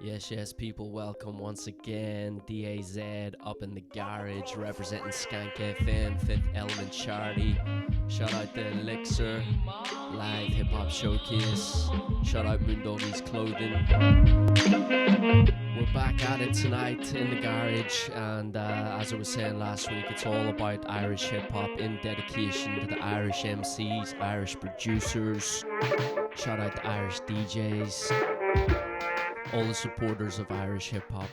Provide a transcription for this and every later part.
Yes, people, welcome once again. DAZ up in the garage, representing Skank FM, Fifth Element Charity. Shout out to Elixir, live hip hop showcase. Shout out Moondoggies Clothing. We're back at it tonight in the garage, and as I was saying last week, it's all about Irish hip hop in dedication to the Irish MCs, Irish producers. Shout out to Irish DJs. All the supporters of Irish hip-hop.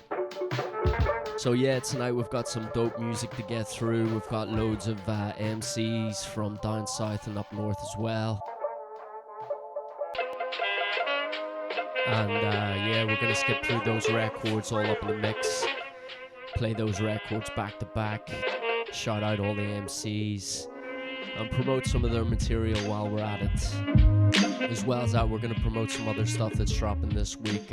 So yeah, tonight we've got some dope music to get through. We've got loads of MCs from down south and up north as well. And yeah, we're going to skip through those records all up in the mix. Play those records back to back. Shout out all the MCs. And promote some of their material while we're at it. As well as that, we're going to promote some other stuff that's dropping this week.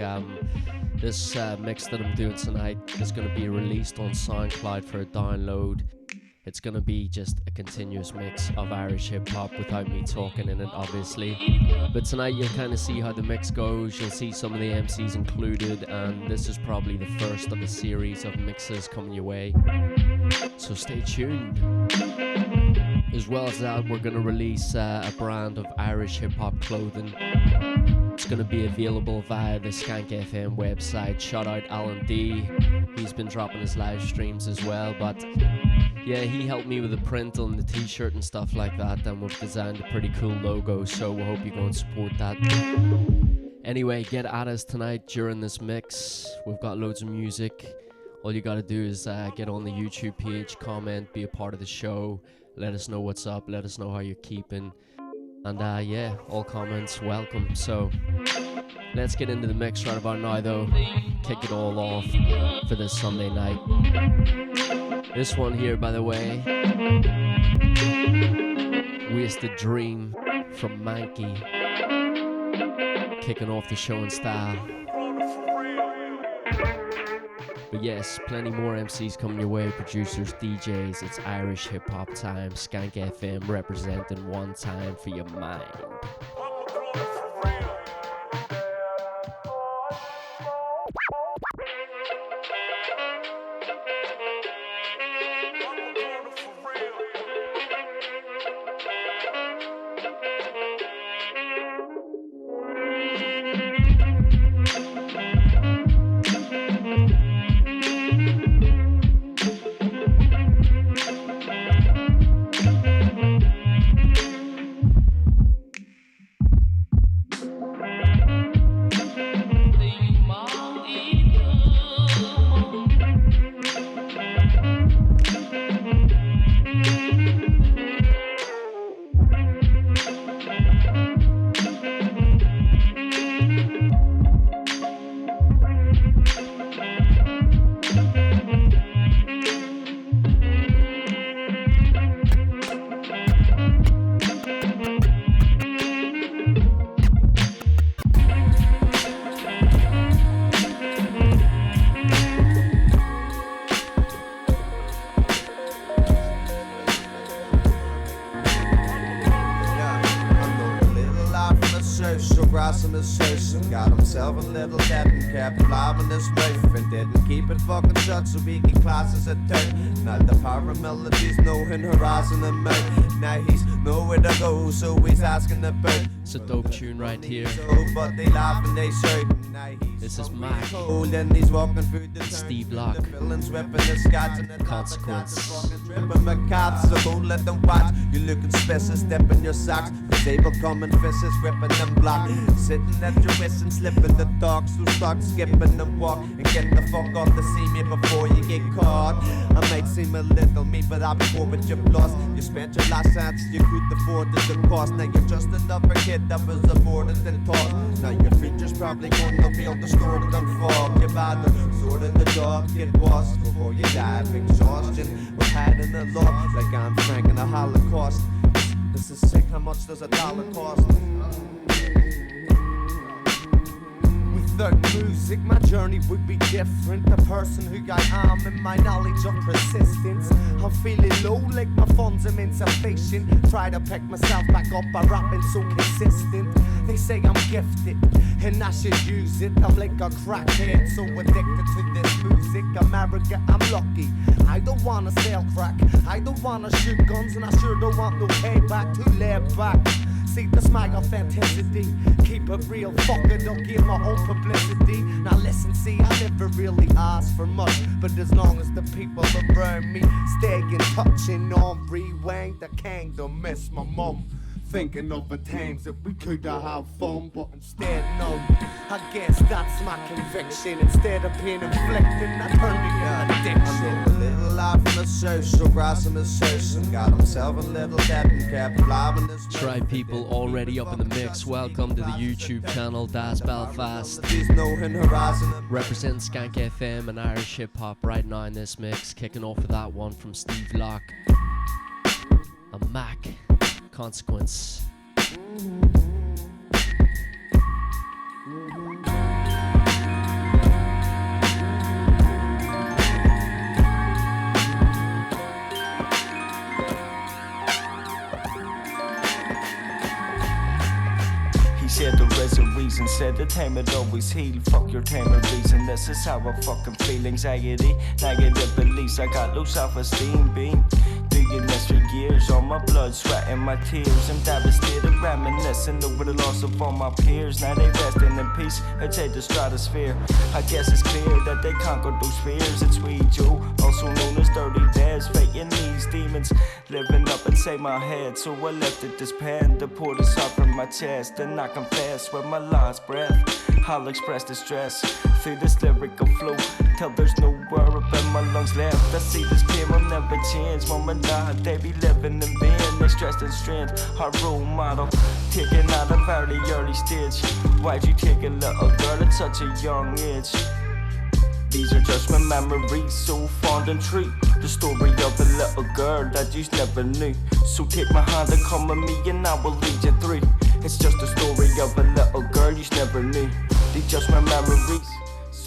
This mix that I'm doing tonight is going to be released on SoundCloud for a download. It's going to be just a continuous mix of Irish hip-hop without me talking in it, obviously. But tonight you'll kind of see how the mix goes. You'll see some of the MCs included, and this is probably the first of a series of mixes coming your way. So stay tuned. As well as that, we're going to release a brand of Irish hip-hop clothing. It's going to be available via the Skank FM website. Shout out Alan D. He's been dropping his live streams as well, but yeah, he helped me with the print on the t-shirt and stuff like that, and we've designed a pretty cool logo, so we hope you go and support that. Anyway, get at us tonight during this mix. We've got loads of music. All you got to do is get on the YouTube page, comment, be a part of the show. Let us know what's up, let us know how you're keeping. And yeah, all comments welcome. So let's get into the mix right about now though. Kick it all off for this Sunday night. This one here, by the way, Wasted Dream from Mankey. Kicking off the show in style. But yes, plenty more MCs coming your way, producers, DJs. It's Irish hip hop time. Skank FM representing one time for your mind. So we get classes at 10. Now the power melodies knowing horizon and mate. Now he's nowhere to go, so he's asking about. It's a dope tune right here. But they laugh and they say, this is Mac. And he's walking through the Steve Locke. Consequence. So don't let them watch. You're looking special, step in your socks. Table coming fishes, ripping them block. Sitting at your wrist and slipping the dark. So start skipping and walk and get the fuck off to see me before you get caught. I might seem a little mean, but I'll be poor with your loss. You spent your last chances, you could afford the cost. Now you're just another kid that was aborted and taught. Now your future's probably gonna feel distorted and fog. You're about to sort of the job, get washed before you die of exhaustion. We're hiding a lot like I'm Frank in the Holocaust. This is sick, how much does $1 cost? We Without music, my journey would be different. The person who I am and my knowledge of persistence. I'm feeling low like my funds are insufficient. Try to pick myself back up by rapping so consistent. They say I'm gifted and I should use it. I'm like a crackhead, so addicted to this music. America, I'm lucky. I don't wanna sell crack, I don't wanna shoot guns, and I sure don't want no payback. Too laid back. See, that's my authenticity. Keep it real, fuck it, don't give my own publicity. Now listen, see, I never really asked for much, but as long as the people around me stay in touch and on rewind, I can't miss my mum. Thinking of the times that we could have fun, but instead, no. I guess that's my conviction. Instead of being inflicted, I turn to an addiction. A little life from the social, grass from the social. Got himself a little debt and kept living this. Try people already up in the mix. Welcome to the YouTube channel, Das Belfast. Represent Skank FM and Irish hip hop right now in this mix. Kicking off with that one from Steve Locke. A Mac. Consequence. Said there is a reason, said the time it always heal. Fuck your time and reason, this is how I fucking feel. Anxiety, negative beliefs, I got low self-esteem. Being doing this for years, all my blood, sweat and my tears. I'm devastated, reminiscing over the loss of all my peers. Now they resting in peace, outside the stratosphere. I guess it's clear that they conquered those fears. It's we Joe, also known as Dirty Dads, fighting these demons, living up inside my head. So I lifted this pen to pour this heart from my chest, and I confess with my last breath I'll express distress through this lyrical flow till there's no air up in my lungs left. I see this clear, I'll never change. Mom and dad, they be living in vain. They stressed and strength, our role model taken at a very early stage. Why'd you take a little girl at such a young age? These are just my memories, so fond and true. The story of a little girl that you never knew. So take my hand and come with me and I will lead you through. It's just the story of a little girl you never knew. These just my memories.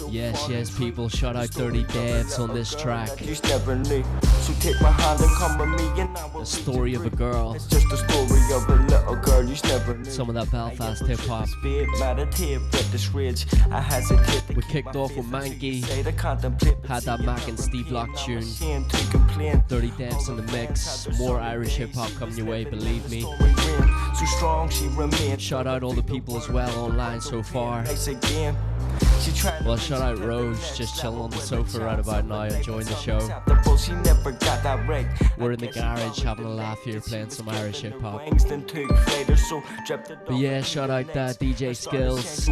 Yes, people, shout out Dirty Devs on this track. So take my hand and come with me and I will. The story of a girl. It's just the story of a little girl you never knew. Some of that Belfast hip hop. We kicked off with Mankey. Had that Mac and Steve Locke tune. Dirty Devs in the mix. More Irish hip hop coming your way, believe me. Shout out all the people as well online so far. Well, shout out Rose, just chilling on the sofa right about now, enjoying the show. We're in the garage having a laugh here, playing some Irish hip hop. But yeah, shout out DJ Skills,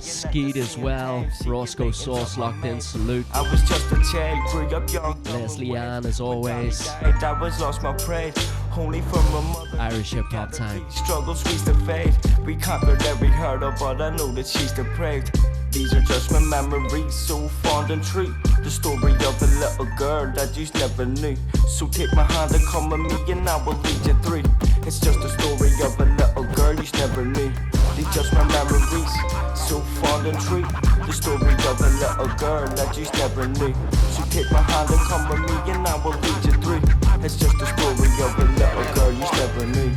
Skeet as well, Roscoe Sauce locked in, salute. I was just a child, grew up young. Leslie Ann as always. I was lost my pride, only from my mother. Irish hip hop time. Struggles we to fade. We conquered every hurdle, but I know that she's depraved. These are just my memories, so fond and true. The story of a little girl that you never knew. So take my hand and come with me and I will lead you through. It's just the story of a little girl you never knew. These just my memories, so fond and true. The story of a little girl that you never knew. So take my hand and come with me and I will lead you through. It's just the story of a little girl you never knew.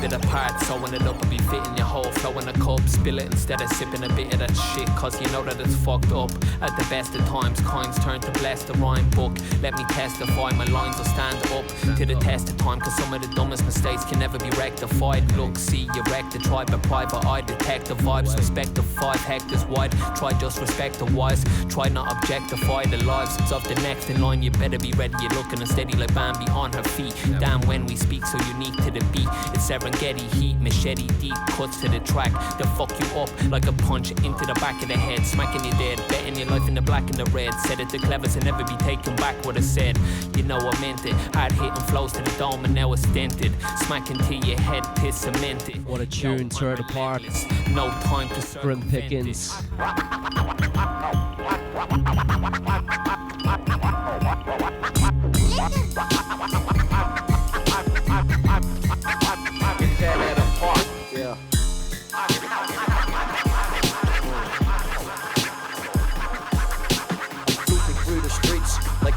It apart, sewing it up and be fitting your hole, throwing a cup, spill it instead of sipping a bit of that shit, cause you know that it's fucked up. At the best of times, coins turn to bless the rhyme book. Let me testify, my lines will stand up to the test of time, cause some of the dumbest mistakes can never be rectified. Look, see, you wreck the tribe, a private eye, detect the vibes, respect the 5 hectares wide, try just respect the wise, try not objectify the lives of the next in line. You better be ready, you're looking unsteady like Bambi on her feet. Damn, when we speak so unique to the beat, it's Serengeti heat, machete deep cuts to the track that fuck you up like a punch into the back of the head, smacking you dead, betting your life in the black and the red. Said it the clever to never be taken back what I said. You know I meant it. Hard hitting flows to the dome and now it's dented, smacking to your head, piss cemented. What a tune, tear it apart. No time to Grim Pickens.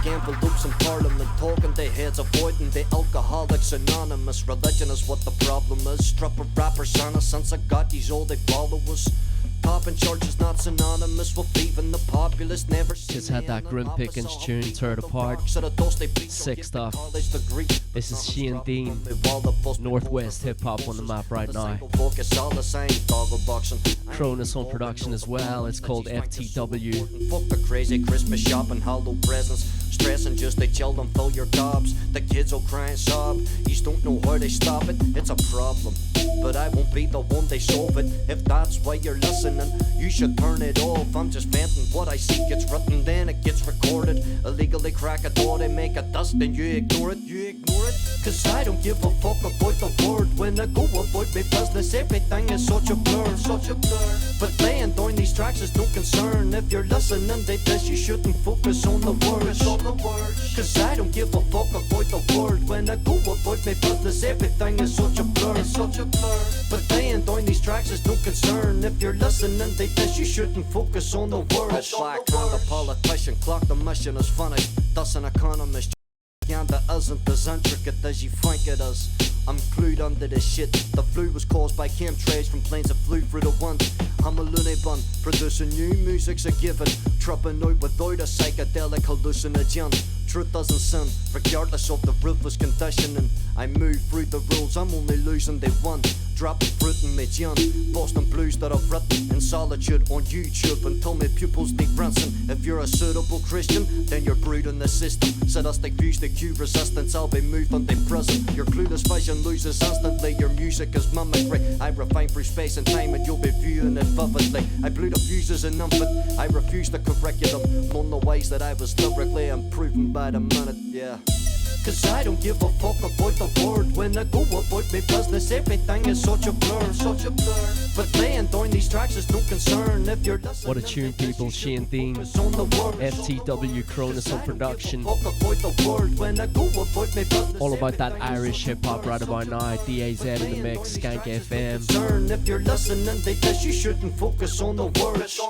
Envelopes in Parliament, talking their heads, avoiding the Alcoholics Anonymous. Religion is what the problem is. Stripper rappers aren't a sense of God, these all they follow us. Popping church is not synonymous with thieving the populace. Never just had that Grim Pickens tune, Third Apart. Sick stuff. This is Sheehan Dean, Northwest hip hop on the map right now. Cronus on production as well. It's called FTW. Fuck the crazy Christmas shopping, hollow presents. Stressing just they chill them, fill your gobs. The kids will cry and sob. You don't know where they stop it. It's a problem, but I won't be the one they solve it. If that's why you're listening, you should turn it off. I'm just venting what I see gets written, then it gets recorded. Illegally crack a door, they make a dust, and you ignore it. You ignore it, cause I don't give a fuck about the word. When I go about my business, everything is such a blur, such a blur. But laying down these tracks is no concern. If you're listening to this, you shouldn't focus on the words. Cause I don't give a fuck about the word. When I go about my business, everything is such a blur, such a blur. But laying down these tracks is no concern. If you're listening to this, you shouldn't focus on the words. Black on the politician, clock the mission is funny. That's an economist. That isn't as intricate as you think it is. I'm clued under this shit. The flu was caused by chemtrails from planes that flew through the wind. I'm a loony bun, producing new music's a given. Tripping out without a psychedelic hallucinogen. Truth doesn't sin, regardless of the ruthless conditioning. I move through the rules, I'm only losing they won. Dropping fruit in my gin, Boston blues that I've written in solitude on YouTube until my pupils need rinsing. If you're a suitable Christian, then you're brooding the system. Sadistic views to cue resistance, I'll be moved into prison. Your clueless vision loses instantly, your music is mimicry. I refine through space and time and you'll be viewing it vividly. I blew the fuse as an infant, I refused the curriculum. None the ways that I was lyrically improving by the minute, yeah. Cause I don't give a fuck about the word. When I go about my business, everything is such a blur, such a blur. But laying down these tracks is no concern. If you're listening, what a tune, people. Sheehan Dean, FTW, Cronus on production. All about that Irish hip hop right about now. DAZ in the mix, Skank FM. If you're listening to this, you shouldn't focus on the words.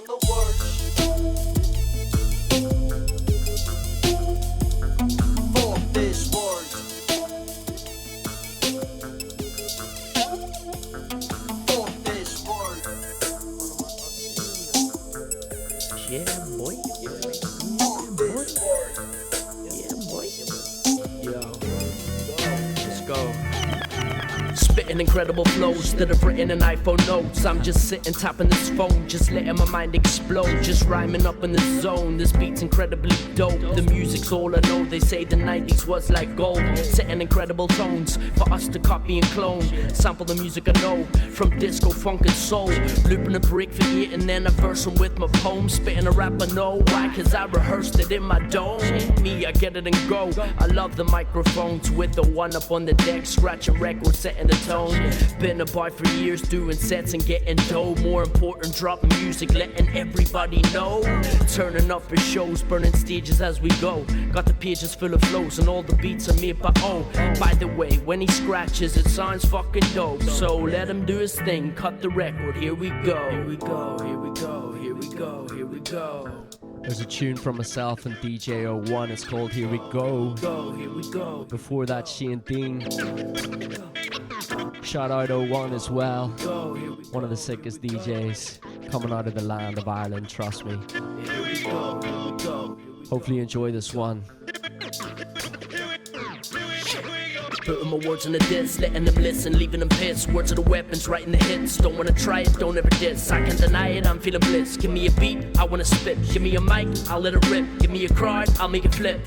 This word. Fuck this word. Yeah, boy. Yeah, boy. Yo, let's go. Spitting incredible flows that have written in iPhone notes. I'm just sitting tapping this phone, just letting my mind explode, just rhyming up in the zone. This beat's incredibly dope, the music's all I know. They say the 90s was like gold, setting incredible tones for us to copy and clone. Sample the music I know, from disco, funk and soul. Looping a brick for it and then a verse with my poem. Spitting a rap I know, why? Cause I rehearsed it in my dome. Me, I get it and go. I love the microphones with the one up on the deck, scratching records, setting the tone. Been a boy for years, doing sets and getting dough. More important, dropping music, letting everybody know. Turning up for shows, burning stages as we go. Got the pages full of flows and all the beats are made by O. By the way, when he scratches, it sounds fucking dope. So let him do his thing, cut the record, here we go. Here we go, here we go, here we go, here we go. There's a tune from myself and DJ 01, it's called Here We Go. Here we go. Before that, Sheehan Dean. Shout out 01 as well. One of the sickest DJs coming out of the land of Ireland, trust me. Hopefully you enjoy this one. Putting my words in the diss, letting them listen, leaving them pissed. Words are the weapons, writing the hits. Don't wanna try it, don't ever diss. I can't deny it, I'm feeling bliss. Give me a beat, I wanna spit. Give me a mic, I'll let it rip. Give me a card, I'll make it flip.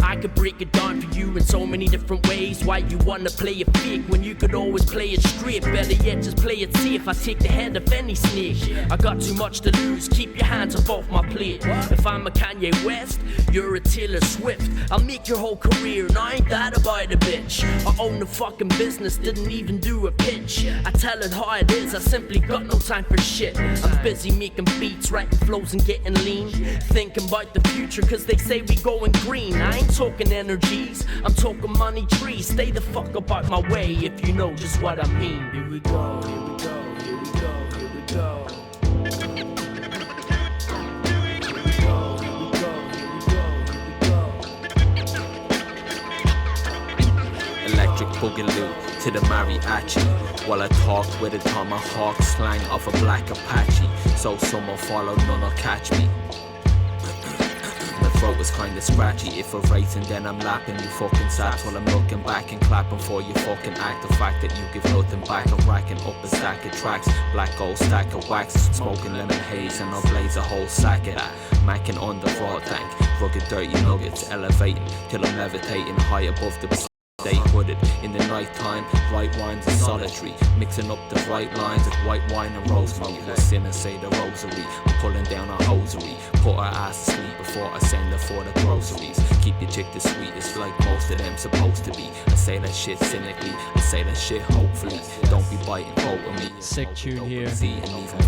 I could break it down for you in so many different ways. Why you wanna play it fake when you could always play it straight? Better yet, just play it safe. I take the head of any snake. I got too much to lose, keep your hands off my plate. If I'm a Kanye West, You're a Taylor Swift, I'll make your whole career. And I ain't that about a bitch. I own the fucking business, didn't even do a pitch. I tell it how it is, I simply got no time for shit. I'm busy making beats, writing flows and getting lean. Thinking about the future, cause they say we going green. I ain't talking energies, I'm talking money trees. Stay the fuck about my way if you know just what I mean. Here we go, here we go, here we go, here we go. Electric boogaloo to the mariachi, while I talked with a tomahawk slang of a black Apache. So someone follow, none'll catch me. My throat was kinda scratchy. If we're racing, then I'm lapping you fucking saps while I'm looking back and clapping for you fucking act. The fact that you give nothing back, I'm racking up a stack of tracks. Black gold stack of wax, smoking lemon haze, and I'll blaze a whole sack of that. Macking on the raw tank, rugged dirty nuggets, elevating till I'm levitating high above the stay hooded in the night time, right wines and solitary, mixing up the right lines of white wine and rosemary. Let's sin and say the rosary. I'm pulling down a hosiery, put her ass to sleep before I send her for the groceries. Keep your chick the sweetest like most of them supposed to be. I say that shit cynically, I say that shit hopefully. Don't be biting both of me. Sick tune here.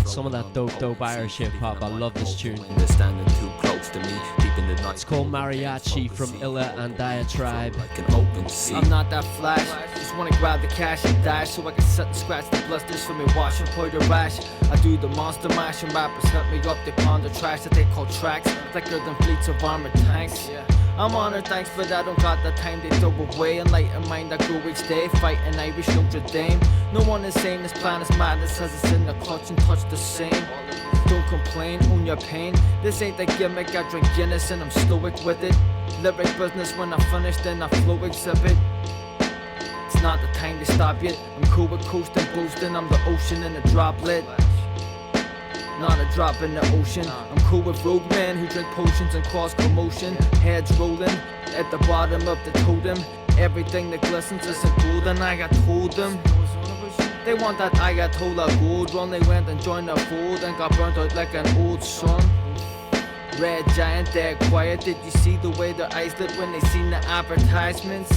Some of that dope Irish hip hop. I love this tune. They're standing too close to me, deep in the night. It's called Mariachi from Illa and Diatribe. Like an open sea. I'm not that flash, just wanna grab the cash and dash so I can sit and scratch the blisters from me wash and pour the rash. I do the monster mash and rappers hit me up, they pound the trash that they call tracks, thicker than fleets of armored tanks. I'm honored, thanks, but I don't got the time they throw away. Enlightened mind I grow each day, fighting Irish Notre Dame. No one is saying this plan is madness, as it's in the clutch and touch the same. Don't complain, own your pain. This ain't the gimmick, I drink Guinness and I'm stoic with it. Lyric business, when I finish then I flow exhibit. It's not the time to stop yet. I'm cool with coasting, boosting, I'm the ocean in a droplet. Not a drop in the ocean. I'm cool with rogue men who drink potions and cause commotion. Heads rolling at the bottom of the totem. Everything that glistens isn't gold, and I got told them. They want that Ayatollah gold. Run, they went and joined the fold and got burnt out like an old son. Red giant, dead quiet. Did you see the way their eyes lit when they seen the advertisements?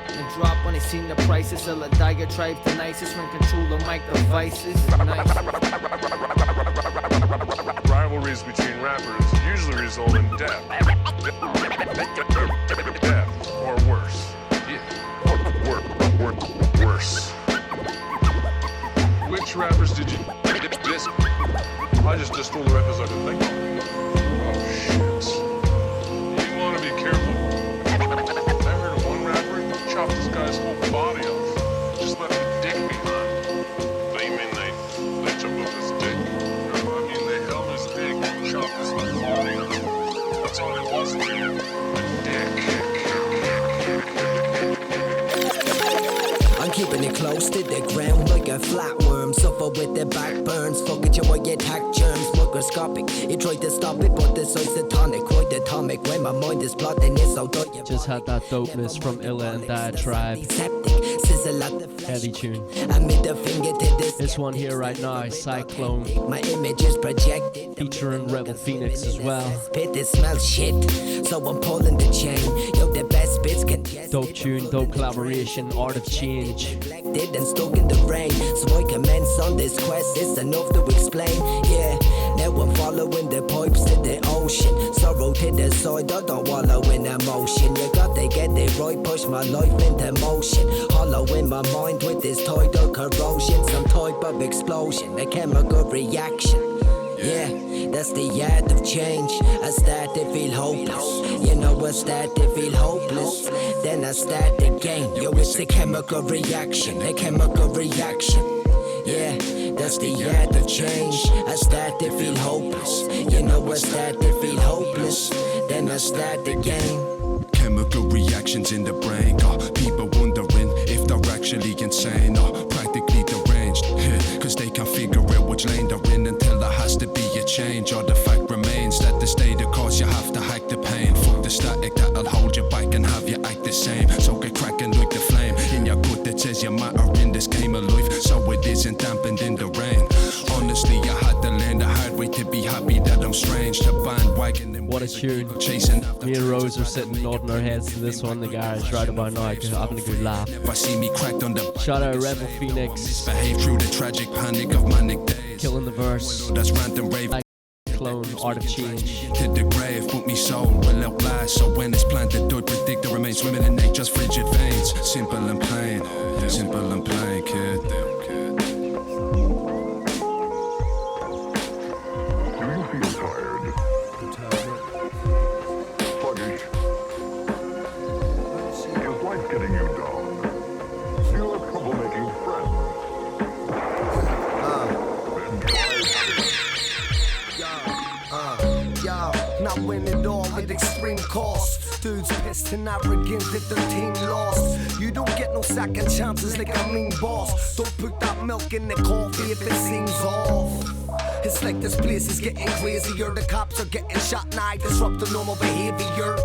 And drop when they seen the prices. Still a diatribe, the nicest when control the mic devices. Nice. Rivalries between rappers usually result in death. Death, or worse. Worse. Which rappers did you diss? I just dissed all the rappers I could think of. Oh shit. You wanna be careful. I heard of one rapper who chopped this guy's whole body off. Just left the dick behind. What do you mean they chopped off his dick? No, I mean they held his dick and chopped his whole body off. That's all it was. A dick. I'm keeping it close to the ground like a flatworm. Suffer with the backburns. Fuck it, you might attack germs. Microscopic. You try to stop it, but this is the tonic. Quite atomic. When my mind is plotting, it's so dark. Just had that dopeness from Illa and Diatribe. Heavy tune. This one here right now, Cyclone. My image is projected. Featuring Rebel Phoenix as well. It smells shit. So I'm pulling the chain. Yo, the best bits can dope tune, dope collaboration, Art of Change. And stuck in the rain, so I commence on this quest. It's enough to explain. Yeah, now I'm following the pipes to the ocean. Sorrow to the side, I don't wallow in emotion. You got to get it right, push my life into motion. Hollow in my mind with this tidal corrosion. Some type of explosion, a chemical reaction. Yeah, that's the art of change. I start to feel hopeless. You know, I start to feel hopeless. Then I start again. Yo, it's a chemical reaction. A chemical reaction. Yeah, that's the art of change. I start to feel hopeless. You know, I start to feel hopeless. Then I start again. Chemical reactions in the brain got people wondering if they're actually insane or practically deranged. Cause they can't figure out which lane they're in until there has to be a change. Or the fact remains that the state of cause you have to hack the pain. Fuck the static that'll hold you back and have you act the same. So get cracking like the flame in your gut that says you matter in this game of life. So it isn't dampened in the rain. Honestly, I had to learn the hard way to be happy that I'm strange. The bandwagon. What a of tune. Chasing after Me and Rose are sitting nodding our heads to this one in the garage right about now, having a good laugh. Never see me cracked on the Shout out Rebel Phoenix, behave through the tragic panic of manic days. killing the verse. That's rant and rave. Clone, Art of Change. To the grave, put me soul will outlast. So when it's planted, don't predict the remains swimming in nature's frigid veins. Simple and plain, kid. Do you feel tired? Sluggish? Is life getting you down? Do you have trouble making friends? Now win it all at extreme cost. Dudes pissed and arrogant that their team lost. You don't get no second chances like a mean boss. Don't put that milk in the coffee if it seems off. It's like this place is getting crazier. The cops are getting shot and I disrupt the normal behavior.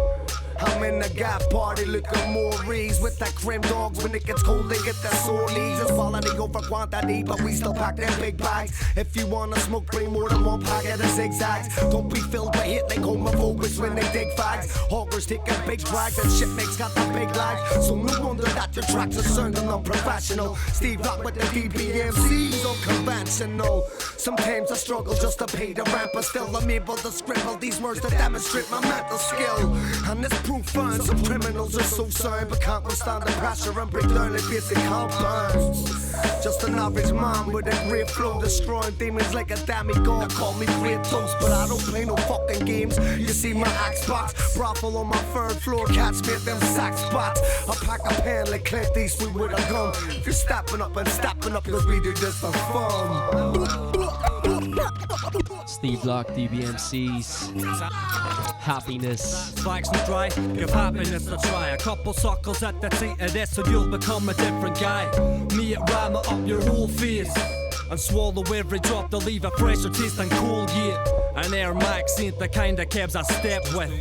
I'm in the gap party looking more reeds with that cream dogs. When it gets cold, they get their sore knees. It's quality over quantity, but we still pack them big bags. If you wanna smoke, bring more than one packet of zigzags. Don't be filled with hate like homophobes when they dig fags. Hoggers taking big drags and shit makes got the big lag. So no wonder that your tracks are sounding unprofessional. Steve Rock with the DBMC's unconventional. Sometimes I struggle just to pay the rent, but still I'm able to scribble these words to demonstrate my mental skill. And this proof fun. Some criminals are so sound but can't withstand the pressure and break down their basic compounds. Just an average man with a great flow, destroying demons like a demigod. Call me Kratos, but I don't play no fucking games. You see my Xbox, brothel on my third floor, cats make them sack spots. I pack a pan like Clint Eastwood with a gun. If you're stepping up and stepping up, cause we do this for fun. Steve Block, DBMCs. Happiness. Flags not dry, give happiness a try. A couple suckles at the seat of this and you'll become a different guy. Me it ram it up your whole face and swallow every drop to leave a fresher taste than cool, yeah. An Air Max ain't the kind of cabs I step with.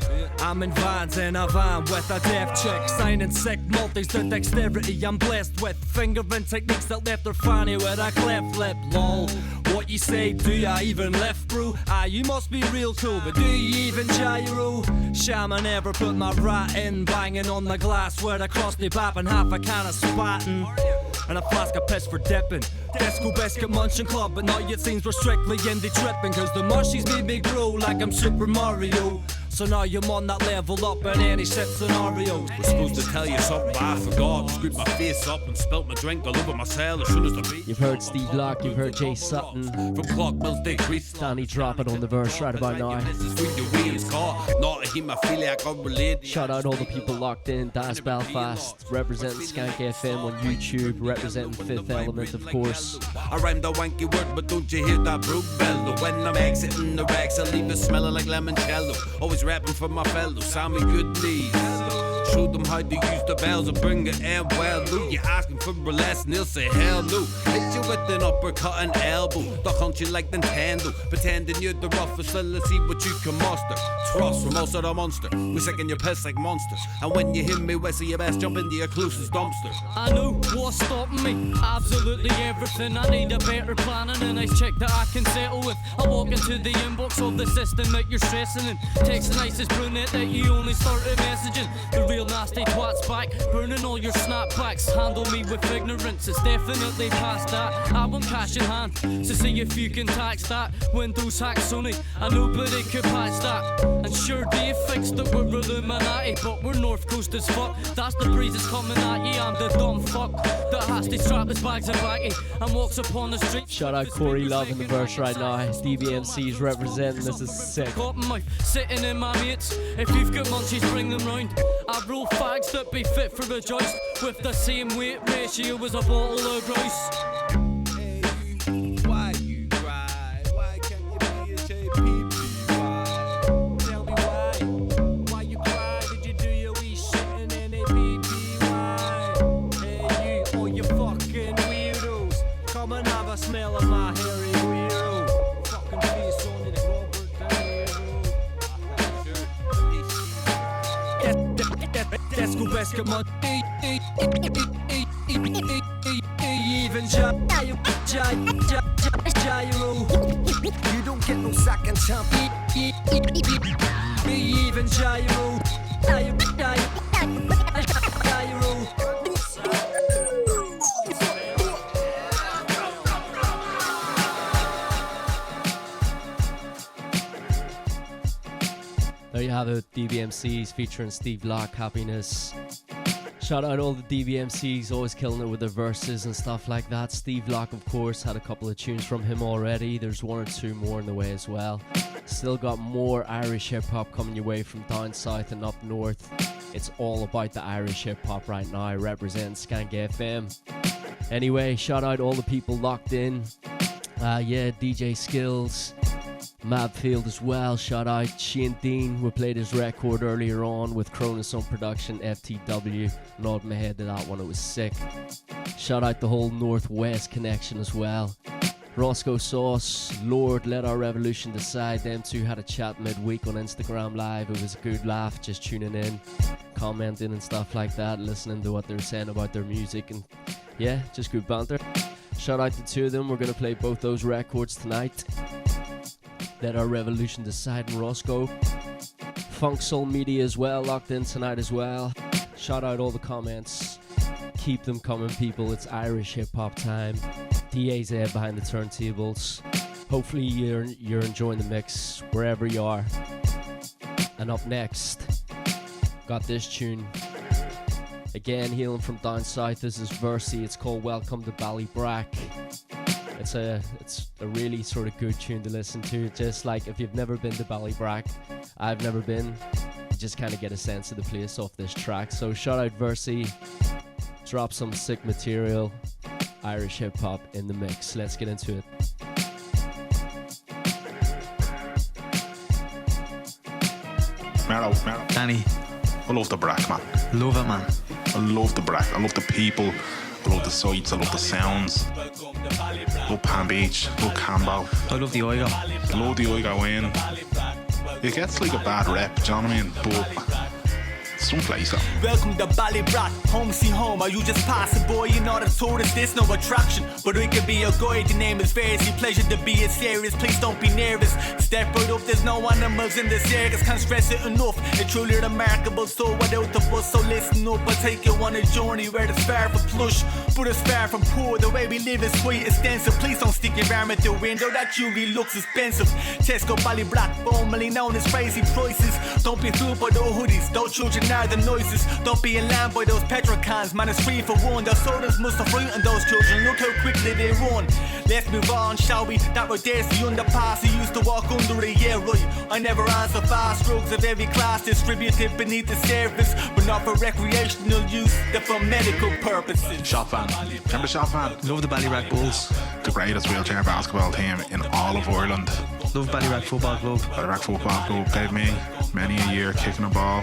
I'm in Vans in a van with a deaf chick, signing sick multis, the dexterity I'm blessed with. Fingering techniques that left her fanny with a cleft lip, lol. What you say, do ya even lift, bro? Ah, you must be real cool, but do you even gyro? Shaman never put my rat in, banging on the glass with a crusty bap and half a can of spatting. And a flask of piss for dipping. Disco biscuit munching club, but now it seems we're strictly indie tripping. Cause the mushies made me grow like I'm Super Mario. So now you're on that level up in any shit scenario. Was supposed to tell you something, but I forgot. Screwed my face up and spilt my drink all over my cell as soon as the beat. You've heard Steve Block, you've heard Jay Sutton. From Clock Mills, they crease. Danny drop it on the verse right about now. This is when your wheels caught. Not a hemophiliac, I can't relate. Shout out all the people locked in. Das Belfast, representing Skank FM on YouTube, representing Fifth Element, of course. I rhymed a wanky word, but don't you hear that broke bellow? When I'm exiting the racks, I leave it smelling like limoncello. Always rapping for my fellows, sound me good knees. Show them how to use the bells and bring it in well. Lou, you asking for a lesson, they'll say hell no. Hit you with an uppercut and elbow, duck hunt you like Nintendo. Pretending you're the roughest, so let's see what you can muster. Trust from most of the monster, we sick in your piss like monsters. And when you hear me whistle, you best jump into your closest dumpster. I know what's stopping me, absolutely everything. I need a better plan and a nice chick that I can settle with. I walk into the inbox of the system that you're stressing in. Text the nicest brunette that you only started messaging. The real nasty twats back, burning all your snapbacks. Handle me with ignorance, it's definitely past that. I want cash in hand, so see if you can tax that. Windows hack Sony, and nobody could patch that. And sure they fixed that we're Illuminati, but we're North Coast as fuck. That's the breeze that's coming at you, I'm the dumb fuck that has to strap his bags and baggy and walks upon the street. Shout out Corey Love in the verse right now. DBMC's representing, this is sick. Cotton mouth, sitting in my mates. If you've got munchies, bring them round. I roll fags that be fit for a joist, with the same weight ratio as a bottle of grouse. Hey, why you cry? Why can't you be a JPP? Tell me why you cry? Did you do your wee shit in an APPY? Hey you, all you fucking weirdos, come and have a smell of my hairy weirdo. Fucking face on it, Robert De Niro. Disco biscuit man. Even gyro. You don't get no second chance. Be even gyro. There you have it, DBMCs featuring Steve Locke, Happiness. Shout out all the DBMCs, always killing it with their verses and stuff like that. Steve Locke, of course, had a couple of tunes from him already. There's one or two more in the way as well. Still got more Irish hip-hop coming your way from down south and up north. It's all about the Irish hip-hop right now, representing Skank FM. Anyway, shout out all the people locked in. DJ Skills, Mabfield as well, shout out Shane Dean. We played his record earlier on with Cronus on production, FTW. Nod my head to that one, it was sick. Shout out the whole Northwest connection as well. Roscoe Sauce, Lord, Let Our Revolution Decide. Them two had a chat midweek on Instagram Live. It was a good laugh, just tuning in, commenting and stuff like that, listening to what they're saying about their music, and yeah, just good banter. Shout out to two of them. We're going to play both those records tonight. Let Our Revolution Decide and Roscoe. Funk Soul Media as well, locked in tonight as well. Shout out all the comments. Keep them coming, people. It's Irish hip-hop time. DA's there behind the turntables. Hopefully you're enjoying the mix wherever you are. And up next, got this tune. Again, healing from down south. This is Versey. It's called Welcome to Ballybrack. It's a really sort of good tune to listen to. Just like if you've never been to Ballybrack, I've never been, you just kind of get a sense of the place off this track. So shout out Versey, drop some sick material, Irish hip hop in the mix. Let's get into it. Mero, Danny, I love the Brack, man. love it, man. I love the Brack. I love the people. I love the sights. I love the sounds. I love Palm Beach. I love Cambo. I love the Oigo. I love the Oigo in. It gets like a bad rep, do you know what I mean? But someplace though. Welcome to Ballybrack, home see home. Are you just passing boy? You're not a tourist, there's no attraction. But we can be a guide, the name is Versey. Pleasure to be it serious, please don't be nervous. Step right up, there's no animals in the circus. Can't stress it enough, it's truly remarkable. So without the bus, so listen up. I'll take you on a journey where it's far from plush, but it's far from poor. The way we live is quite extensive. Please don't stick your arm at the window, that jewelry looks expensive. Tesco Ballybrack, formerly known as crazy prices. Don't be fooled by the hoodies, those children are the noises. Don't be alarmed by those petrol cans, man, it's 3 for 1. Those sodas must have frightened those children, look how quickly they run. Let's move on, shall we? That right there's the underpass, I used to walk under it, yeah right. I never answer fast, drugs of every class distributed beneath the surface, but not for recreational use, they're for medical purposes. Shot Van. Remember Shot Van? Love the Ballybrack Bulls. The greatest wheelchair basketball team in all of Ireland. Love Ballybrack Football Club. Ballybrack Football Club gave me many a year kicking a ball.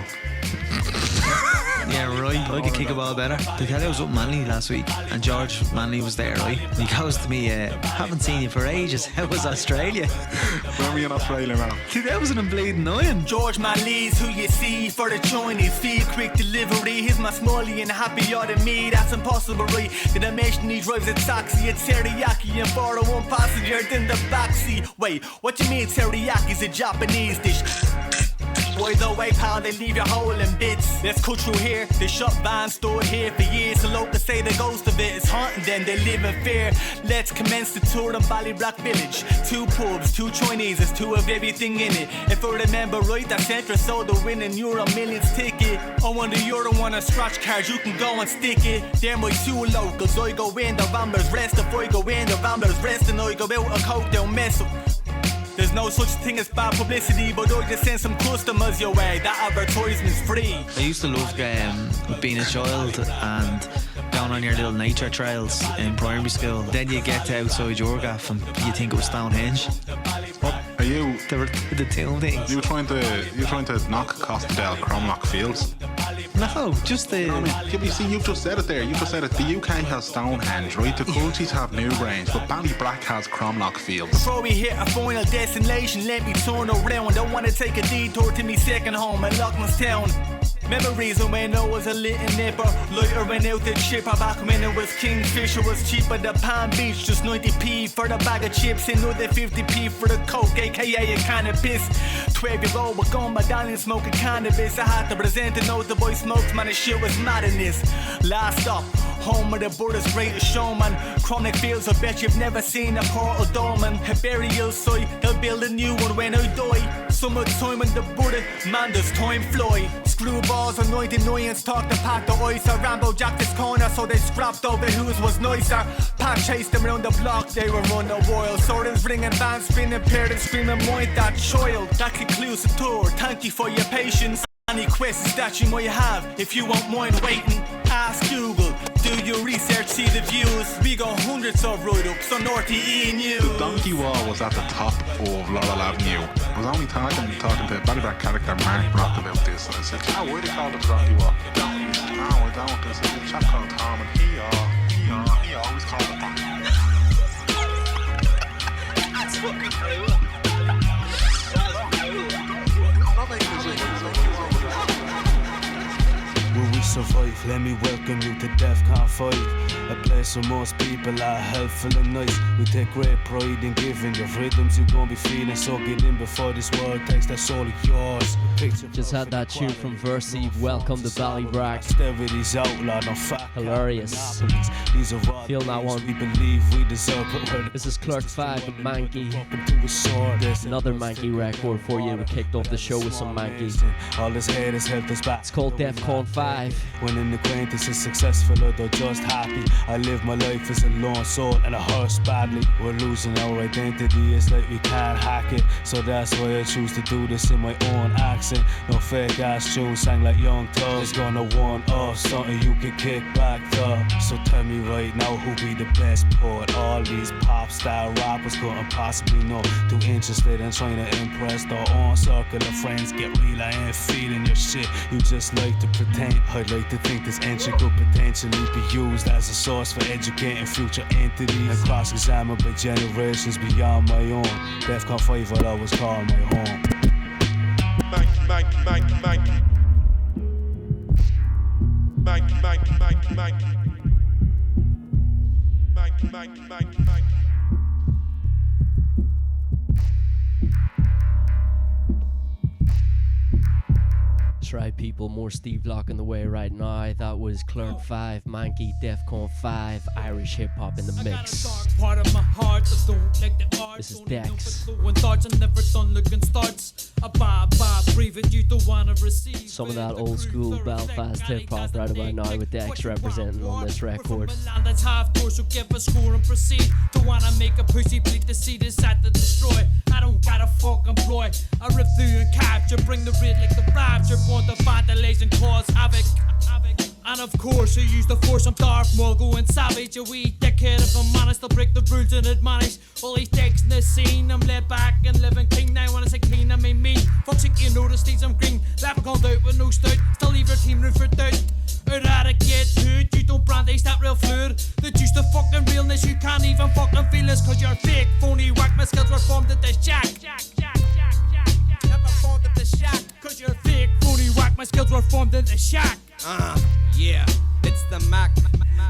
Yeah, right. I could kick a ball better. They tell you I was up Manly last week, and George Manley was there, right? And he goes to me, haven't seen you for ages. How was Australia? When were you in Australia, man? 2009. George Manley's who you see for the Chinese feed, quick delivery. He's my smalley and happier than me. That's impossible, right? Did I mention he drives a taxi? It's teriyaki and for one passenger in the backseat. Wait, what you mean teriyaki's a Japanese dish? Boy, the way pound, they leave your hole in bits. Let's cut through here. They shop vans stored here for years. The locals say the ghost of it is haunting them. They live in fear. Let's commence the tour of Ballybrack Village. 2 pubs, 2 Chinese, there's 2 of everything in it. If I remember right, that Central sold the winning Euro Millions ticket. I want the Euro on a scratch card, you can go and stick it. They're my 2 locals. I go in the Ramblers rest. If I go in the Ramblers rest, and I go out a coke, they'll mess up. There's no such thing as bad publicity, but I just send some customers your way. That advertisement's free. I used to love being a child and down on your little nature trails in primary school. Then you get outside your gaff and you think it was Stonehenge. What are you? The tomb things. You were trying to knock Costadale Cromlock Fields? No, just the... Yeah, but you see, you've just said it there. You've just said it. The UK has Stonehenge, right? The countries have Newgrange, but Ballybrack has Cromlock Fields. Before we hit a final destination, let me turn around. I want to take a detour to me second home in Loughlinstown. Memories of when I was a little nipper. Lighter went out the chipper. Back when it was Kingfisher was cheaper than Palm Beach. Just 90p for the bag of chips and another 50p for the coke, aka a cannabis. 12-year-old was going medallion smoking cannabis. I had to present the note the boy smokes, man, the shit was madness. Last stop, home of the Buddha's greatest showman. Chronic fields, I bet you've never seen a portal dolman. A burial site, they'll build a new one when I die. Summertime in the Buddha, man, does time fly. Screwballs and 99s talk to pack the ice. I Rambo Jack this corner, so they scrapped over whose was nicer. Pack chased them around the block, they were on the wild. Sirens ringing, vans spinning, parents screaming, mind that child. That concludes the tour, thank you for your patience. Any questions that you might have, if you won't mind waiting, ask Google. Do your research, see the views. We got hundreds of write-ups on RTE and you. The donkey wall was at the top of Laurel Avenue. I was only talking to Ballybrack character Mark Brock about this, and I said, "Oh, why do they call it the donkey wall?" No, I don't. There's a chap called Tom, and he always called it donkey. That's fucking true. Will we survive? Let me welcome you to DEFCON 5. A place where most people are helpful and nice. We take great pride in giving the rhythms you're gonna be feeling. So get in before this world takes that soul of yours. Just had that tune from Versi, Welcome to Ballybrack. Hilarious. Feel that one. We believe we deserve it. This is Clerk 5 with Mankey. Another Mankey record for you. We kicked off the show with some Mankey. All this hate has helped us back. It's called DEFCON 5. When an acquaintance is successful or they're just happy, I live my life as a lone soul and a hearse badly. We're losing our identity, it's like we can't hack it. So that's why I choose to do this in my own accent. No fake ass tunes sang like Young Thug. It's gonna warn us, something you can kick back to. So tell me right now who be the best poet. All these pop style rappers couldn't possibly know. Too interested in trying to impress their own circle of friends. Get real, I ain't feeling your shit, you just like to pretend. I'd like to think this entry could potentially be used as a source for educating future entities and cross-examined by generations beyond my own. DEFCON 5 I'll always call my home. That's right, people, more Steve Locke in the way right now. That was Clerk 5, Mankey, DEFCON 5, Irish hip hop in the mix. This is Dex. Some of that old school Belfast hip hop right about now with Dex representing on this record. I don't got a fucking ploy. I rip through and capture, bring the red like the rapture, born to vandalize and cause havoc. And of course, I use the force, I'm Darth Maul going savage. A wee dickhead if I'm honest, I'll break the rules and admonish all these dicks in the scene. I'm laid back and living clean. Now when I say clean, I mean mean. Fuck sick, you know the stage I'm green. Leprechaun out with no stout, still leave your team room for doubt. Eradicate hood, you don't brandish that real fluid. The juice the fucking realness, you can't even fucking feel this. Cause you're fake, phony, whack, my skills were formed at this jack. Never formed at this shack. Cause you're fake, phony, whack, my skills were formed at this shack. Yeah, it's the Mac.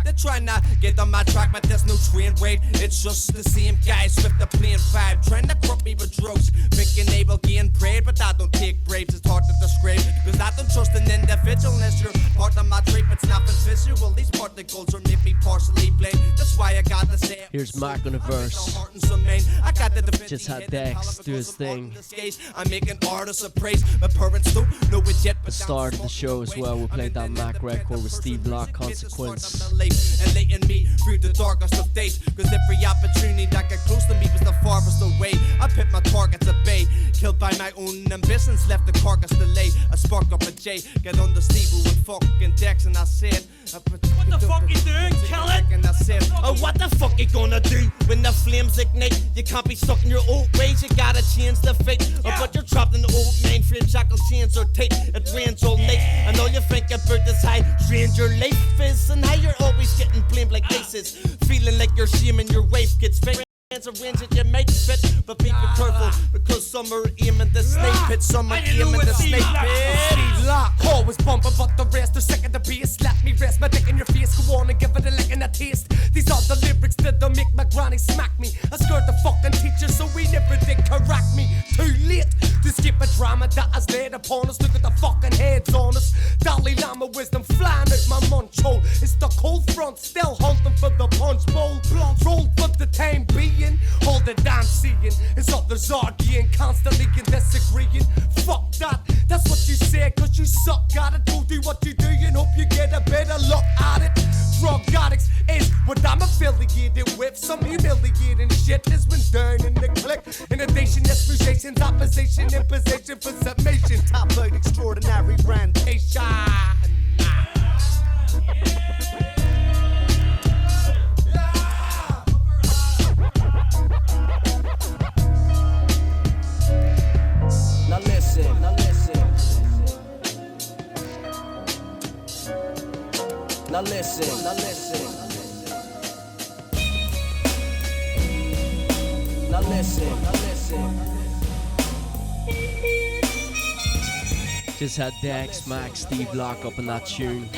They're trying to get on my track, but there's no train rate. It's just the same guys with the plain vibe, trying to corrupt me with drugs, thinking they will gain pride, but I don't take braves. It's hard to describe, cause I don't trust an individual unless you're part of my treatment's nothing visual. These particles are make me partially blind. That's why I got to say. Here's Mark on a verse. Just had Dex do his thing. I'm making artists of praise. My parents don't know it yet. The start of the show as well, we played that Mac record with Steve Locke, Consequence. And letting me through the darkest of days. Cause every opportunity that got close to me was the farthest away. I put my targets at bay. Killed by my own ambitions, left the carcass delay. I spark up a J, get on the Steve with fucking Dex, and I said, what the fuck you doing? Kill it! And I said, oh, what the fuck you gonna do when the flames ignite? You can't be stuck in your old ways, you gotta change the fate. Yeah. But you're trapped in the old mainframe, shackle chains or tape. It rains all night, and all you think about is how strange your life is, and how you're always getting blamed like aces. Feeling like you're shaming your wife gets fake. Arrange it, you make fit, but be careful because some are aiming the snake pit, some are aiming the snake pit. Lock, always bumping, but the rest are sick of the bass. Slap me, rest my dick in your face, go on and give it a lick and a taste. These are the lyrics that don't make my granny smack me. I scared the fucking teacher, so we never did correct me. Too late to skip a drama that has laid upon us. Look at the fucking heads on us. Dalai Lama wisdom flying out my munch hole. It's the cold front, still hunting for the punch bowl. Roll for the time being. All that I'm seeing is others arguing, constantly disagreeing. Fuck that, that's what you said, cause you suck at it. Go do what you do and hope you get a better look at it. Drug addicts is what I'm affiliated with. Some humiliating shit has been done in the click. Inundation, explosions, opposition, imposition for submission. Top of extraordinary brandation. Now listen, now listen. Now listen, now listen. Now listen, now listen. Just had Dex, Max, Steve Lock up in that tune.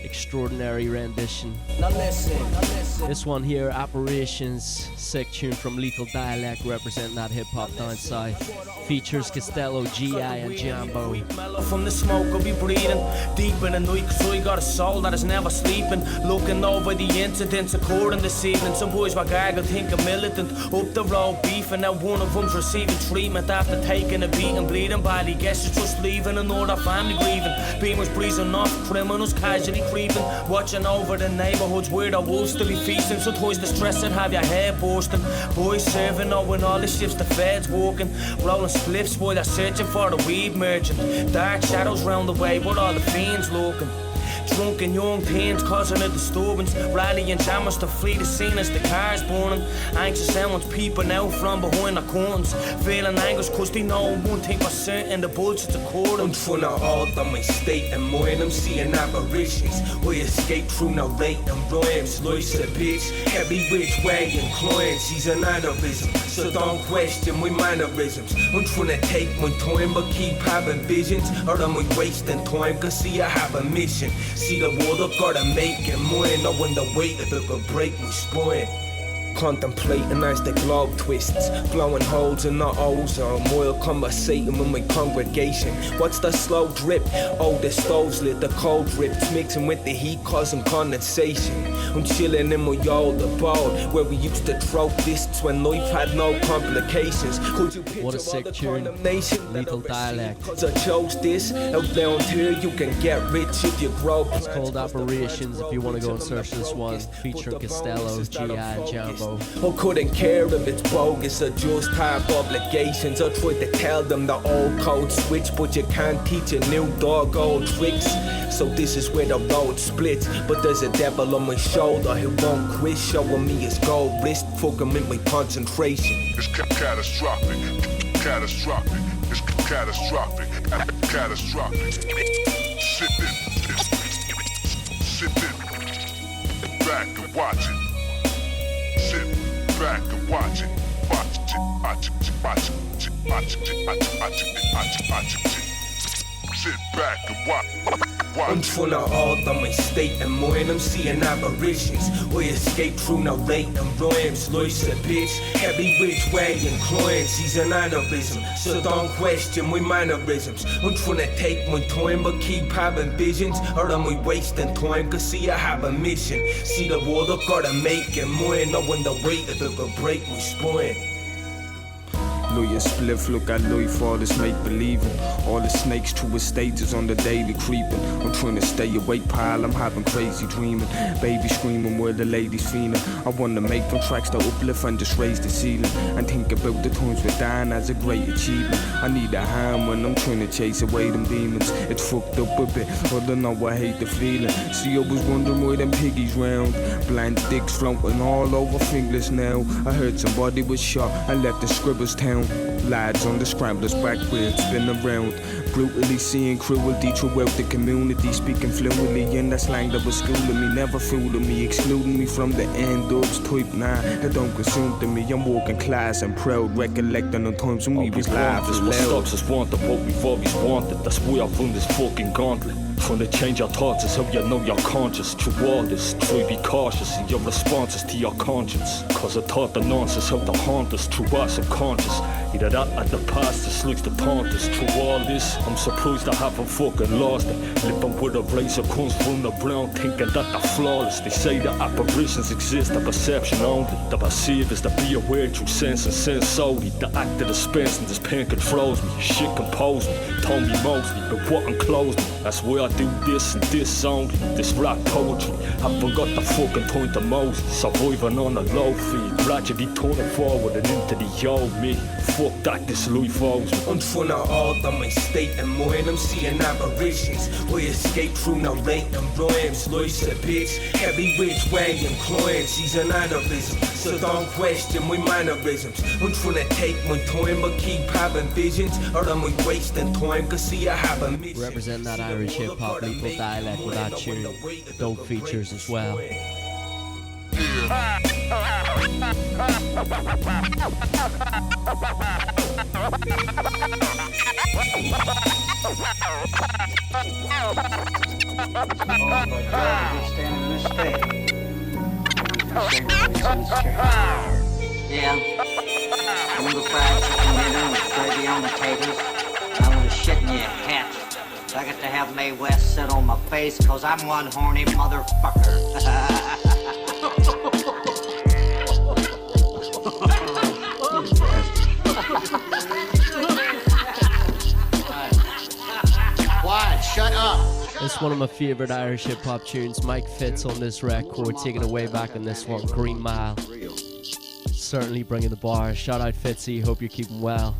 Extraordinary rendition. Now listen, now listen. This one here, Apparitions, sick tune from Lethal Dialect, representing that hip hop down south. Features Costello, G.I. and Jambo. Mellow from the smoke, I'll be breathing deep in the night, cause I got a soul that is never sleeping. Looking over the incidents occurring this evening. Some boys were gargled, think I'm militant. Up the road beefing, now one of them's receiving treatment after taking a beating, bleeding badly. Guess it's just leaving another family grieving. Beamers breezing off, criminals casually creeping. Watching over the neighborhoods where the wolves still be feasting. Sometimes the stress and have your hair bursting. Boys serving, knowing all the shifts the feds walking. Rolling spliffs while they're searching for the weed merchant. Dark shadows round the way where all the fiends looking. Drunken young teens causing a disturbance. Rallying jammers to flee the scene as the car's burning. Anxious someone's peeping out from behind the curtains. Feeling anxious cause they know one thing for certain, the bullshit's occurring. Und von der Ort an my state and mind I'm seeing apparitions. We escape through no late and rhymes. Life's a bitch, every which way inclined. She's an aneurysm, so don't question my mannerisms. I'm trying to take my time but keep having visions. Or am I wasting time cause see I have a mission. See the world, I gotta make it mine. Knowing the weight of it will break my spine. Contemplating as the globe twists, blowing holes in the ozone. While conversating with my congregation. What's the slow drip? Oh, the stove's lit, the cold drips mixing with the heat causing condensation. I'm chilling in my old abode where we used to throw fists when life had no complications. Could you picture what a sick tune, Lethal Dialect. Cause I chose this, out down here you can get rich if you grow. It's called Apparitions if you want to go and search this one, featuring Costello, G.I. and Jambo. I couldn't care if it's bogus or just have obligations. I tried to tell them the old code switch, but you can't teach a new dog old tricks. So this is where the road splits. But there's a devil on my shoulder who won't quit, showing me his gold wrist, fucking with my concentration. It's catastrophic, catastrophic, it's catastrophic, catastrophic. Sit back and watch it. Sit back and watch it. Watch it, watch it, watch it, watch it, watch it, watch it, watch it. Sit back and watch it. I'm full of all on my state and mind. I'm seeing apparitions. We escape through no late and rhymes. Life's a bitch, every which way inclined. She's an aneurysm, so don't question my mannerisms. I'm trying to take my time but keep having visions. Or am I wasting time? Cause see I have a mission. See the world I gotta make it mine. Knowing the weight of it will break my spine. Lawyer spliff, look at life, all this make-believing. All the snakes to his stages on the daily creeping. I'm trying to stay awake, pile, I'm having crazy dreaming. Baby screaming where the ladies feeling. I wanna make them tracks to uplift and just raise the ceiling. And think about the times we're dying as a great achievement. I need a hand when I'm trying to chase away them demons. It's fucked up a bit, but I know I hate the feeling. See, I was wondering where them piggies round. Blind sticks floating all over fingerless now. I heard somebody was shot and left the scribbles town. Lads on the scramblers, backwards, spin around. Brutally seeing cruelty throughout the community. Speaking fluently in that slang that was schooling me. Never fooling me, excluding me from the end ups. Type 9 that don't consume to me. I'm working class and proud, recollecting on times when we was laughing What loud. stops us wanted what we've always wanted. That's why I've run this fucking gauntlet. Trying to change your thoughts is how you know you're conscious. Through all this, try be cautious in your responses to your conscience. Cause I thought the nonsense how to haunt us through our subconscious. Either that or the past just likes to taunt us. Through all this, I'm surprised I haven't fucking lost it. Living with a race of cunts running around thinking that they're flawless. They say that apparitions exist, the perception only. The perceive is to be aware through sense and sense solely. The act of dispensing this pain controls me. Shit compose me, told me mostly, but what enclosed me. That's why I do this and this only. This rap poetry, haven't got the fucking point of Moses. Surviving on a low feed, gradually turning forward and into the old me. Fuck that, this life owes me. Und von der Ort mein State and moin seeing apparitions. We escape through no latent rhymes, loose a bitch. Every which way inclined, she's an aneurysm. So don't question my mannerisms. Und von der take my time, but keep having visions. Or am I wasting time, cause see I have a mission. Represent that Irish hip hop lethal dialect with that tune. Dope features as well. Yeah. I want the fried chicken dinner with gravy on the taters. And I want to shit in your hat. I get to have Mae West sit on my face, cause I'm one horny motherfucker. Quiet, shut up. It's one of my favorite Irish hip hop tunes. Mike Fitz on this record, taking away back on this one. Green Mile. Certainly bringing the bar. Shout out Fitzy, hope you're keeping well.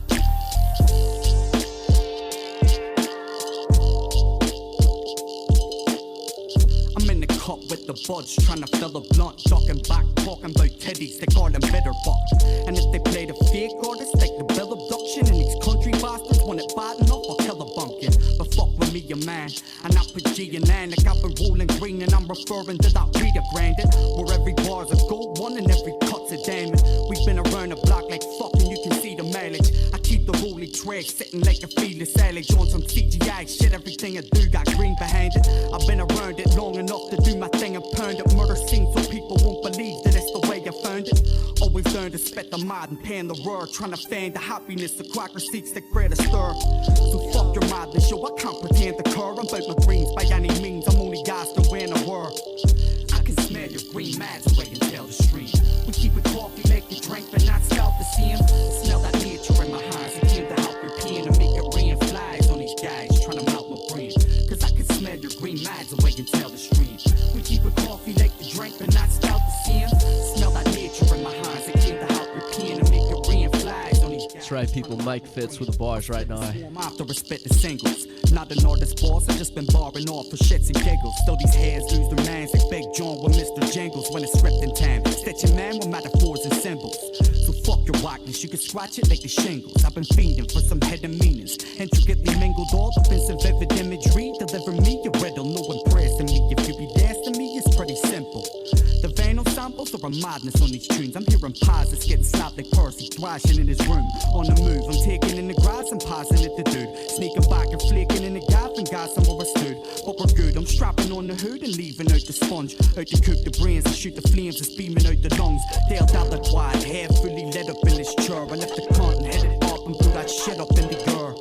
Cup with the buds, trying to fill a blunt, talking back, talking about teddies, they call them better bucks. And if they play the fake artists, like the bill abduction, and these country bastards want it bad enough, I'll kill a bumpkin. But fuck with me, your man, and I put G and N, like I've been rolling green, and I'm referring to that reader branded, where every bar's a gold one and every cut's a diamond. We've been around the block like fucking, you can see the mileage. I keep the holy track sitting like a feeless salad, on some CGI shit, everything I do got green behind it. I've been around it long enough to do my thing and pound it. Murder scene so people won't believe that it's the way I found it. Always learn to spit the mod and pan the word, trying to fan the happiness the cracker seeks that create a stir. So fuck your madness, yo, I can't pretend to cur. I'm about my greens by any means, I'm only guys to win a word. I can smell your green mads away and tell the stream. We keep it coffee, make you drink, but not stealth to see him. Smell that nature in my hands, it came to help your pen and make it rain flies on these guys trying to melt my brain. Cause I can smell your green mads away and tell the stream. We keep it coffee, like the drink, but not stealth to see him. Smell that nature in my hands, it came to help your pen and make it rain flies on these guys. That's right, people. Mike Fitz with the bars right now. After respect the singles. Not an artist boss, I just been barring off for shits and giggles. Still these heads lose their minds like Big John with Mr. Jingles when it's script in time. Stitching man with metaphors and symbols. So fuck your whackness, you can scratch it like the shingles. I've been fiending for some hidden meanings, intricately mingled all up in some vivid imagery. Deliver me a riddle, no impressing me. If you be dancing me, it's pretty simple. The vein samples are a madness on these tunes. I'm hearing pauses getting slapped like Percy thrashing in his room. On the move, I'm taking in the grass and passing it to dude. Sneaking back and flicking in the gap and got somewhere I stood. But we're good, I'm strapping on the hood and leaving out the sponge. Out to cook the brains and shoot the flames that's beaming out the lungs. Tailed out the quad, hair fully lit up in this chur. I left the cunt and headed up and threw that shit up in the girl.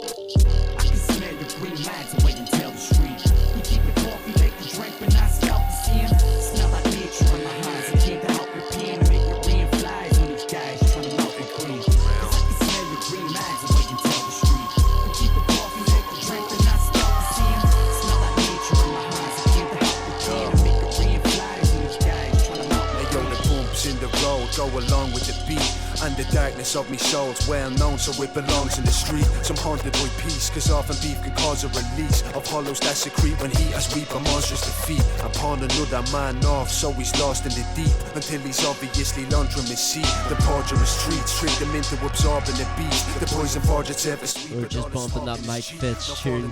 I can smell your green mags away and tell the street. We keep it coffee, make the drink, but not stealth to see him. Smell that nature in my hands, it came to help your pen and make your rain flies on these guys trying to melt and clean. Cause I can smell your green mags away and tell the street. We keep it coffee, make the drink, but not stealth to see him. Smell that nature in my hands, it came to help your pen and make your rain flies on these guys trying to melt and clean. Yo, the bumps in the road go along with the beat. And the darkness of me soul's well known, so it belongs in the street. Some haunted by peace, cause often beef can cause a release of hollows that secrete when heat has weep a monstrous defeat. And pawn another man off, so he's lost in the deep, until he's obviously learned from his seat. The torturous streets trick them into absorbing the beast. The poison forge its ever sweet. We're just bumping that Mike Fitz tune.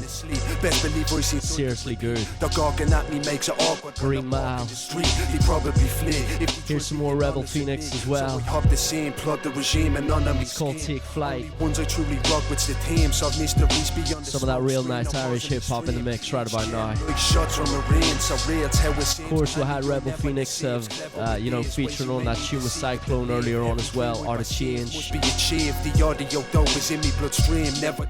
Best believe I seen seriously good. The gawking at me makes it awkward. Green Mile. He probably flee. Here's some more Rebel Phoenix as well. Hop the scene, plot the regime, and none of me. It's called Take Flight. Ones I truly rock with the team, solve mysteries beyond. Some of that real nice Irish hip hop in the mix right about now. Shots from Marines, so real tell us. Of course, we had Rebel Phoenix, featuring on that tune with Cyclone earlier on as well. Art of Change. Be achieved. The audio dope is in me bloodstream. Never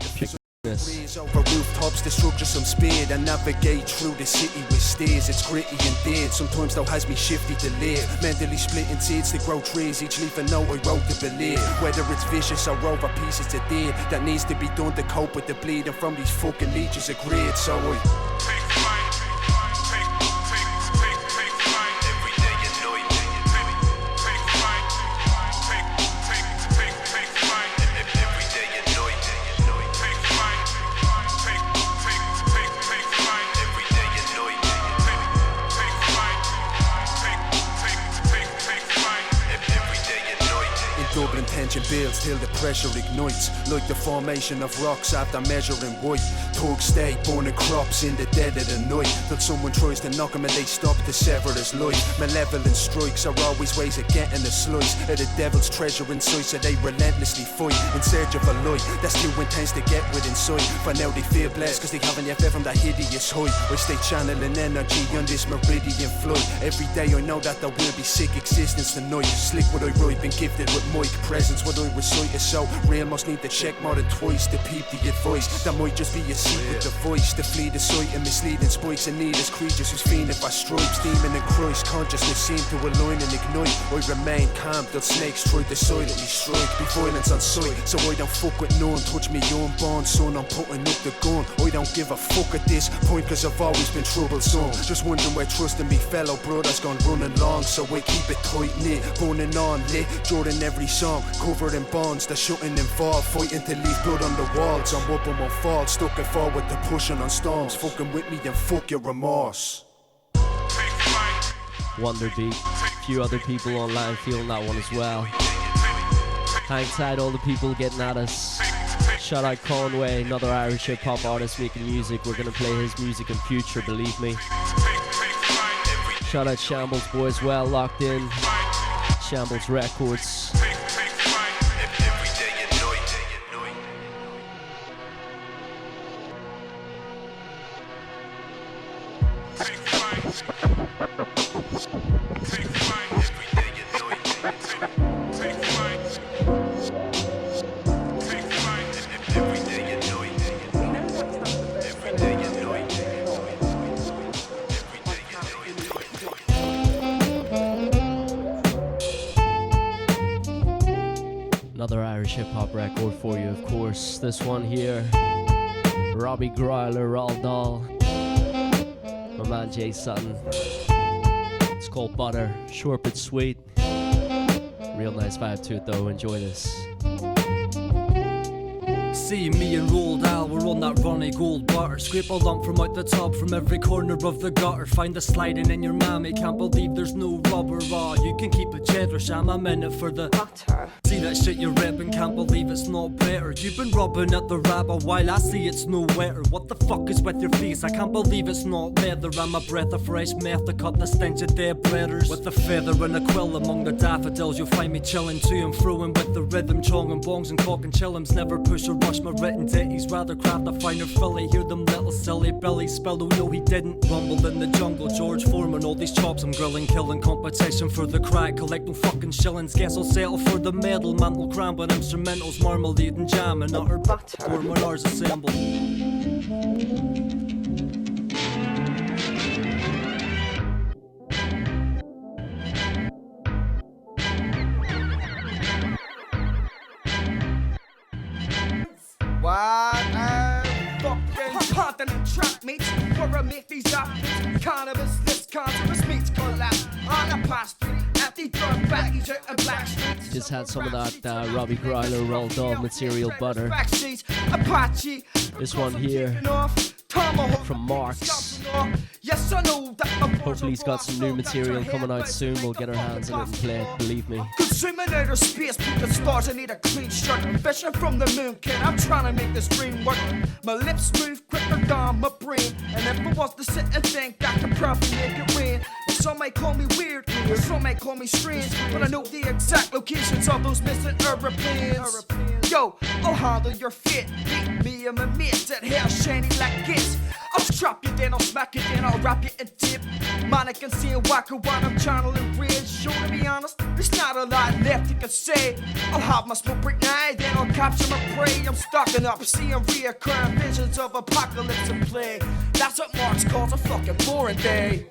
over rooftops, the structure some speed and navigate through the city with stairs. It's gritty and dead. Sometimes though has me shifty to live. Mentally splitting seeds to grow trees. Each leaf a note I wrote to believe. Whether it's vicious or over pieces of dead that needs to be done to cope with the bleeding from these fucking leeches of greed. So I Dublin tension builds till the pressure ignites, like the formation of rocks after measuring weight. Thugs stay burning crops in the dead of the night, till someone tries to knock him and they stop to sever his life. Malevolent strikes are always ways of getting a slice of the devil's treasure inside, so they relentlessly fight in search of a light that's too intense to get within sight. For now they feel blessed cause they haven't yet fed from that hideous height. I stay channeling energy on this meridian flight. Every day I know that there will be sick existence tonight. Slick what I write, been gifted with mic presence. What I recite is so real, must need to check more than twice to peep the advice. That might just be a seat with the voice to flee the sight and misleading spikes and needless creatures whose fiending for stripes. Demon and Christ consciousness seem to align and ignite. I remain calm till snakes try to silently strike. Be violence on sight, so I don't fuck with none. Touch me unborn son, I'm putting up the gun. I don't give a fuck at this point cause I've always been troublesome. Just wondering where trust in me fellow brothers gone running long, so I keep it tight knit, burning on lit during every song, covered in bonds that shouldn't involve fighting to leave blood on the walls. I'm up on my fall, stuck and forward to pushing on storms. Fucking with me then fuck your remorse. Wonder Beat, a few other people online feeling that one as well. Hang tight, all the people getting at us. Shout out Conway, another Irish hip hop artist making music. We're gonna play his music in future, believe me. Shout out Shambles Boy as well, locked in. Shambles Records. Another Irish hip-hop record for you, of course. This one here, Robbie Groyler, Roald Dahl, my man Jay Sutton. It's called Butter, short but sweet. Real nice vibe to it though, enjoy this. See me and Roald Dahl, we're on that Ronnie Gold butter. Scrape a lump from out the tub, from every corner of the gutter. Find a sliding in your mammy, can't believe there's no rubber. You can keep the cheddar, sham, I'm in it for the butter. See that shit you're ripping, can't believe it's not better. You've been rubbing at the rabbit while I see it's no wetter. What the fuck is with your face? I can't believe it's not leather. I'm a breath of fresh meth to cut the stench of dead breaders. With a feather and a quill among the daffodils, you'll find me chilling to and froing with the rhythm, chong and bongs and cock and chillums. Never push or rush my written ditties, rather craft a finer filly. Hear them little silly Billy spell, oh no he didn't. Rumbled in the jungle, George Foreman, all these chops I'm grilling, killing. Competition for the crack, collect no fucking shillings. Guess I'll settle for the medal, mantle cram with instrumentals, marmalade and jam and utter butter. Gourmanars assemble. Fucking and trap meets, where I make these outfits. Cannabis, this cancerous meats collapse on a past 3 Lefty drug baggies out in black streets. Just had some of that Robbie Gryler Roll Dog material butter. Apache. This one here from Marks. Yes, I know that. Hopefully he's got some new material coming out soon. We'll get our hands on it and play it, believe me. Consuming outer space, peeping stars, I need a clean shirt. Fishing from the moon, kid, I'm trying to make this dream work. My lips move quicker than my brain. And if I was to sit and think, I could probably make it rain. And some might call me weird, or some might call me strange, but I know the exact locations of those missing aeroplanes. Yo, I'll handle your fit. Meet me and my mates that hair shiny like kids. I'll strap you, then I'll smack you, then I'll wrap you and tip. Man, I can see a whacker while I'm channeling rage. Sure, to be honest, there's not a lot left you can say. I'll have my smoke break night, then I'll capture my prey. I'm stocking up, seeing reoccurring visions of apocalypse and plague. That's what Marx calls a fucking boring day.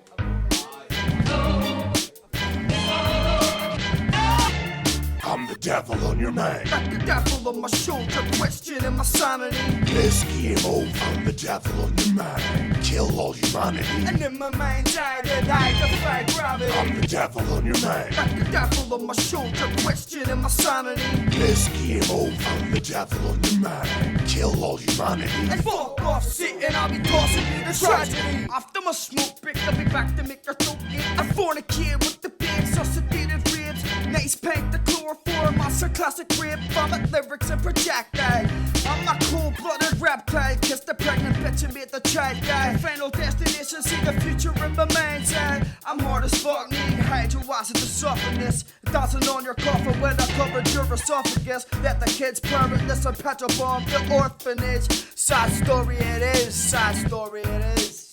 I'm the devil on your mind. Got the devil on my shoulder, questioning my sanity. This game over. I'm the devil on your mind. Kill all humanity. And in my mind's eye, that I defy gravity. I'm the devil on your mind. Got the devil on my shoulder, questioning my sanity. This game over. I'm the devil on your mind. Kill all humanity. And fuck off, sitting, I'll be tossing you the tragedy. After my smoke break, I'll be back to make your throat ache. I fornicate with the big sussedated ribs. Nice paint the chloroform, monster classic rip. Vomit lyrics and projectile. I'm a cold-blooded reptile. Kiss the pregnant bitch and meet the child guy. Final destination, see the future in my mind's eye. I'm hard as fuck, need hydroacid to soften this. Dancing on your coffin when I covered your esophagus. Let the kids parentless and petrol bomb the orphanage. Sad story it is, sad story it is.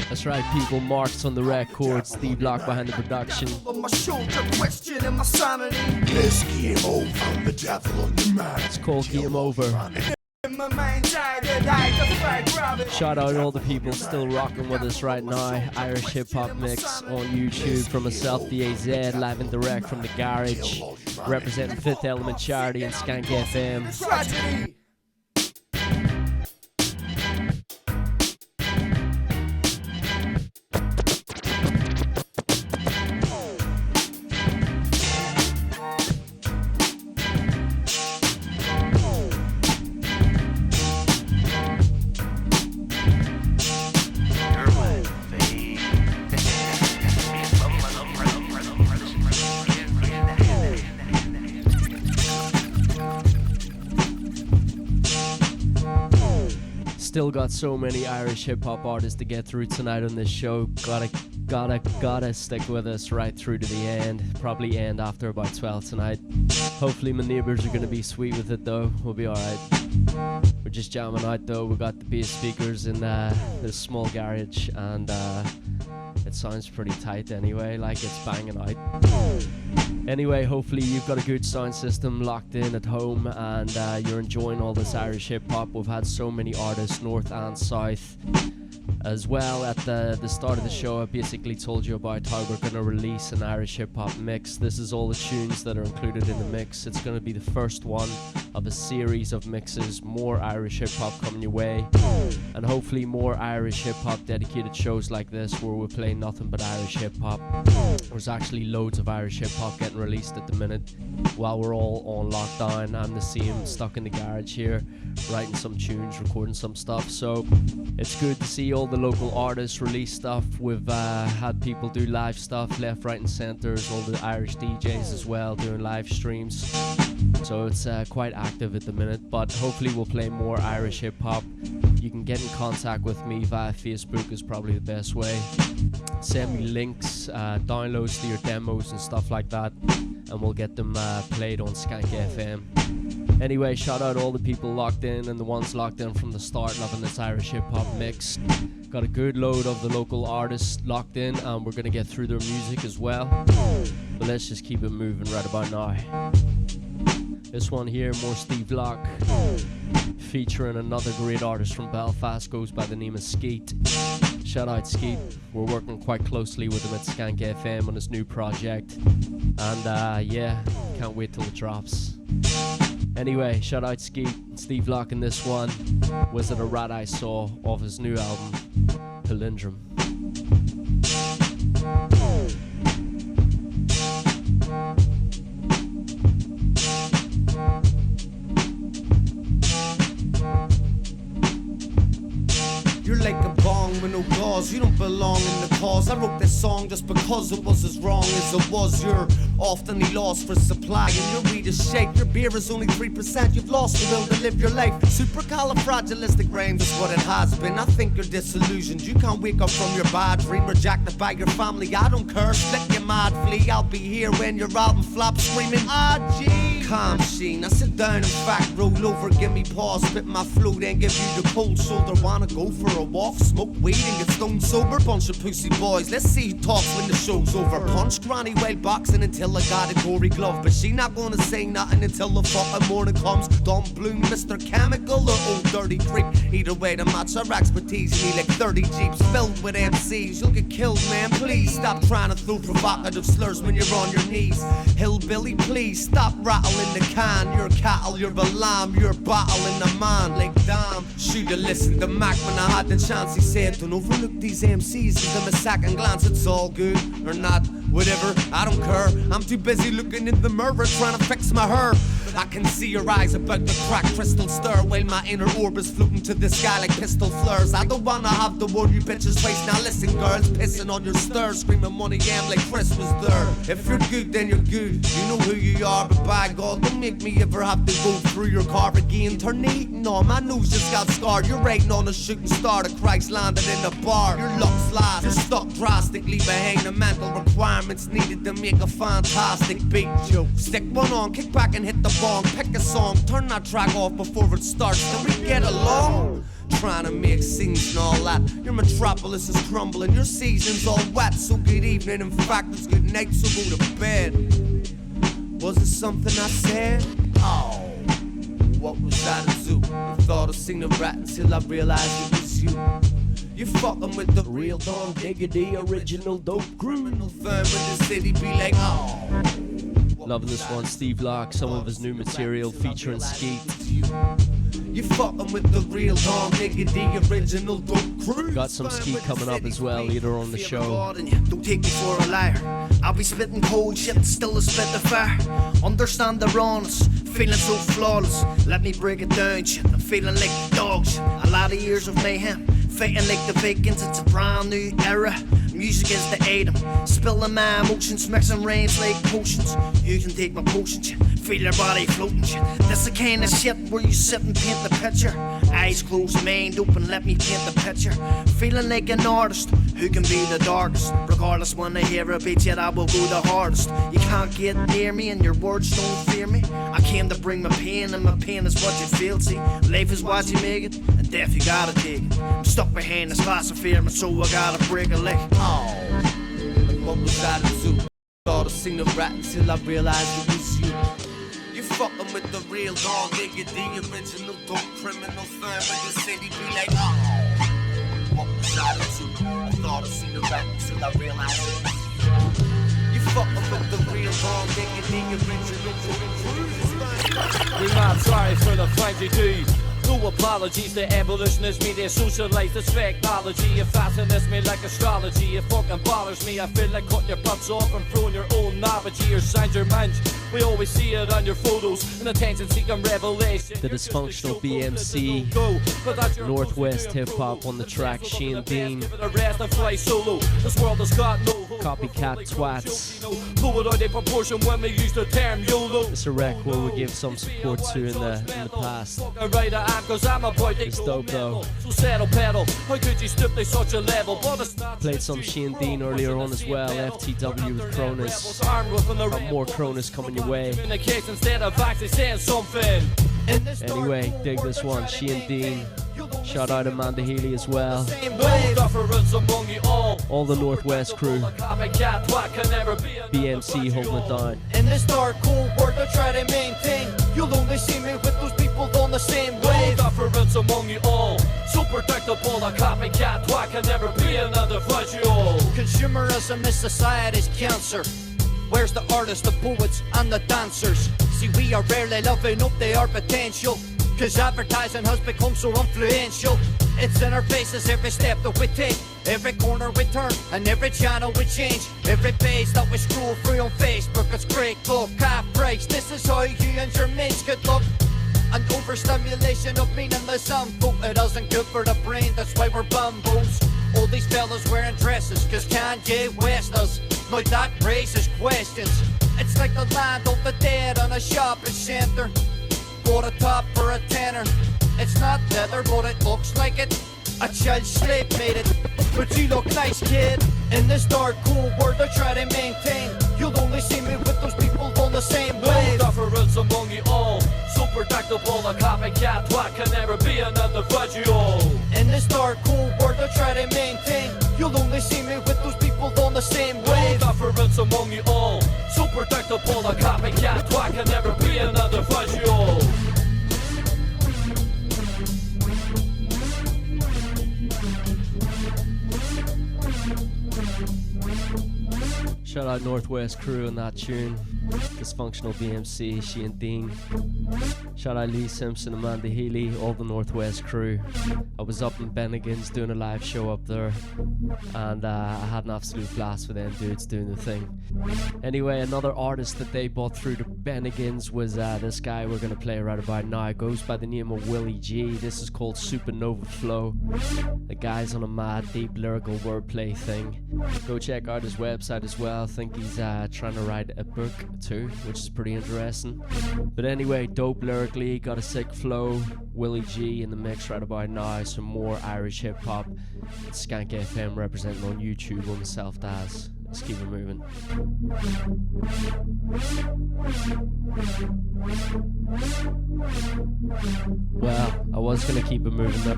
That's right, people. Marks on the record, Steve Locke behind the production. On my shoulder, questioning my sanity. This game over. I'm the devil on your mind. It's called Game Over. In my mind's eye, that I defy gravity. Shout out all the people still rocking with us right now. Irish hip hop mix on YouTube from myself, the AZ, live and direct from the garage, representing Fifth Element Charity and Skank FM. Tragedy. Still got so many Irish hip hop artists to get through tonight on this show. Gotta stick with us right through to the end. Probably end after about 12 tonight. Hopefully my neighbours are gonna be sweet with it though. We'll be alright. We're just jamming out though. We got the bass speakers in this small garage and it sounds pretty tight anyway, like it's banging out. Anyway, hopefully you've got a good sound system locked in at home and you're enjoying all this Irish hip hop. We've had so many artists, north and south. As well, at the start of the show, I basically told you about how we're going to release an Irish hip-hop mix. This is all the tunes that are included in the mix. It's going to be the first one of a series of mixes, more Irish hip-hop coming your way, and hopefully more Irish hip-hop dedicated shows like this where we play nothing but Irish hip-hop. There's actually loads of Irish hip-hop getting released at the minute while we're all on lockdown. I'm the same, stuck in the garage here, writing some tunes, recording some stuff, so it's good to see all the local artists release stuff. We've had people do live stuff left, right and centres, all the Irish DJs as well doing live streams, so it's quite active at the minute, but hopefully we'll play more Irish hip hop. You can get in contact with me via Facebook is probably the best way. Send me links, downloads to your demos and stuff like that, and we'll get them played on Skank FM. Anyway, shout out all the people locked in and the ones locked in from the start, loving this Irish hip hop mix. Got a good load of the local artists locked in and we're gonna get through their music as well. But let's just keep it moving right about now. This one here, more Steve Locke, featuring another great artist from Belfast, goes by the name of Skeet. Shout out Skeet. We're working quite closely with him at Skank FM on his new project. And yeah, can't wait till it drops. Anyway, shout out Skeet, Steve Locke in this one. Was It a Rat I Saw off his new album, Palindrome. You're like a bong with no gauze, you don't belong in the cause. I wrote this song just because it was as wrong as it was. You're often lost for supply and your weed is shake. Your beer is only 3%, you've lost the will to live your life. Supercalifragilistic rhymes is what it has been. I think you're disillusioned, you can't wake up from your bad dream. Rejected by your family, I don't care, split your mad flea. I'll be here when your album flops, screaming RG. Calm sheen, I sit down and fact roll over, give me pause, spit my flow, then give you the cold shoulder. Wanna go for a walk, smoke weed and get stoned sober? Bunch of pussy boys, let's see who talks when the show's over. Punch granny while boxing until I got a gory glove, but she not gonna say nothing until the fucking morning comes. Don't bloom Mr. Chemical or old dirty creep. Either way to match our expertise, me like 30 jeeps filled with MCs. You'll get killed, man, please stop trying to throw provocative slurs when you're on your knees. Hillbilly, please stop rattling the can. You're cattle, you're a lamb, you're battling the man. Like damn, shoulda listened to Mac when I had the chance. He said, don't overlook these MCs, give them a second glance. It's all good or not, whatever, I don't care. I'm too busy looking in the mirror trying to fix my hair. I can see your eyes about to crack crystal stir, while my inner orb is floating to the sky like pistol flares. I don't wanna have the word you bitches waste. Now listen girls, pissing on your stir, screaming money game like Chris was there. If you're good then you're good, you know who you are, but by God don't make me ever have to go through your car again. Turn eating on, my nose just got scarred. You're rating on a shooting star, the Christ landed in the bar. Your luck's lost, you're stuck drastically behind the mental requirements needed to make a fantastic beat. Yo, stick one on, kick back and hit the bong, pick a song, turn that track off before it starts. Can we get along? Trying to make scenes and all that. Your metropolis is crumbling, your season's all wet. So good evening, in fact it's good night, so go to bed. Was it something I said? Oh, what was I to do? I thought I seen a rat until I realized it was you. You fucking with the real Don Diggity, original dope criminal firm in the city be like, oh. Loving this one, Steve Locke, some of his new material featuring Skeet. You fucking with the real Don Diggity, original dope crew. Got some Skeet coming up as well later on the show. Don't take me for a liar. I'll be spitting cold shit, still a spit the fire. Understand the rawness, feeling so flawless. Let me break it down, shit. I'm feeling like dog shit. A lot of years of mayhem, fighting like the Vikings. It's a brand new era. Music is the item, spilling my emotions, mixing rains like potions. You can take my potion, shit. Feel your body floating, shit. That's the kind of shit where you sit and paint the picture. Eyes closed, mind open, let me paint the picture. Feeling like an artist who can be the darkest. Regardless, when I hear a beat, yet I will go the hardest. You can't get near me and your words don't fear me. I came to bring my pain, and my pain is what you feel. See, life is what you make it, and death you gotta take it. I'm stuck behind this glass of fear, and so I gotta break a leg. Oh, what was I to do? Thought I seen a rat until I realized it was you. You fucking with the real Don Diggity, original dope criminal firm in the city be like, oh, what was I to do? I thought I seen a rat until I realized it was you. You fucking with the real Don Diggity, original dope crew. We're not sorry for the things you do. No apologies to abolitionists, me they socialize this technology. It fascinates me like astrology, it fucking bothers me. I feel like cutting your butts off and throwing your own novelty or Saint Germain. We always see it on your photos, an attention-seeking revelation. The dysfunctional BMC, Northwest hip hop on the track, Shane Dean. Copycat twats. It's a record we gave some support to in the past. It's dope though. Played some Shane Dean earlier on as well. FTW with Cronus. Got more Cronus coming your way. Anyway, dig this one, Shane Dean. Shout out Amanda Healy as well. All the Northwest crew. BMC holding it down. In this dark, cold world I try to maintain, you'll only see me with those people on the same wave. No difference among you all, so predictable. A copycat twat can never be an individual. Consumerism is society's cancer. Where's the artists, the poets, and the dancers? See, we are rarely living up to our potential, cause advertising has become so influential. It's in our faces every step that we take, every corner we turn, and every channel we change. Every page that we scroll through on Facebook, it's great look, half price. This is how you and your mates could look. An overstimulation of meaningless info. It isn't good for the brain, that's why we're bumbles. All these fellas wearing dresses, cause Kanye West us. Now that raises questions. It's like the land of the dead on a shopping centre. Bought a top for a tenner. It's not leather, but it looks like it. A child slave made it. But you look nice, kid. In this dark, cool world I try to maintain, you'll only see me with those people on the same wave. No difference among you all. So predictable, a copycat twat can never be an individual. In this dark, cool world I try to maintain, you'll only see me with those people on the same wave. No difference among you all. So predictable, a copycat twat can never be an individual. Shout out Northwest Crew on that tune. Dysfunctional BMC, she and Dean. Shout out Lee Simpson, Amanda Healy, all the Northwest Crew. I was up in Bennigan's doing a live show up there, and I had an absolute blast with them dudes doing the thing. Anyway, another artist that they brought through to Bennigan's was this guy we're gonna play right about now. It goes by the name of Willie G. This is called Supernova Flow. The guy's on a mad, deep lyrical wordplay thing. Go check out his website as well. I think he's trying to write a book too, which is pretty interesting. But anyway, dope lyrically, got a sick flow. Willie G in the mix right about now. Some more Irish hip hop. It's Skank FM representing on YouTube on the Self Daz. Let's keep it moving. Well, I was gonna keep it moving up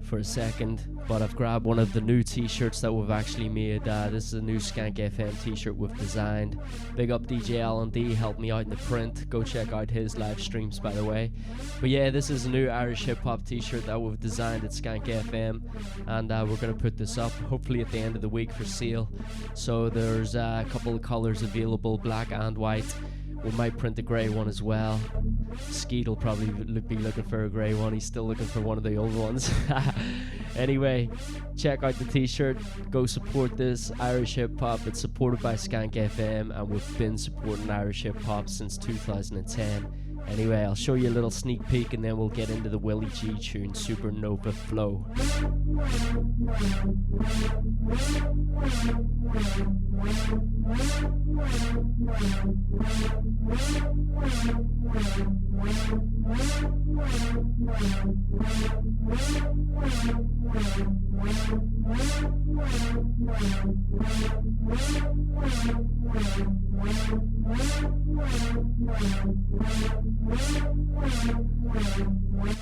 for a second, but I've grabbed one of the new t-shirts that we've actually made. This is a new Skank FM t-shirt we've designed. Big up DJ L&D, helped me out in the print. Go check out his live streams, by the way. But yeah, this is a new Irish hip-hop t-shirt that we've designed at Skank FM, and we're going to put this up hopefully at the end of the week for sale. So there's a couple of colours available, black and white. We might print a grey one as well. Skeet will probably be looking for a grey one. He's still looking for one of the old ones. Anyway, check out the t-shirt. Go support this Irish hip-hop. It's supported by Skank FM, and we've been supporting Irish hip-hop since 2010. Anyway, I'll show you a little sneak peek, and then we'll get into the Willie G tune, Supernova Flow.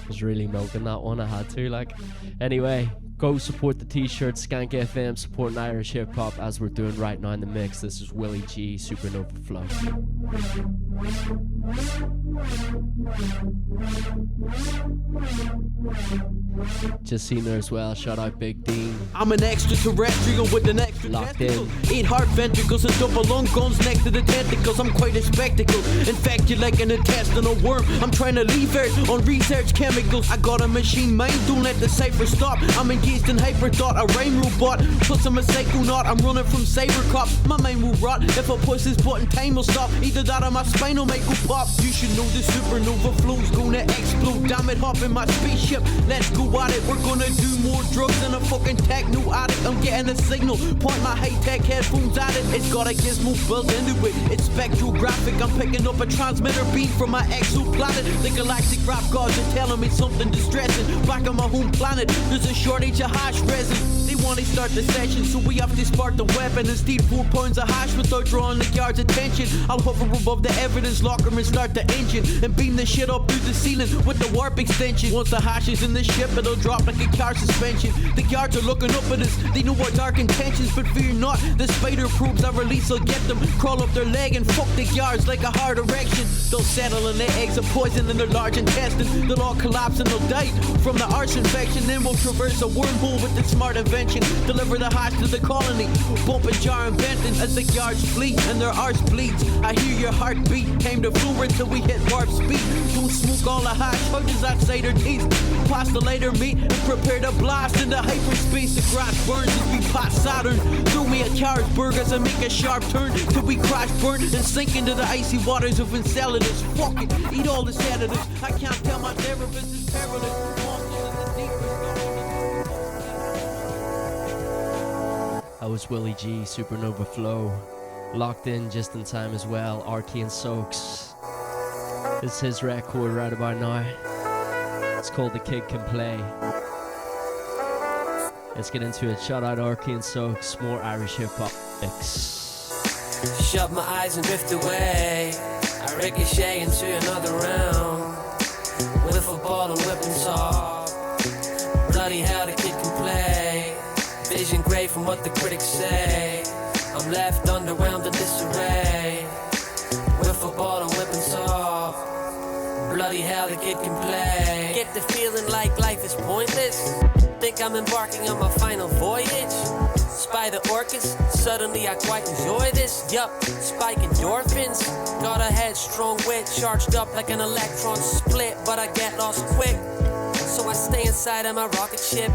Was really milking that one, I had to, like. Anyway, go support the t-shirt, Skank FM, supporting Irish hip-hop as we're doing right now in the mix. This is Willie G, Supernova Flow. Just seen her as well, shout out Big Dean. I'm an extraterrestrial with an extra locked in. 8 heart ventricles and double lung guns next to the tentacles. I'm quite a spectacle. In fact, you're like an intestinal worm. I'm trying to leave Earth on research chemicals. I got a machine mind, don't let the cipher stop. I'm engaged in hyper thought, a rhyme robot. Plus I'm a psychonaut, I'm running from cyber cops. My mind will rot. If I push this button, time will stop. Either that or my spine will make go pop. You should know the supernova flow's gonna explode. Damn it, hop in my spaceship. Let's go at it. We're gonna do more drugs than a fucking techno addict. I'm getting a signal. Point my high-tech headphones at it. It's got a gizmo built into it. It's spectrographic. I'm picking up a transmitter beam from my exoplanet. The galactic rap gods are telling me something distressing. Back on my home planet, there's a shortage of hash resin. They want to start the session, so we have to spark the weapon and steal 4 pounds of hash without drawing the guards' attention. I'll hover above the evidence locker and start the engine and beam the shit up through the ceiling with the warp extension. Once the hash is in the ship, it'll drop like a car suspension. The guards are looking up at us, they know our dark intentions, but fear not, the spider probes I release will get them. Crawl up their leg and fuck the guards like a hard erection. They'll settle in their eggs of poison in their large intestine. They'll all collapse and they'll die from the arse infection. Then we'll traverse a wormhole with this smart invention. Deliver the hash to the colony, bump and jar and venting as the guards flee and their arse bleeds. I hear your heartbeat, came to floor until we hit warp speed. Don't smoke all the hash, how does that cider taste? pass the later meat and prepare to blast into hyperspace. The grass burns as we pass Saturn. Throw me a Carlsberg as I make a sharp turn till we crash, burn, and sink into the icy waters of Enceladus. Fuck it, eat all the sedatives. I can't tell my therapist is perilous. That was Willie G, Supernova Flow. Locked in just in time as well, Arky and Soaks. This is his record right about now. It's called The Kid Can Play. Let's get into it. Shout out Arky and Soaks, more Irish hip hop mix. Shut my eyes and drift away. I ricochet into another round. With a ball and whipping saw. Bloody hell, the kid can play. Vision grey from what the critics say. I'm left underwhelmed in disarray. With a ball and whipping saw. Bloody hell, the kid can play. Get the feeling like life is pointless. Think I'm embarking on my final voyage. Spy the orchids, suddenly I quite enjoy this. Yup, spike endorphins. Got a headstrong wit, charged up like an electron split. But I get lost quick, so I stay inside of my rocket ship.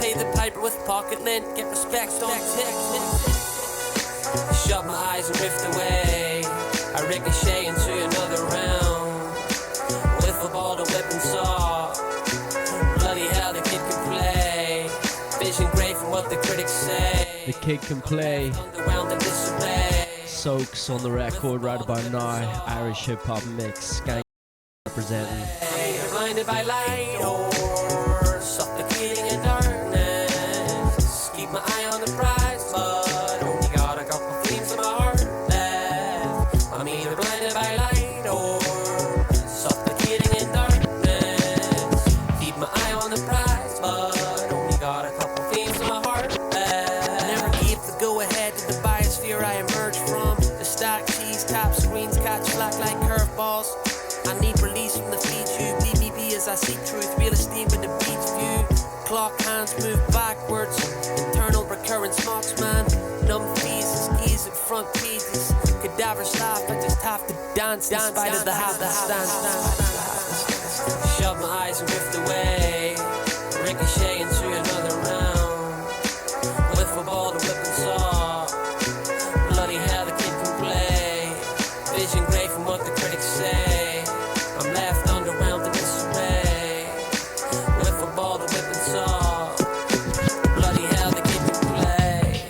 Pay the piper with pocket lint, get respect on tick. Shut my eyes and drift away. I ricochet into another round. With a ball to whip and saw. Bloody hell, the kid can play. Vision grey from what the critics say. The Kid Can Play. Soaks on the record right about now. Irish hip hop mix. Skank representing. Blinded by light or suffocating in darkness. Keep my eye on the prize, but only got a couple themes in my heart left. I'm either blinded by light or suffocating in darkness. Keep my eye on the prize, but only got a couple themes in my heart left. I never gave the go ahead to the biosphere I emerged from. The stack keys, tap screens, catch black like curveballs. I need release from the feed tube. BBB as I seek truth. Real esteem with the beach view. Clock hands move backwards. Internal recurrence marks, man. Numb fees, skis at front pages. Cadavers laugh, I just have to dance in spite of the half that stands. Shut my eyes and drift away. Ricochet into another round. With a ball to whip and saw. Bloody hell, the kid can play. Vision grey from what the critics say. I'm left underwhelmed in disarray. With a ball to whip and saw. Bloody hell, the kid can play.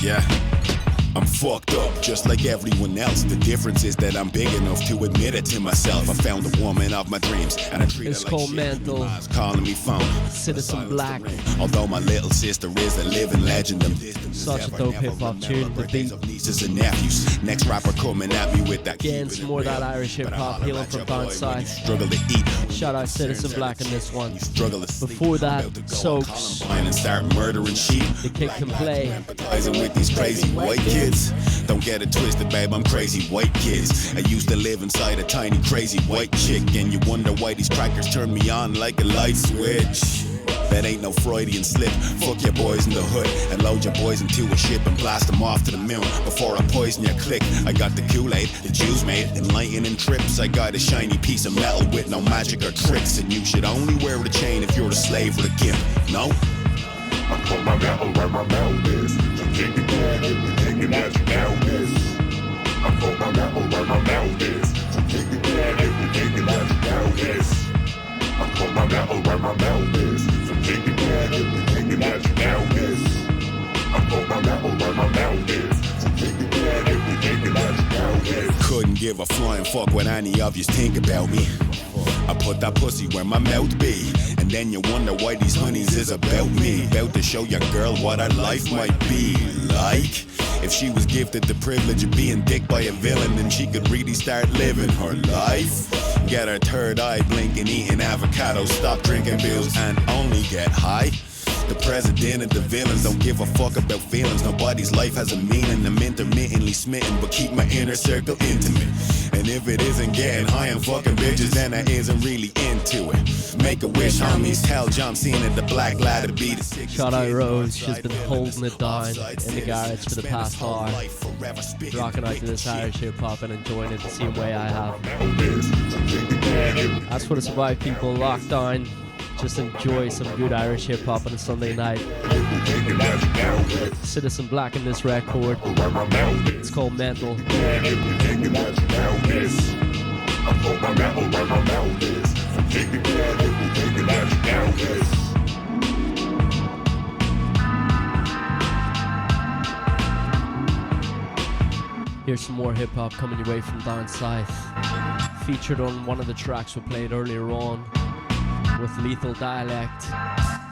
Yeah, I'm fucked up, just like everyone else. The difference is that I'm big enough to admit it to myself. I found the woman of my dreams, and I treat It's her like called shit. Mental. Lies calling me phone. Citizen Black. Although my little sister is a living legend, them Such a dope hip hop tune. The beat. nieces and nephews. Next rapper coming at me with that. Again, some more of that Irish hip hop healing from down south. Struggle to eat. Shout out Citizen Black in this one. Struggle to sleep. Before that, Soaks. And start murdering sheep. The Kid Can Play. Empathizing with these crazy white kids. Don't get it twisted, babe, I'm crazy white kids. I used to live inside a tiny crazy white chick, and you wonder why these crackers turn me on like a light switch. That ain't no Freudian slip. Fuck your boys in the hood and load your boys into a ship and blast them off to the moon. Before I poison your clique, I got the Kool-Aid, the juice made, enlightening trips. I got a shiny piece of metal with no magic or tricks, and you should only wear the chain if you're the slave or the gimp. No? I put my metal where my mouth is. So take it down if you're thinking that you now this. I put my metal where my mouth is. So take it down if you're thinking that you now this. I put my metal where my mouth is. So take it down if you're thinking that you now this. I put my metal where my mouth is. So take it down if you're thinking that you now this. Couldn't give a flying fuck what any of you think about me. I put that pussy where my mouth be, and then you wonder why these honeys is about me. About to show your girl what her life might be like. If she was gifted the privilege of being dicked by a villain, then she could really start living her life. Get her third eye blinking, eating avocados, stop drinking bills and only get high. The president and the villains don't give a fuck about feelings. Nobody's life has a meaning. I'm intermittently smitten, but keep my inner circle intimate. And if it isn't getting high and fucking bitches, then I isn't really into it. Make a wish, homies. Tell John Cena the black lad to be the sick. Shout out Rose, she's been holding it down in the garage for the past hour, rocking out to this Irish hip hop and enjoying it the same way I have. That's what it's about, people. Locked down. Just enjoy some good Irish hip hop on a Sunday night. Citizen Black in this record. It's called Mental. Here's some more hip hop coming your way from down south. Featured on one of the tracks we played earlier on with Lethal Dialect,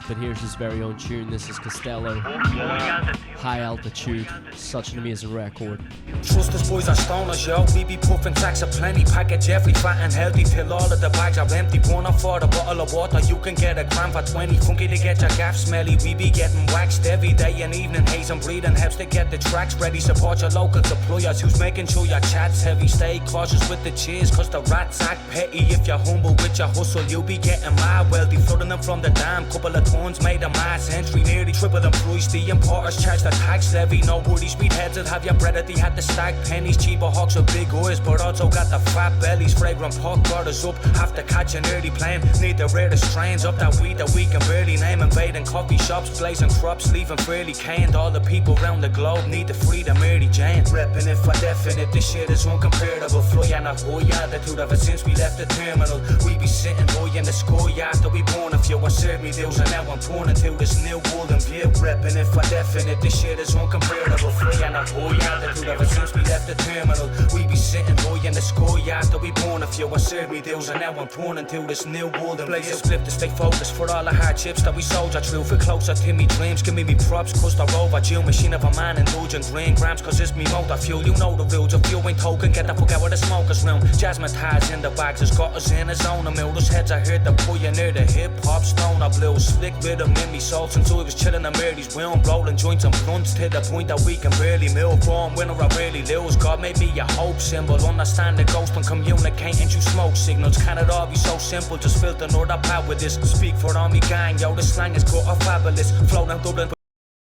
but here's his very own tune. This is Costello, High Altitude. Such an amazing record. Trust us boys are stoners, yo. We be puffing tracks of plenty. Package every fat and healthy till all of the bags are empty. One for the bottle of water, you can get a gram for 20. Funky to get your gaff smelly. We be getting waxed every day and evening. Haze and breathing helps to get the tracks ready. Support your local suppliers who's making sure your chat's heavy. Stay cautious with the cheers, cause the rats act petty. If you're humble with your hustle, you'll be getting mad wealthy. Flooding them from the dam, couple of tons made a mass entry. Nearly triple the price. The importers charge the tax levy. No worries, sweet heads that have your bread at the had to stack pennies. Cheaper hawks with big eyes, but also got the fat bellies. Fragrant pork brought up, have to catch an early plane. Need the rarest strains up that weed that we can barely name. Invading coffee shops, blazing crops, leaving fairly canned. All the people around the globe need to free the Mary Jane. Reppin' it for definite, this shit is uncomparable. Fly and a high altitude ever since we left the terminal. We be sitting high in the sky after we born a few. I served me deals and now I'm pouring into this new golden view. Reppin' it for definite, this shit is uncomparable. Fly and a high altitude ever since we left the terminal. We be sitting high in the sky after we born a few. I served me deals and now I'm pouring into this new golden view. Blaze a split to stay focused for all the hardships that we soldier through. For closer to me dreams, give me props, cause the overdue. Machine of a man indulging green grams, cause it's me motor fuel. You know the rules, if you ain't token, get the fuck out of the smoker's room. Jasmine ties in the bags, has got us in a zone of mill. Those heads I heard the pioneer, the hip hop stoner blues. Slick rhythm in me soul since I was chilling in Mary's room. Rolling joints and blunts to the point that we can barely move on. Winner I rarely lose, God made me a hope symbol. Understand the ghost when communicating through smoke signals. Can it all be so simple, just filter another part with this. Speak for the army gang, yo, the slang is got a fabulous. Flow down Dublin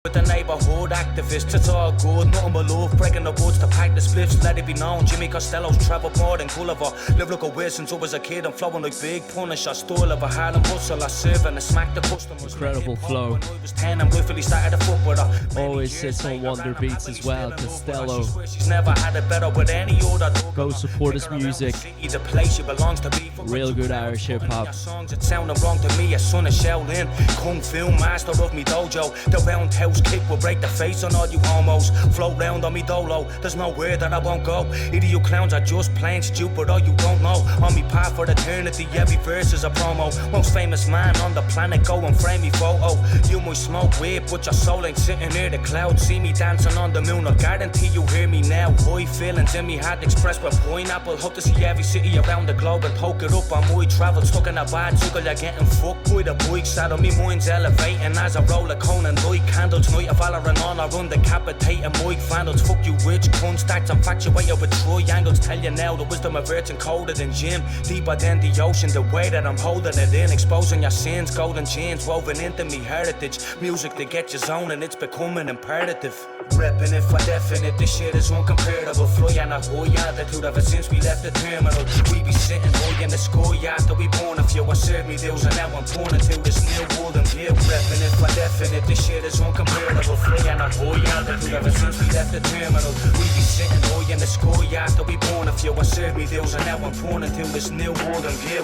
with the neighborhood activists, it's all good, nothing but love. Breaking the woods to pack the spliffs, let it be known. Jimmy Costello's traveled more than Gulliver. Live like a weird since I was a kid, I'm flowing like Big Punisher. Stole of a Harlem hustle, I serve and I smack the customers. Incredible flow. I was 10 and willfully started to fuck with her. Always sits on Wonder Beats as well. Costello. She's never had it better with any other. Go support his music. The place she belongs to be. Real good Irish hip hop. Songs that sounded wrong to me, a son of Shaolin, Kung Fu master of me dojo. The roundhouse kick will break the face on all you homos. Float round on me dolo, there's nowhere that I won't go. Either you clowns are just plain stupid or you don't know. On me path for eternity, every verse is a promo. Most famous man on the planet, go and frame me photo. You might smoke weed, but your soul ain't sitting near the clouds. See me dancing on the moon, I guarantee you hear me now. High feelings in me heart expressed with pineapple. Hope to see every city around the globe and poke it up on my travel. Stuck in a bad circle, you're getting fucked with a bike saddle. Me mind's elevating as I roll a cone and light candles. Night of Valorant on, I run decapitating mic vandals. Fuck you rich cunt, stacks infatuated with triangles. Tell you now the wisdom of virgin colder than gym. Deeper than the ocean, the way that I'm holding it in. Exposing your sins, golden chains woven into me heritage. Music to get you zoning, it's becoming imperative. Reppin' it for definite, this shit is uncomparable. Fly and a high altitude ever since we left the terminal. We be sitting high in the sky after we born a few. I served me deals and now I'm pouring into this new golden view. Reppin' it for definite, this shit is uncomparable. Fly and a high altitude ever since we left the terminal. We be sitting high in the sky after we born a few. I served me deals and now I'm pouring into this new golden view.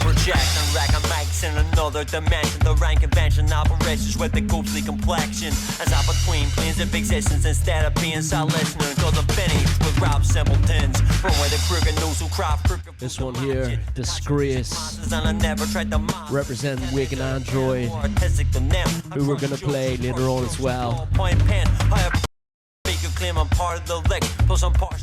Project and rack and mics in another another dimension. The rank convention operations with the ghostly complexion. As I between planes of existence instead of being silent listening. Cause I'm finished with rap simpletons. From where the crooked knows who craft crooked. This one here, Disgrace, representing Wicked Android, who we're gonna play later on as well.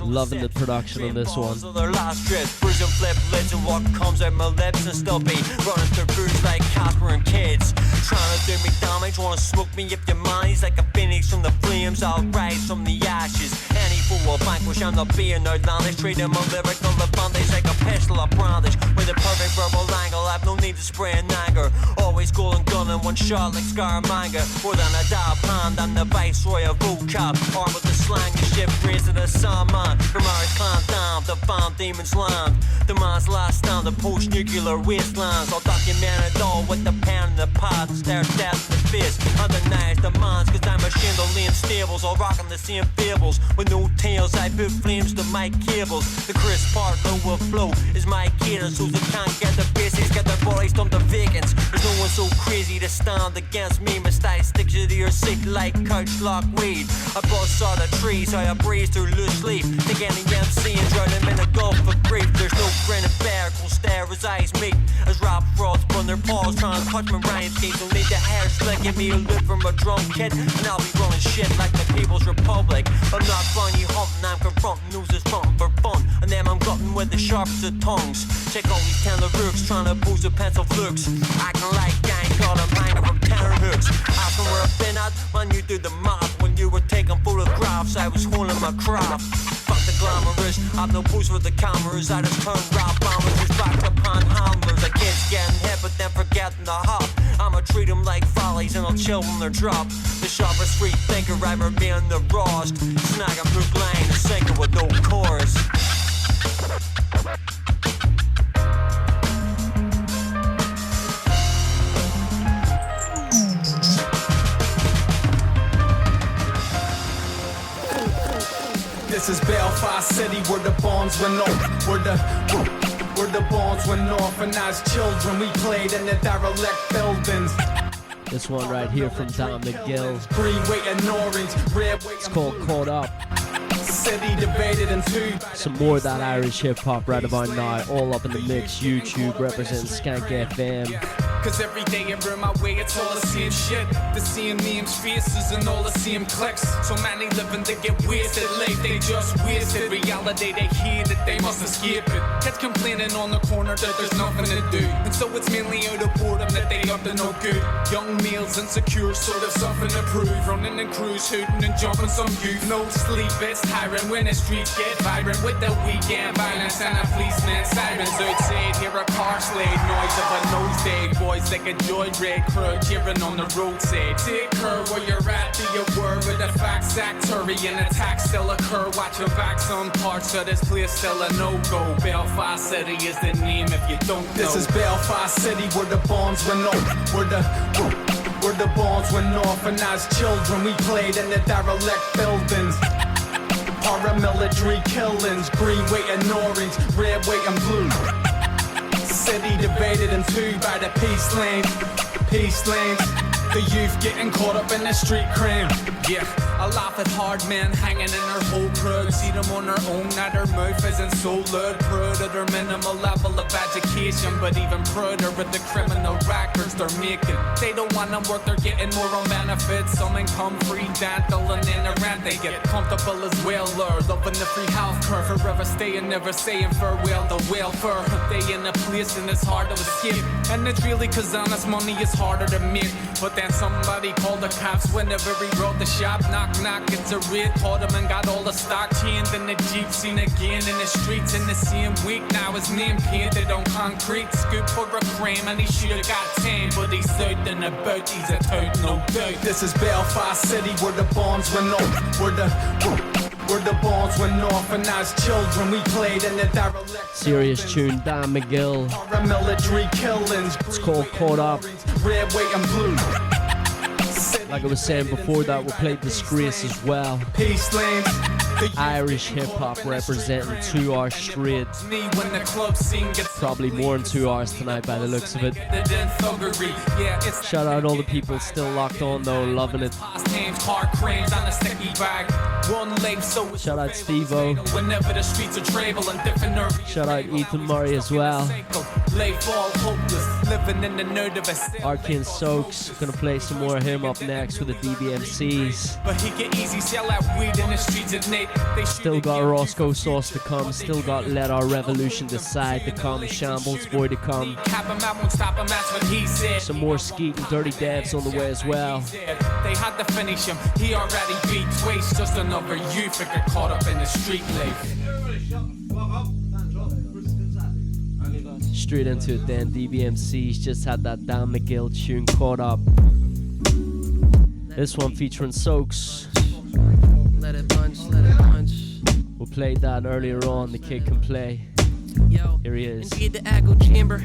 Loving the production on this one. Bruise and flip lids and what comes out my lips and still be running through bruise like Casper and kids. Trying to do me damage, wanna smoke me if your mind's like a phoenix from the flames. I'll rise from the ashes. Any fool will vanquish, I'm not being outlandish. Treating my lyrical advantage like a pistol I brandish. With a perfect verbal angle, I've no need to spray in anger. Always golden gun in one shot like Scaramanga. More than a dab hand, I'm the viceroy of vocab. Armed with the slang, the ship raised to the Salman. From Irish clan down, the found demons land. The man's last stand, the post-nuclear wastelands. I'll document it all with the pen and the pad. Stare death in the face, undenies the minds. Cause I'm a chandelier in stables, all rocking the same fables. With no tails, I put flames to my cables. The crisp part low will flow is my cadence. Those that can't get the basics, get their bodies dumped to vacants. There's no one so crazy to stand against me. My style sticks you to your seat like couch lock weed. I bust all the trees, how I breeze through loose leaf. Take any MC and drown him in a gulf of grief. There's no grinning bear, cool stare his eyes meet. As rap frauds burn their paws, trying to touch my rhyme schemes. Don't need the hair slicking me a lip from a drunk kid. And I'll be running shit like the People's Republic. I'm not funny hunting, I'm confronting losers fronting for fun. And then I'm glutton with the sharpest of tongues. Check all these tender rooks, trying to boost the pencil flukes. Acting like I ain't got a mind from tenor hooks. Asking where I've been at, man, you do the math. When you were taking photographs, I was holding my craft. Fuck the glamorous, I've no boost for the cameras. I just turn rap bombers back to panhandlers. Like kids getting hit but then forgetting the hop. I'ma treat them like follies and I'll chill when they're dropped. The sharpest free thinker ever being the rawest. Snag a hook line and sink it with no chorus. This is Belfast City where the bombs went off. Where the bombs went off, and as children we played in the derelict buildings. This one right here from Dan McGill. Green, white and orange, red, white. It's called Caught Up. City divided in two. Some more of that Irish hip hop right about now, all up in the mix. YouTube represents Skank FM. Cause every day every my way it's all the same shit. The same memes, faces and all the same clicks. So many living to get wasted, late they just wasted. Reality they hear that they must escape it. Kids complaining on the corner that there's nothing to do. And so it's mainly out of boredom that they up to no good. Young males insecure, sort of something to prove. Running and cruise, hooting and jumping some youth. No sleep, it's tiring when the streets get vibrant. With the weekend violence and a policeman sirens outside. Hear a car slade, noise of a nosedive. Boys like a joyride crew cheering on the roadside. Take care where you're at, be aware with the facts. Actory and attacks still occur. Watch your back, some parts of this place still a no-go. Belfast City is the name if you don't know. This is Belfast City where the bombs went off. Where the bombs went off, and as children we played in the derelict buildings. Paramilitary killings, green, white and orange, red, white and blue. City divided in two by the peace lanes. The youth getting caught up in the street crime. Yeah, I laugh at hard men hanging in their whole crowd. See them on their own, now their mouth isn't so loud. Proud of their minimal level of education, but even prouder with the criminal records they're making. They don't want to work, they're getting more on benefits. Some income free dental and in a rent they get comfortable as well. Loving the free healthcare, forever staying, never saying farewell to welfare. They in a place and it's hard to escape, and it's really cause honest money is harder to make. But then somebody called the cops whenever he wrote the shop. Knock knock, it's a raid. Caught him and got all the stock chained in the Jeep. Seen again in the streets in the same week. Now his name painted on concrete. Scoop for a crime and he should've got tamed, but he's out and about, he's a toad, no doubt. This is Belfast City where the bombs went off. Where the bombs went off, and as children we played in the derelict. Serious tune, Dan McGill. Paramilitary killings. It's called Caught Up. Red, white and blue. Like I was saying before that, we played Disgrace as well. Peace lanes. Irish hip hop representing 2 hours straight. Probably more than 2 hours tonight by the looks of it. Shout out all the people still locked on though, loving it. Shout out Steve-O. Shout out Ethan Murray as well. Arkin Soaks, gonna play some more of him up next with the DBMCs. Still got Roscoe Sauce to come, still got Let Our Revolution Decide to come, Shambles Boy to come. Some more Skeet and Dirty Devs on the way as well. They had to finish him, he already beat Twice, just another youth that got caught up in the street life. Straight into it then, DBMC's just had that Dan McGill tune, Caught Up. This one featuring Soaks. Let it punch, let it punch. We played that earlier on, the kid can play. Yo, here he is. Invade the echo chamber.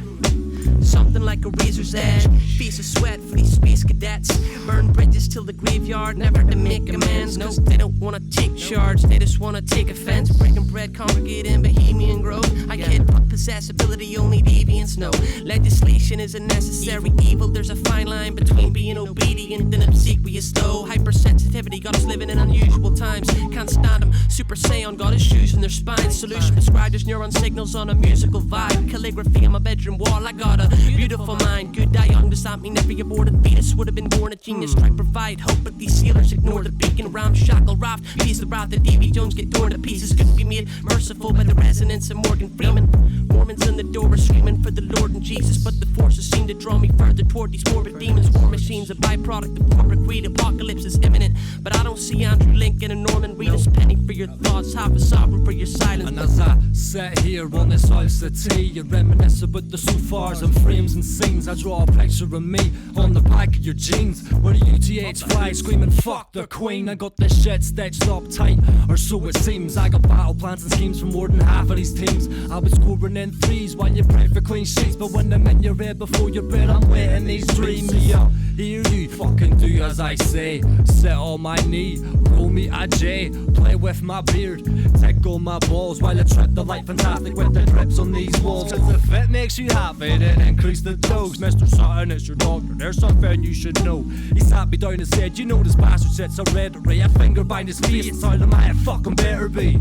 Something like a razor's edge. Piece of sweat for these space cadets. Burn bridges till the graveyard, never to make amends. No, they don't wanna take charge, they just wanna take offense. Breaking bread, congregate in Bohemian Grove. I kid, but possessibility only deviants know. Legislation is a necessary evil. There's a fine line between being obedient and obsequious though. Hypersensitivity got us living in unusual times. Can't stand them. Super Saiyan got his shoes in their spines. Solution prescribed as neuron signals on a musical vibe. Calligraphy on my bedroom wall. I got a beautiful mind. Good die young does not mean every aborted fetus would have been born a genius. Try provide hope, but these sealers ignore the beacon. Ramshackle raft, piece the raft that D.B. Jones get torn to pieces. Couldn't be made merciful by the resonance of Morgan Freeman. Mormons in the door are screaming for the Lord and Jesus, but the forces seem to draw me further toward these morbid demons. War machines, a byproduct of corporate greed. Apocalypse is imminent, but I don't see Andrew Lincoln and Norman Reedus. Penny for your thoughts, half a sovereign for your silence. And as I sit here on this house of tea and reminisce about the sofas and frames and scenes, I draw a picture of me on the back of your jeans, where the UTH fly screaming fuck the queen. I got this shit stitched up tight, or so it seems. I got battle plans and schemes for more than half of these teams. I'll be scoring in threes while you pray for clean sheets, but when I'm in your head before your bed, I'm waiting these dreams. Yeah, here you fucking do as I say. Sit on my knee, roll me a J, play with my beard, tickle my balls while I tread the light fantastic with the drips on these walls. Cause if it makes you happy, then increase the dose. Mr. Sutton is your doctor, there's something you should know. He sat me down and said, you know this bastard sits a red array, a finger behind his face, it's all the man fucking better be.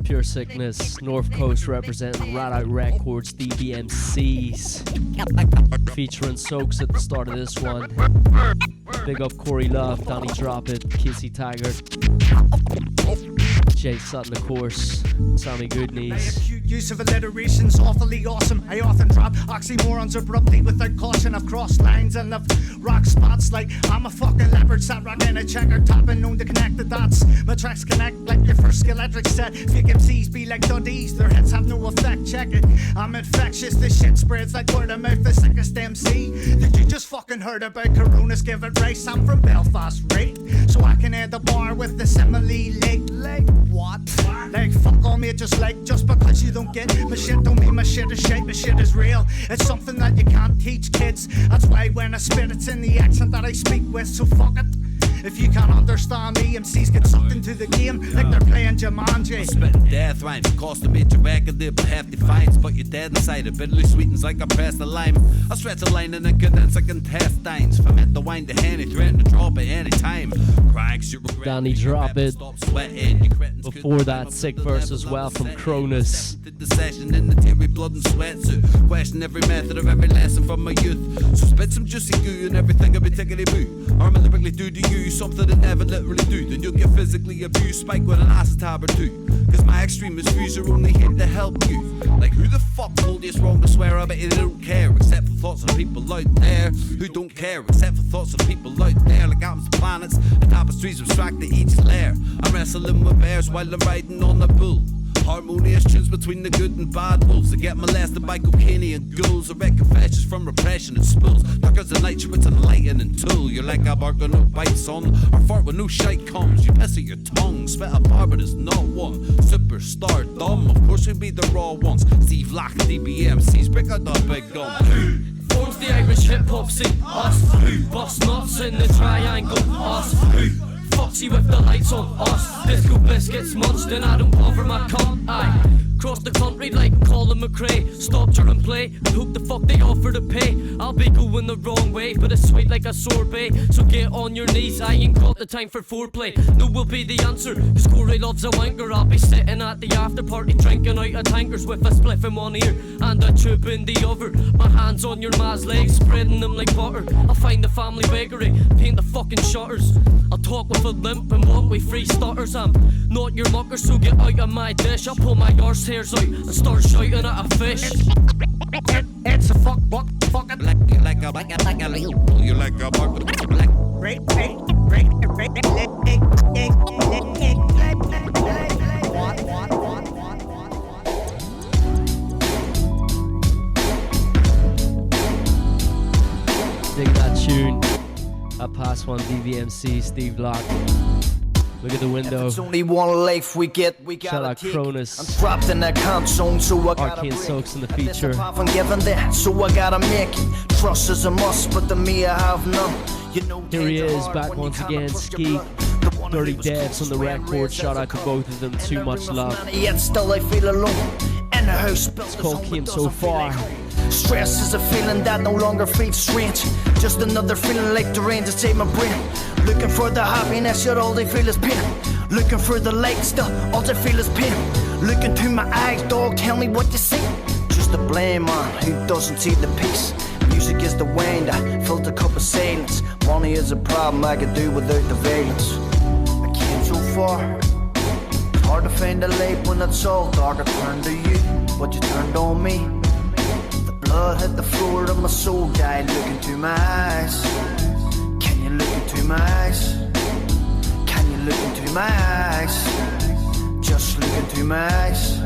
Pure Sickness, North Coast representing Rat Out Records, DBMCs. Featuring Soaks at the start of this one. Big up Corey Love, Donnie Drop It, Kissy Taggart, Jay Sutton, of course, Sammy Goodknees. Use of alliteration's awfully awesome. I often drop oxymorons abruptly without caution. I've crossed lines and left rock spots like I'm a fucking leopard sat rocking a checker top and known to connect the dots. My tracks connect like your first electric set. Fake MCs be like Dundees, their hits have no effect. Check it, I'm infectious. This shit spreads like word of mouth. The sickest MC. Did you just fucking heard about Coronas? Give it race. I'm from Belfast, right? So I can end the bar with the simile. Like what? Like fuck on me, just because you don't get my shit don't mean my shit is shit. My shit is real. It's something that you can't teach kids. That's why when I spit, it's in the accent that I speak with. So fuck it. If you can't understand me, MCs get sucked into the game like they're playing Jumanji. I'm spitting death rhymes, cost a major record, but half defines. But you're dead inside, it bitterly sweetens like I press the lime. I stretch a line and then condense like intestines. Ferment the wine to Henny, threaten to drop it any time. Cranks, you regret. Danny Drop It. Before that, sick verse as well from Cronus. The session in the teary blood and sweatsuit. Question every method of every lesson from my youth. So spit some juicy goo and everything will be tickety boo. Or I'ma lyrically do to you something that never literally do. Then you'll get physically abused, spike with an acid tab or two. Cause my extremist views are only here to help you. Like who the fuck told you it's wrong to swear? I bet you don't care. Except for thoughts of people out there who don't care. Except for thoughts of people out there like atoms, planets, and tapestries abstract to each layer. I'm wrestling with bears while I'm riding on a bull. Harmonious tunes between the good and bad wolves. I get molested by cocaine and ghouls. I read confessions from repression and spills. Dark as the night, it's a lightning tool. You're like a bark with no bite, son. Or fart with no shite comes. You piss at your tongue. Spit a bar, but it's not one. Superstar dumb. Of course we be the raw ones. Steve Lack, DBMCs, break out the big gun. Forms the Irish get popsy. Us, bust nuts in the triangle. Us, foxy with the lights on. Us, disco biscuits munched and I don't bother my cunt. Aye. Cross the country like Colin McRae. Stop during play, hope the fuck they offer to pay. I'll be going the wrong way, but it's sweet like a sorbet. So get on your knees, I ain't got the time for foreplay. No will be the answer, cause Corey loves a wanker. I'll be sitting at the after party drinking out of tankers with a spliff in one ear and a tube in the other. My hands on your ma's legs, spreading them like butter. I'll find the family bakery, paint the fucking shutters. I'll talk with a limp and walk with free stutters. I'm not your mucker, so get out of my dish. I'll pull my arse hairs out and start shouting at a fish. It's a fucking like a you like a Dig that tune. I pass one DVMC, Steve Locke. Look at the window. It's only one life we get. We shout out Cronus. I'm trapped in that comp zone, so I gotta Arcane Soaks in the feature. I'm given that, so I gotta make it. Trust is a must, but to me I have none. You know, here he is, back once again. Ski, Dirty Devs on the record. Shout out to both of them. Too much love. Yet still I feel alone. In the house, it's called Came So Far. Stress is a feeling that no longer feels strange. Just another feeling like the rain to save my brain. Looking for the happiness, yet all they feel is pain. Looking for the light, still all they feel is pain. Look into my eyes, dog, tell me what you see. Just a blame on who doesn't see the peace. Music is the wine that filled the cup of silence. Money is a problem I could do without the valence. I came so far. It's hard to find the light when it's all dark. I turned to you, but you turned on me. Blood hit the floor and my soul died. Look into my eyes. Can you look into my eyes? Can you look into my eyes? Just look into my eyes.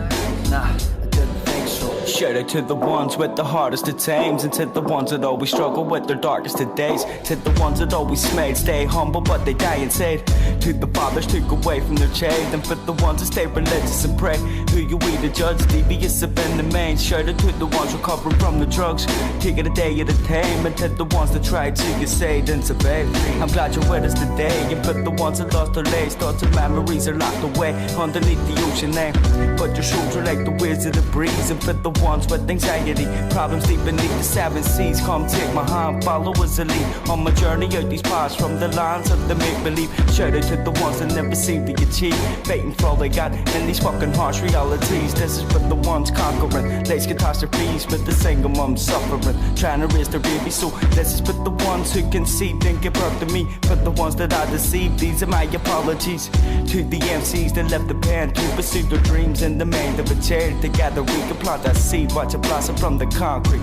Nah, I didn't think so. Shout out to the ones with the hardest of times, and to the ones that always struggle with their darkest of days. To the ones that always smile, stay humble but they die inside. To the fathers took away from their child, and for the ones that stay religious and pray. Who you we to judge, devious have been the main. Shout out to the ones recovering from the drugs, take it a day at a time. And to the ones that tried to get saved and survive, I'm glad you're with us today. And for the ones that lost their lives, thoughts and memories are locked away underneath the ocean now. But your shoulder like the whiz of the breeze. And for the ones with anxiety, problems deep beneath the 7 seas, come take my hand, follow us a lead on my journey out these paths from the lands of the make-believe. Shout out to the ones that never seem to achieve, fighting for all they got in these fucking harsh realities. This is for the ones conquering life's catastrophes, with the single mom suffering, trying to raise their baby. So this is for the ones who conceived and give birth to me. For the ones that I deceived, these are my apologies. To the MCs that left the pen to pursue their dreams in the mind of a child. Together we can plant that seed, watch it blossom from the concrete.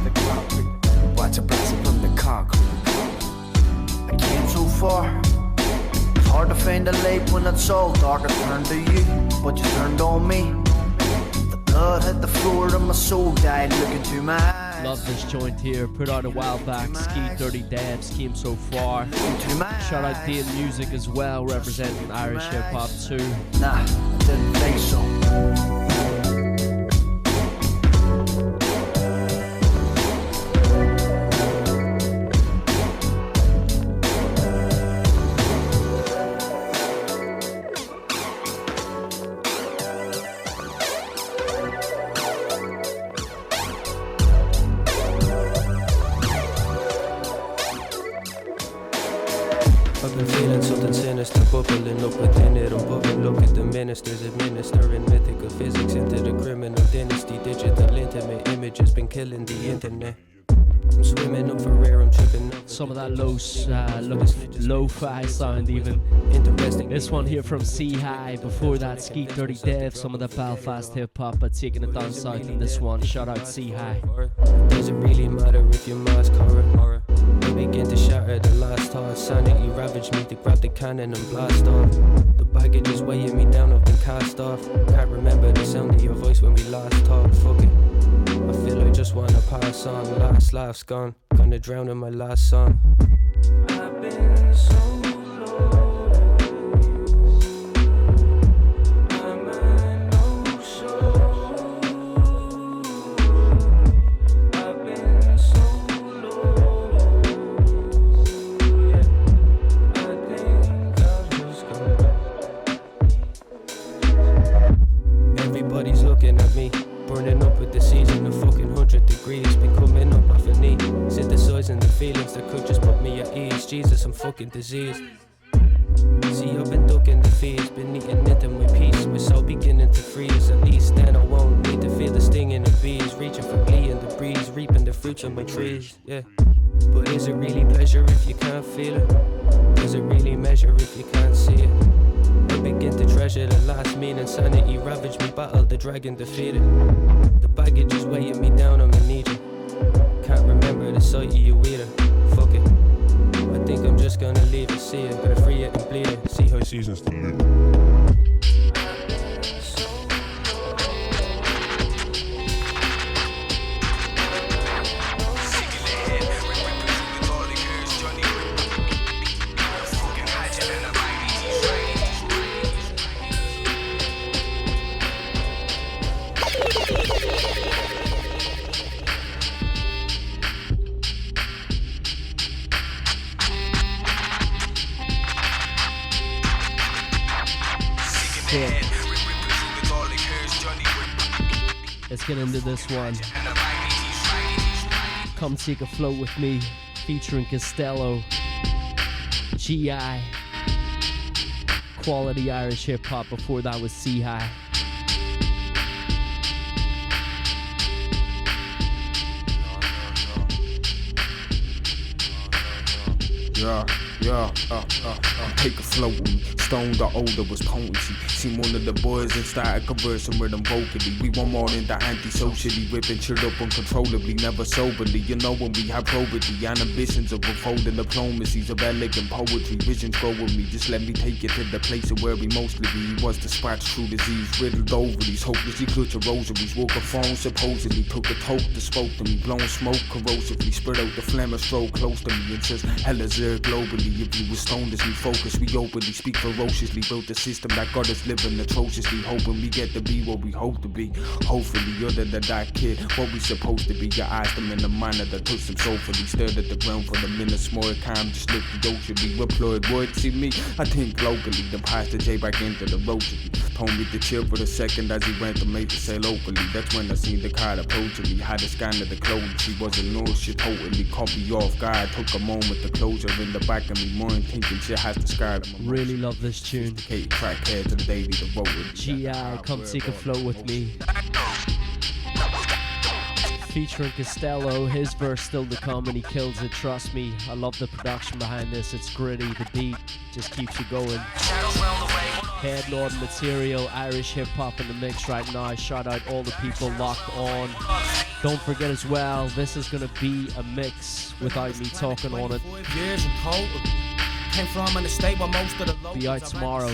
Watch it blossom from the concrete. I came so far. It's hard to find the light when it's all dark. I turned to you, but you turned on me. The blood hit the floor and my soul died. Look into my eyes. Love this joint here, put out a while back. Ski, Dirty Devs, Came So Far. Shout out Dean Music as well, representing Irish hip hop too. Nah, I didn't think so. Bubbling up within it, I'm bubbling. Look at the ministers administering mythical physics into the criminal dynasty. Digital intimate images been killing the internet. I'm swimming up for rare, I'm tripping up. Some of that lo-fi sound even. Interesting. This one here from Sea High. Before that, Ski, Dirty Dev. Some of the Belfast hip hop, but taking it down south in this one. Shout out Sea High. Does it really matter if your mask horror? I begin to shatter the last thought. Sanity ravaged me to grab the cannon and blast off. The baggage is weighing me down, I've been cast off. Can't remember the sound of your voice when we last talked. Fuck it, I feel I just wanna pass on. Last laugh's gone, gonna drown in my last song. I've been so prison, the feelings that could just put me at ease. Jesus, I'm fucking diseased. See, I've been ducking the fees, been eating nothing with peace. My soul beginning to freeze, at least then I won't need to feel the sting in the bees. Reaching for glee in the breeze, reaping the fruits of my trees, yeah. But is it really pleasure if you can't feel it? Does it really measure if you can't see it? I begin to treasure the last meaning. Sanity ravaged me, battled the dragon, defeated. The baggage is weighing me down, I'ma need you. Can't remember the sight of you either. Fuck it, I think I'm just gonna leave it. See it, gotta free it and bleed it. See how seasons to live. Let's get into this one. Come Take a Float with Me, featuring Costello, G.I. Quality Irish hip hop. Before that was C-High. Take a float with me. Stone the older was potency. Seen one of the boys and started conversing with them vocally. We want more than the anti-socially, ripping shit up uncontrollably, never soberly. You know when we have probity and ambitions of unfolding diplomacies of elegant poetry. Visions grow with me, just let me take you to the place of where we mostly be. He was dispatched through disease, riddled ovaries, hopelessly clutching rosaries. Woke a phone supposedly, took a toke that spoke to me. Blown smoke corrosively, spread out the flame of stroke close to me and says, hell is there globally. If you were stoned as we focus, we openly speak ferociously. Built a system that got us living atrociously, hoping we get to be what we hope to be. Hopefully, other than that kid, what we supposed to be. You asked them in the manner that took them soulfully. Stared at the ground for the minutes, more calm, just looked the ocean. Reployed, would see me, I think locally. Then passed the J back into the rotary. Told me to chill for a second as he went to make the sale locally. That's when I seen the car approaching me. Had a scan of the clothing, she wasn't no shit, totally caught me off guard. Took a moment to closure in the back of me mind, thinking she has to scar them. Really love this tune. Crackheads and daily devoted. G.I. Come Take a Float with Me. Featuring Costello, his verse still to come and he kills it, trust me. I love the production behind this, it's gritty, the beat just keeps you going. Headlord material, Irish hip hop in the mix right now. Shout out all the people locked on. Don't forget as well, this is gonna be a mix without me talking on it. Came from an estate where most of the locals be out tomorrow.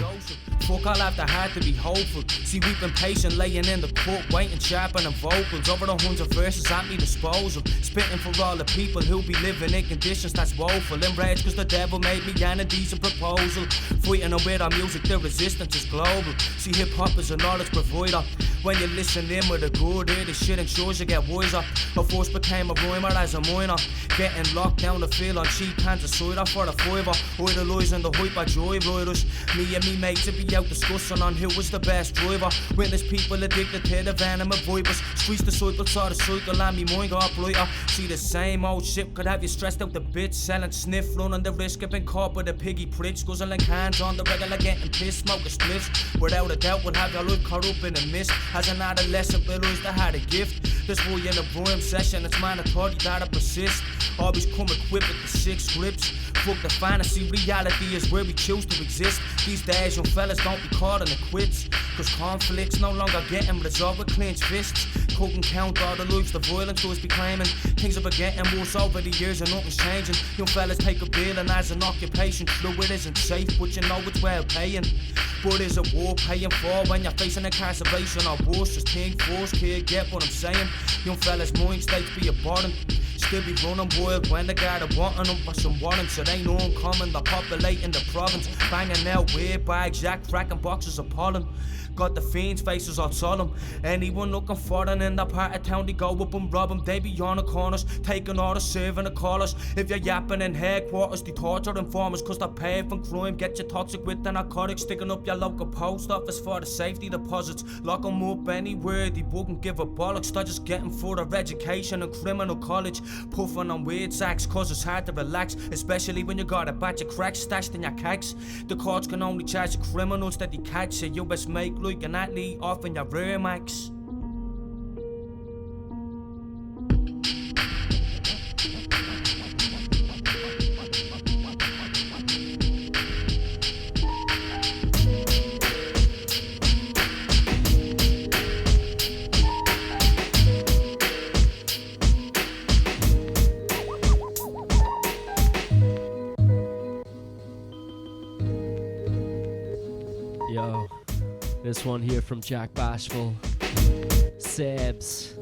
Fuck all after hard to be hopeful. See, we've been patient, laying in the court, waiting, sharpening vocals. Over the hundreds of verses at me disposal. Spitting for all the people who be living in conditions that's woeful. Enraged cause the devil made me an indecent proposal. Fighting with our music, the resistance is global. See, hip hop is a knowledge provider. When you listen in with a good ear, this shit ensures you get wiser. I first became a rhymer as a minor. Getting locked down the field on cheap cans of cider for the fiver. Idolizing the hype by joy riders. Me and me mates to be out discussing on who was the best driver. Witness people addicted to the venom of vipers. Streets disciples saw the cycle and me mind got brighter. See the same old shit could have you stressed out the bits. Selling sniff, running the risk of being caught with a piggy pritch. Guzzling cans on the regular, getting pissed, smoking spliffs. Without a doubt would have your life caught up in a mist. As an adolescent realised I had a gift. This boy in a rhyme session, it's mandatory that I persist. Always come equipped with the 6 scripts. Fuck the fantasy, reality is where we choose to exist. These days young fellas don't be caught in the quits. Cause conflicts no longer getting resolved with clenched fists. Couldn't count all the lives the violence was be claiming. Things are getting worse over the years and nothing's changing. Young fellas take a bill and as an occupation. True it isn't safe but you know it's well paying. But is it war paying for when you're facing incarceration or worse? Just think first, kid, get what I'm saying? Young fellas mind states be abhorrent. Still be running wild when they got a wanting them for some warrants. It ain't uncommon, they're populating the province. Banging out weird bags, jack cracking boxes of pollen. Got the fiends' faces all solemn. Anyone looking for them in that part of town, they go up and rob them. They be on the corners, taking all the serving the callers. If you're yapping in headquarters, they torture informers, cause they're paid from crime. Get you toxic with the narcotics, sticking up your local post office for the safety deposits. Lock them up anywhere, they wouldn't give a bollocks. They're just getting further education and criminal college. Puffing on weird sacks, cause it's hard to relax, especially when you got a batch of cracks stashed in your cags. The courts can only charge the criminals that they catch, so you best make like an athlete off in your rear max. Yo, this one here from Jack Bashful, Sebs.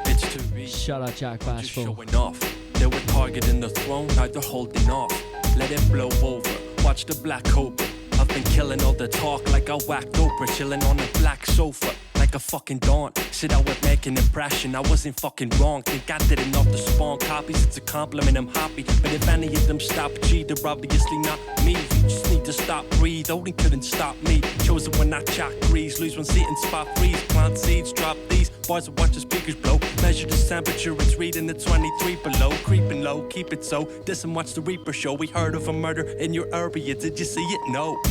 It's too easy. Shout out Jack I'm just Bashful. showing off. They were targeting the throne, now they're holding off. Let it blow over. Watch the black cobra. I've been killing all the talk like I whacked Oprah, chilling on a black sofa like a fucking dawn. Said I would make an impression, I wasn't fucking wrong. Think I did enough to spawn copies, it's a compliment, I'm happy. But if any of them stop G, they're obviously not me. You just need to stop, breathe, Odin couldn't stop me. Chosen when I chat grease, lose one seat and spot freeze. Plant seeds, drop these, bars and watch the speakers blow. Measure the temperature, it's reading the 23 below. Creeping low, keep it so, this and watch the Reaper show. We heard of a murder in your area, did you see it? No.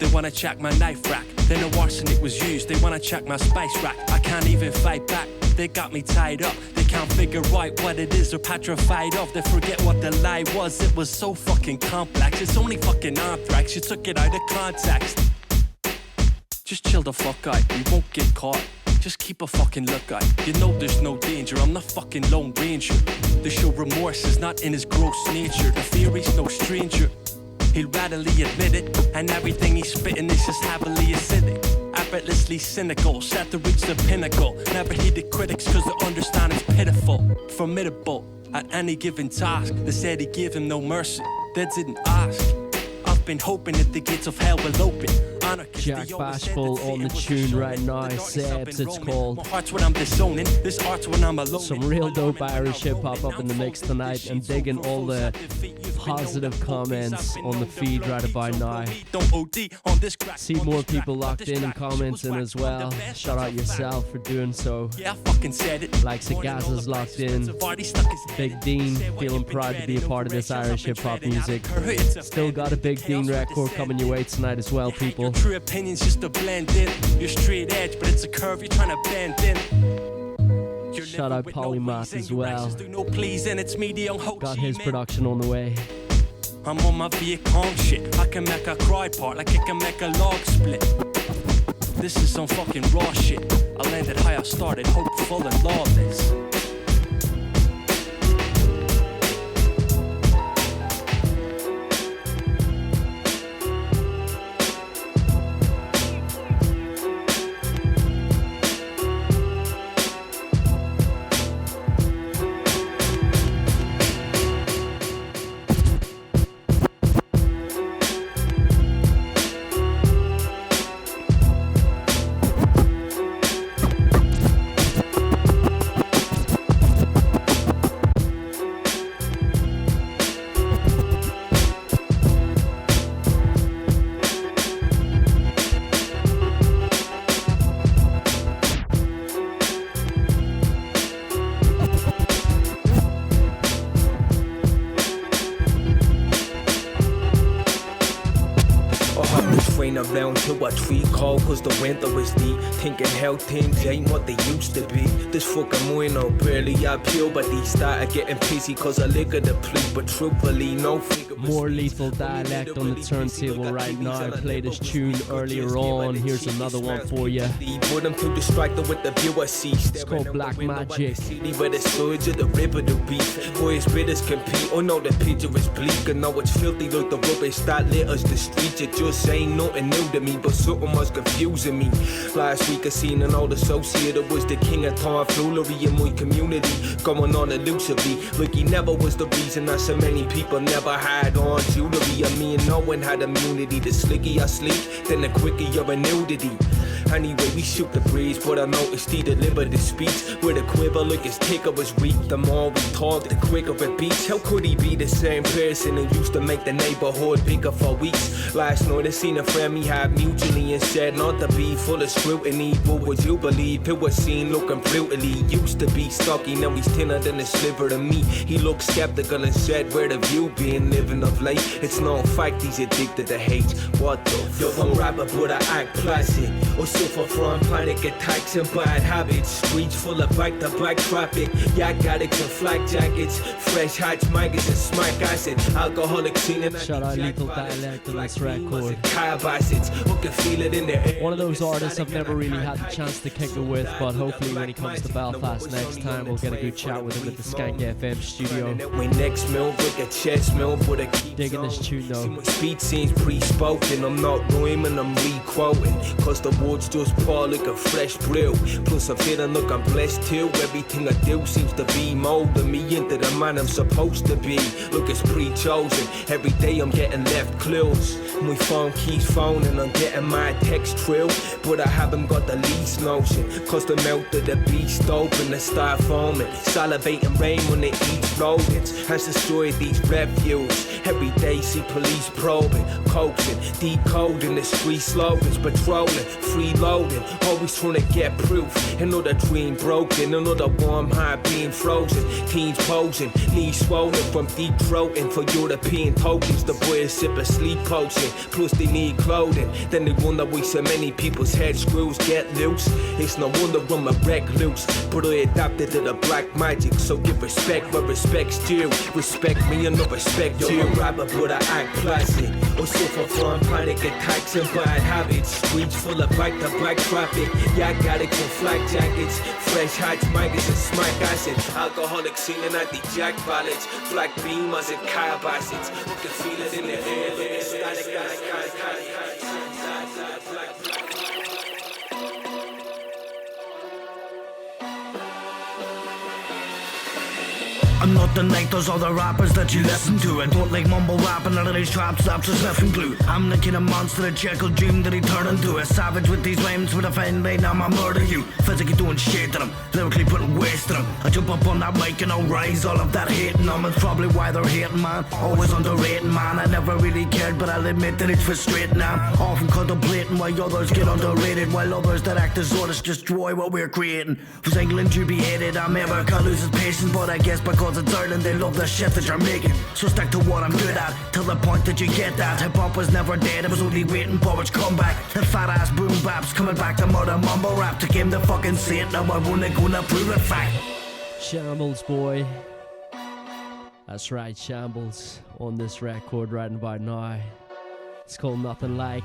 They wanna check my knife rack, they know arsenic was used. They wanna check my spice rack, I can't even fight back. They got me tied up, they can't figure out what it is they're petrified of. They forget what the lie was, it was so fucking complex. It's only fucking anthrax, you took it out of context. Just chill the fuck out, we won't get caught. Just keep a fucking lookout. You know there's no danger, I'm not fucking Lone Ranger. The show remorse is not in his gross nature. The theory's no stranger, he'll readily admit it. And everything he's spitting is just heavily acidic. Effortlessly cynical, set to reach the pinnacle. Never heeded critics cause the understanding's pitiful. Formidable at any given task. They said he gave him no mercy, they didn't ask. I've been hoping that the gates of hell will open. Jack Bashful on the tune right now, Sebs it's called. My heart's when I'm disowning, this art's when I'm alone. Some real dope Irish hip hop up in the mix tonight, and digging all the positive comments on the feed right about now. See more people locked in and commenting as well. Shout out yourself for doing so. Yeah, I fucking said it. Like Sagaza's locked in. Big Dean feeling proud to be a part of this Irish hip hop music. Still got a Big Dean record coming your way tonight as well, people. True opinions just to blend in. You're straight edge, but it's a curve you're trying to bend in. Shout out Polymath as well. Got his production on the way. I'm on my Vietcong shit. I can make a cry part like I can make a log split. This is some fucking raw shit. I landed high, I started hopeful and lawless. Around to a tree call cause the winter was deep. Thinking how things ain't what they used to be. This fucking moino barely appeal, but they started getting pissy cause I liquor the plea. But truthfully, no figure. More Lethal Dialect on the turntable right now. I played this tune earlier on. Here's another one for you. Put them to distract them with the viewer seats. It's called Black Magic. City where the surge of the river to beef. Boy, it's bitters compete. Oh no, the picture is bleak. And know it's filthy like the rubbish that litters the streets. It just ain't nothing. nothing new to me, but something was confusing me. Last week I seen an old associate that was the king of tomfoolery in my community, going on elusively, like he never was the reason that so many people never had on jewelry. I mean, no one had immunity. The slicker you're sleek, then the quicker you're a nudity. Anyway, we shoot the breeze, but I noticed he delivered the speech with a quiver like his ticker was weak. The more we talk, the quicker it beats. How could he be the same person who used to make the neighborhood bigger for weeks? Last night I seen a friend we had mutually and said not to be full of scrutiny. What would you believe? It was seen looking brutally. Used to be stocky, now he's thinner than a sliver of meat. He looked skeptical and said, where have you been living of late? It's no fact he's addicted to hate. What the fuck? Yo, I'm rapper but I act placid, or suffer from panic attacks and bad habits. Streets full of back-to-back traffic, yak addicts and flak jackets, fresh hats, maggots and smack acid, alcoholic scene and shout out Lethal Dialect on this record. Cab acids, who can feel it in the air. One of those artists I've never really had the chance to kick it with, but hopefully when he comes to Belfast next time we'll get a good chat with him at the Skank FM studio. My next mill, like a chest mill, but I keep digging this tune though. My speech seems pre-spoken, I'm not rhyming, I'm re-quoting, cause the words just pour like a fresh brew. Plus I'm feeling like I'm blessed too. Everything I do seems to be molding me into the man I'm supposed to be. Look, it's pre-chosen. Every day I'm getting left clues. My phone keeps phoning, I'm getting my text true, but I haven't got the least notion, cause the mouth of the beast open and start foaming, salivating rain when they eat rodents, has destroyed these refuges. Every day see police probing, coaxing, decoding the street slogans, patrolling, freeloading, always trying to get proof. Another dream broken, another warm heart being frozen. Teens posing, knees swollen from deep throating for European tokens. The boys sip a sleep potion, plus they need clothing. Then they wonder why so many people's head screws get loose. It's no wonder I'm a recluse, but I adapted to the black magic. So give respect where respect's due. Respect me and no respect you. I'm a rapper but I act classy, or suffer from panic attacks and bad habits. Streets full of back-to-back traffic, yak addicts and flak jackets, fresh hats, maggots and smack acid, alcoholic singing at the jack ballads, black beamers and car acids. You can feel it in the air, look at static. I'm not the like those other rappers that you listen to. I don't like mumble rapping out of these trap slaps or sniffing glue. I'm the kind of monster that Jekyll dreamed that he turned into. A savage with these rhymes with a fine line, now I murder you. Physically doing shit to them, lyrically putting waste to them. I jump up on that mic and I'll rise all of that hating on. It's probably why they're hating, man. Always underrated, man. I never really cared, but I'll admit that it's frustrating now. Often contemplating why others get underrated, while others that act as artists destroy what we're creating. For England you be hated, America loses patience, but I guess because it's Ireland they love the shit that you're making. So stick to what I'm good at, till the point that you get that. Hip hop was never dead, it was only waiting for its comeback. That fat ass boom baps coming back to murder mumble rap. To game the fucking saint, now I wanna gonna prove it fact. Shambles boy, that's right, Shambles on this record right about now. It's called Nothing Like,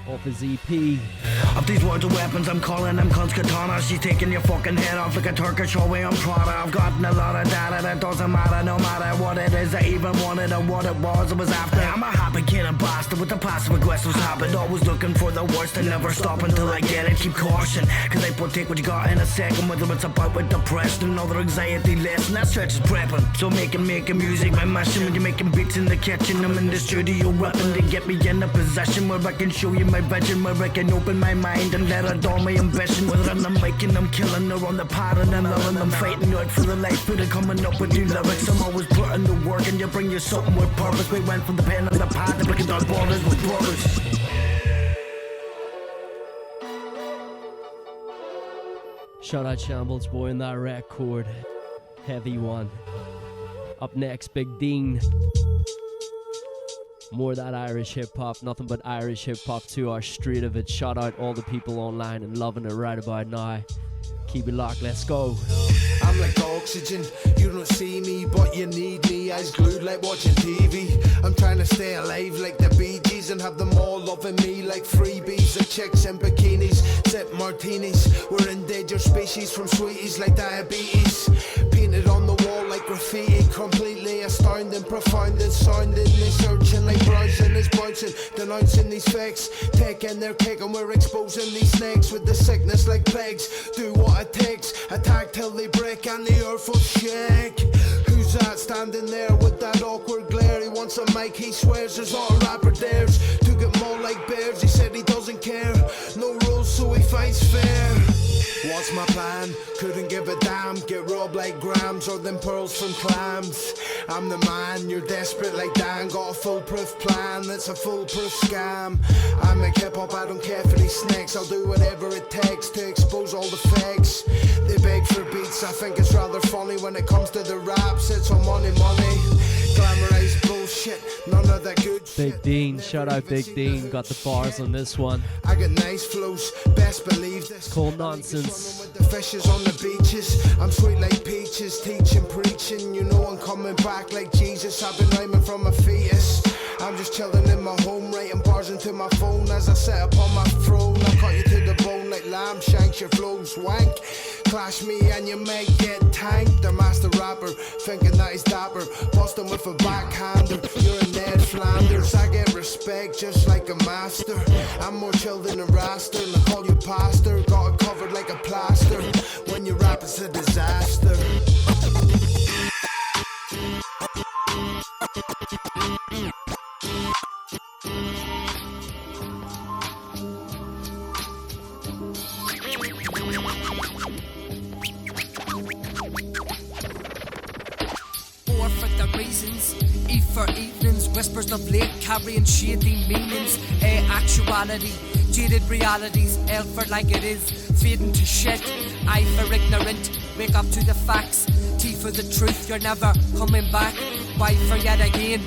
off his EP. Of these words of weapons, I'm calling them cunts katana. She's taking your fucking head off like a Turkish away on Prada. I've gotten a lot of data that doesn't matter, no matter what it is I even wanted or what it was I was after. I'm a happy kid and bastard with a passive aggressive habit, always looking for the worst and never stop until I get it. Keep caution, cause they will take what you got in a second, whether it's about with depression, another anxiety lesson. That stretch is prepping, so making music my mission. When you're making beats in the kitchen, I'm in the studio rapping to get me in a possession where I can show you my vision, where I can open my mind and let out all my ambition. Whether I'm making them killing or on the pad and I'm loving them, fighting out for the life, but I'm coming up with new lyrics. I'm always putting the work and you bring you something with purpose. We went from the pen and the pad to breaking our borders with brothers. Shout out Shambles boy in that record, heavy one. Up next, Big Dean. More of that Irish hip-hop, nothing but Irish hip-hop to our street of it. Shout out all the people online and loving it right about now. Keep it locked, let's go. I'm like oxygen, you don't see me, but you need me. Eyes glued like watching TV. I'm trying to stay alive like the Bee Gees and have them all loving me like freebies. The chicks in bikinis, sip martinis. We're endangered species from sweeties like diabetes. Painted on the wall like graffiti. defeated, completely astounding, profound and sounding. They searching like browsing, is bouncing, denouncing these fakes, taking their cake and we're exposing these snakes with the sickness like plagues. Do what it takes, attack till they break and the earth will shake. Who's that standing there with that awkward glare? He wants a mic, he swears there's not a rapper dares to get mauled like bears. He said he doesn't care, no rules so he fights fair. What's my plan? Couldn't give a damn. Get robbed like grams or them pearls from clams. I'm the man, you're desperate like Dan. Got a foolproof plan, that's a foolproof scam. I make hip-hop, I don't care for these snakes. I'll do whatever it takes to expose all the fakes. They beg for beats, I think it's rather funny. When it comes to the raps, it's all money, money. Glamorized bullshit, none of that good shit. Big Dean, shout out Big Dean, got the bars on this one. I got nice flows, best believe this. It's called Nonsense. With the fishes on the beaches, I'm sweet like peaches, teaching, preaching. You know I'm coming back like Jesus. I've been rhyming from a fetus. I'm just chilling in my home, writing bars into my phone as I sit upon my throne. I cut you to the bone like lamb shanks, your flows wank. Clash me and you may get tanked. The master rapper, thinking that he's dapper, busting with a backhander. You're a Ned Flanders. I get respect just like a master. I'm more chill than a raster, and I call you pastor. Got it covered like a plaster. When you rap, it's a disaster. For the reasons, E for evenings, whispers of late carrying shady meanings. A actuality, jaded realities, L for like it is, fading to shit. I for ignorant, wake up to the facts. T for the truth, you're never coming back. Y for yet again,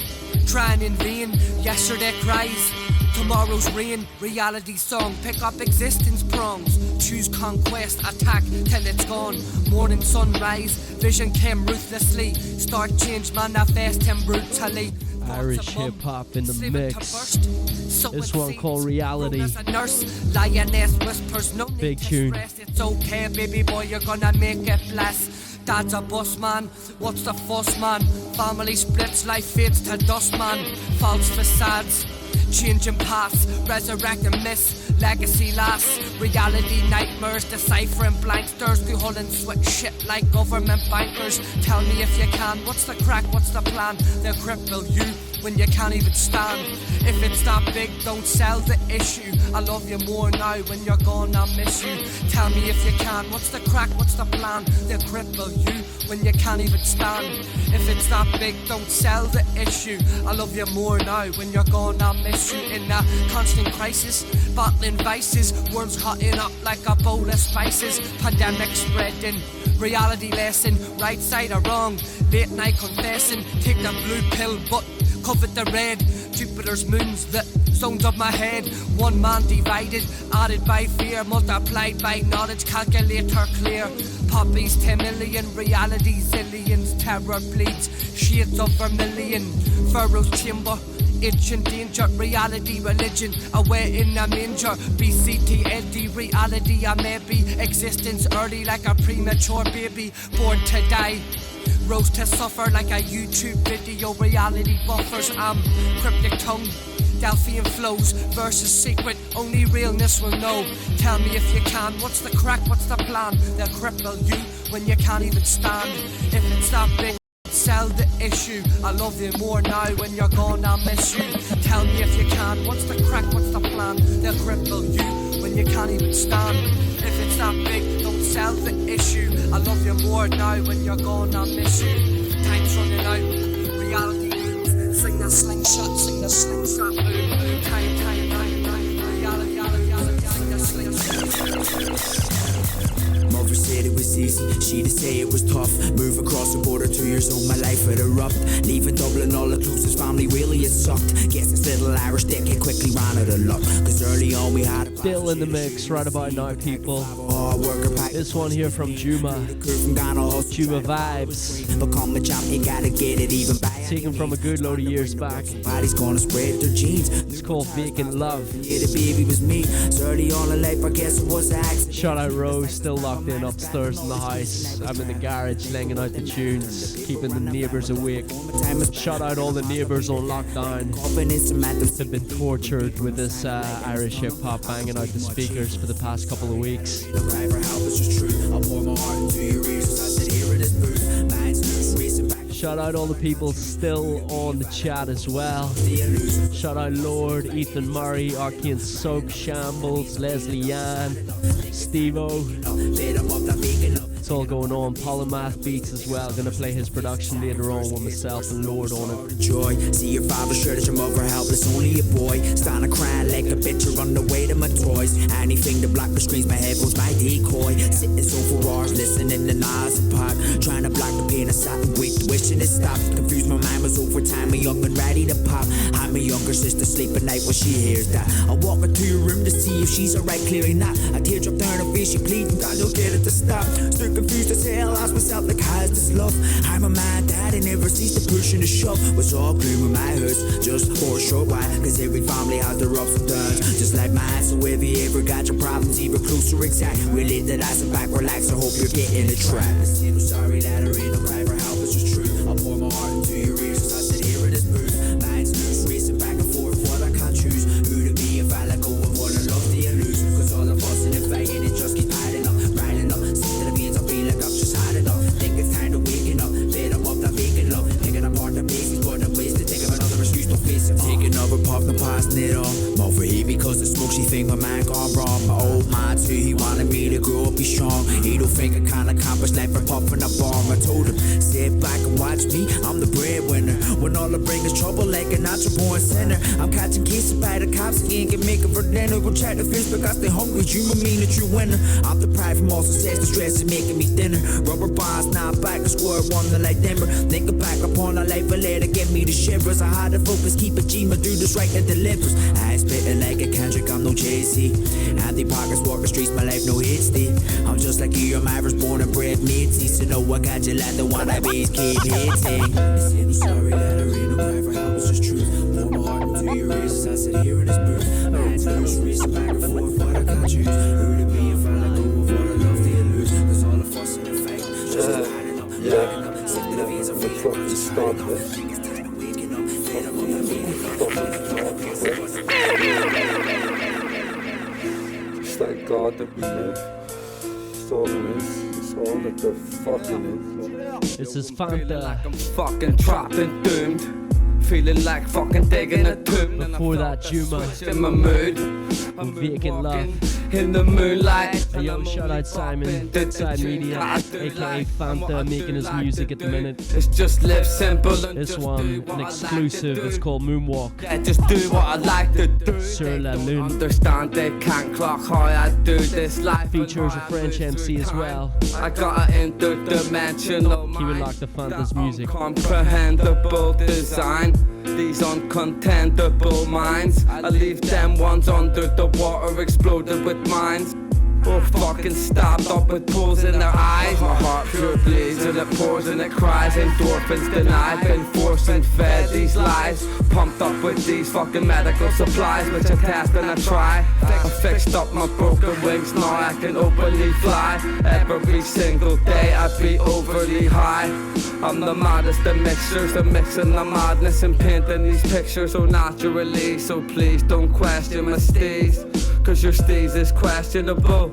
trying in vain. Yesterday cries, tomorrow's rain. Reality song, pick up existence prongs. Choose conquest, attack till it's gone. Morning sunrise, vision came ruthlessly. Start change, manifest him brutally. Irish hip hop in the mix. This one called Reality. Nurse, lioness whispers, no big tune. It's okay, baby boy, you're gonna make it bless. Dad's a boss man, what's the fuss man? Family splits, life fades to dust man. False facades, changing paths, resurrect and miss. Legacy lasts, reality nightmares, deciphering blank stirs through hull and switch shit like government bankers. Tell me if you can, what's the crack, what's the plan? They'll cripple you when you can't even stand. If it's that big, don't sell the issue. I love you more now, when you're gone I miss you. Tell me if you can, what's the crack, what's the plan? They'll cripple you when you can't even stand. If it's that big, don't sell the issue. I love you more now, when you're gone I miss you. In a constant crisis, battling vices, worms cutting up like a bowl of spices. Pandemic spreading, reality lesson, right side or wrong, late night confessing. Take the blue pill but covered the red. Jupiter's moons, the zones of my head. One man divided, added by fear, multiplied by knowledge, calculator clear. Poppies 10 million, reality zillions. Terror bleeds, shades of vermilion. Furrows chamber, ancient danger, reality, religion, away in a manger. BCTLD, reality, I may be. Existence early like a premature baby, born to die. Rose to suffer like a YouTube video, reality buffers. I'm cryptic tongue, Delphian flows, verses secret, only realness will know. Tell me if you can, what's the crack, what's the plan? They'll cripple you when you can't even stand. If it's that big, sell the issue. I love you more now, when you're gone I miss you. Tell me if you can, what's the crack, what's the plan? They'll cripple you when you can't even stand. If it's that big, don't sell the issue. I love you more now, when you're gone I miss you. Time's running out, reality moves. Sing the slingshot, sing the slingshot. Time, reality, sing the slingshot. Mother said it was easy, she'd say it was tough. Move across the border, 2 years old, my life had erupted. Leaving Dublin, all the closest family, really it sucked. Guess this little Irish dickhead quickly ran out of luck. Cause early on we had a Still in the mix right about now, people. hard worker. This one here from Juma. Juma Vibes. Become a champ, you gotta get it even better. Taken from a good load of years back. Body's gonna spread their genes. It's called Vacant Love. Yeah, the baby was me. So early on in life, I guess it was an accident. Shout out Rose, still locked in upstairs in the house. I'm in the garage laying out the tunes, keeping the neighbours awake. Shout out all the neighbours on lockdown. They've been tortured with this Irish hip hop banging out the speakers for the past couple of weeks. Shout out all the people still on the chat as well. Shout out Lord, Ethan Murray, Archean Soap, Shambles, Leslie Yan, Steve-O. It's all going on. Polymath Beats as well. Gonna play his production later on with myself and Lord on it. Joy, see your father shirt as your mother helpless, only a boy. Starting to cry like a bitch on the way to my toys. Anything to block the screens, my headphones, my decoy. Sitting so for hours, listening to Nas and Pac. Trying to block the pain of sat and wait, wishing it stopped. Confused, my mind was over time, me up and ready to pop. I'm my younger sister, sleep at night when she hears that. I walk her to your room to see if she's alright, clearly not. A teardrop down her face, she pleading, God, you'll get it to stop. Still confused as hell, ask myself like, how's this love? I'm a mad dad and never ceased to push and to shove. Was all clear with my hurts, just for a short while. Cause every family has their ups and downs, just like mine. So if you ever got your problems, either close or exact, really that I sit back, relax, I hope you're getting the track. I said, I'm sorry that I ain't no cry for help, it's just true. I'll pour my heart into your ears as I sit here in this booth. Mind's loose, racing back and forth, what I can't choose. Who to be if I let go of what I love, do you lose? Cause all the fussing and fighting, it just keeps piling up, riding up. Sick to the veins, I feel like I've just had enough. Think it's time to waking up, fed up of that vacant love. Picking apart the pieces, but I'm wasted. Think of another excuse to face it. Taking another puff, no passing it on. More for he because the smoke, she think my mind gone wrong. My old mind too, he wanted me to grow up, be strong. He don't think I can't accomplish life for puffing a bomb. I told him, sit back and watch me, I'm the breadwinner. When all I bring is trouble like a natural born sinner. I'm catching cases by the cops, he ain't can make it for dinner. Go check the fish because they hungry, you mean that you winner. I'm deprived from all success, the stress is making me thinner. Rubber bonds, now back to square one, the light dimmer. Thinking back upon a life, I let it get me the shivers. I had to focus, keep a G, my do this right and delivers. I ain't spitting like a Kendrick, I'm no Jay-Z. Andy Parker's walk the streets, my life no hits, dude. I'm just like you, I'm Irish, born and bred, mid-sea. So know I got you like the one I be keep hitting. I said I'm sorry that I ain't no cry for help, it's just truth. Pour my heart into your ears as I sit here in this booth. Man's loose, racing back and forth, what I can't choose. Who to be if I let go of what I love, do you lose? Cause all the fuss and the fight, just lining up, lining up. Sick to the veins, I feel like I'm just think it's time to waking up, fed up of that Just thank God that we live. It's all it is. It's all that the fucking is. This is Fanta. I'm fucking trapped and doomed. Feeling like fucking digging a tomb. Before that, Juma. In my mood. With Vacant Love. In the moonlight. Hey, yo, shout out Simon, Side Media, aka Fanta, making his music at the minute. It's just live simple and this one, an exclusive, it's called Moonwalk. Yeah, just do what I like to do. Sur la Lune. Understand they can't clock how I do this life. Features a French MC as well. I got an interdimensional mind. Keep it locked to Fanta's music. Comprehensible design. These uncontentable minds, I leave them ones under the water, exploded with mines. Or fucking stabbed up with pools in their eyes. My heart pure bleeds and it pours and it cries. Endorphins denied, been forced and fed these lies. Pumped up with these fucking medical supplies, which I test and I try. I fixed up my broken wings, now I can openly fly. Every single day I be overly high. I'm the maddest of mixers, I'm mixing the madness and painting these pictures so naturally. So please don't question my steez, cause your steez is questionable.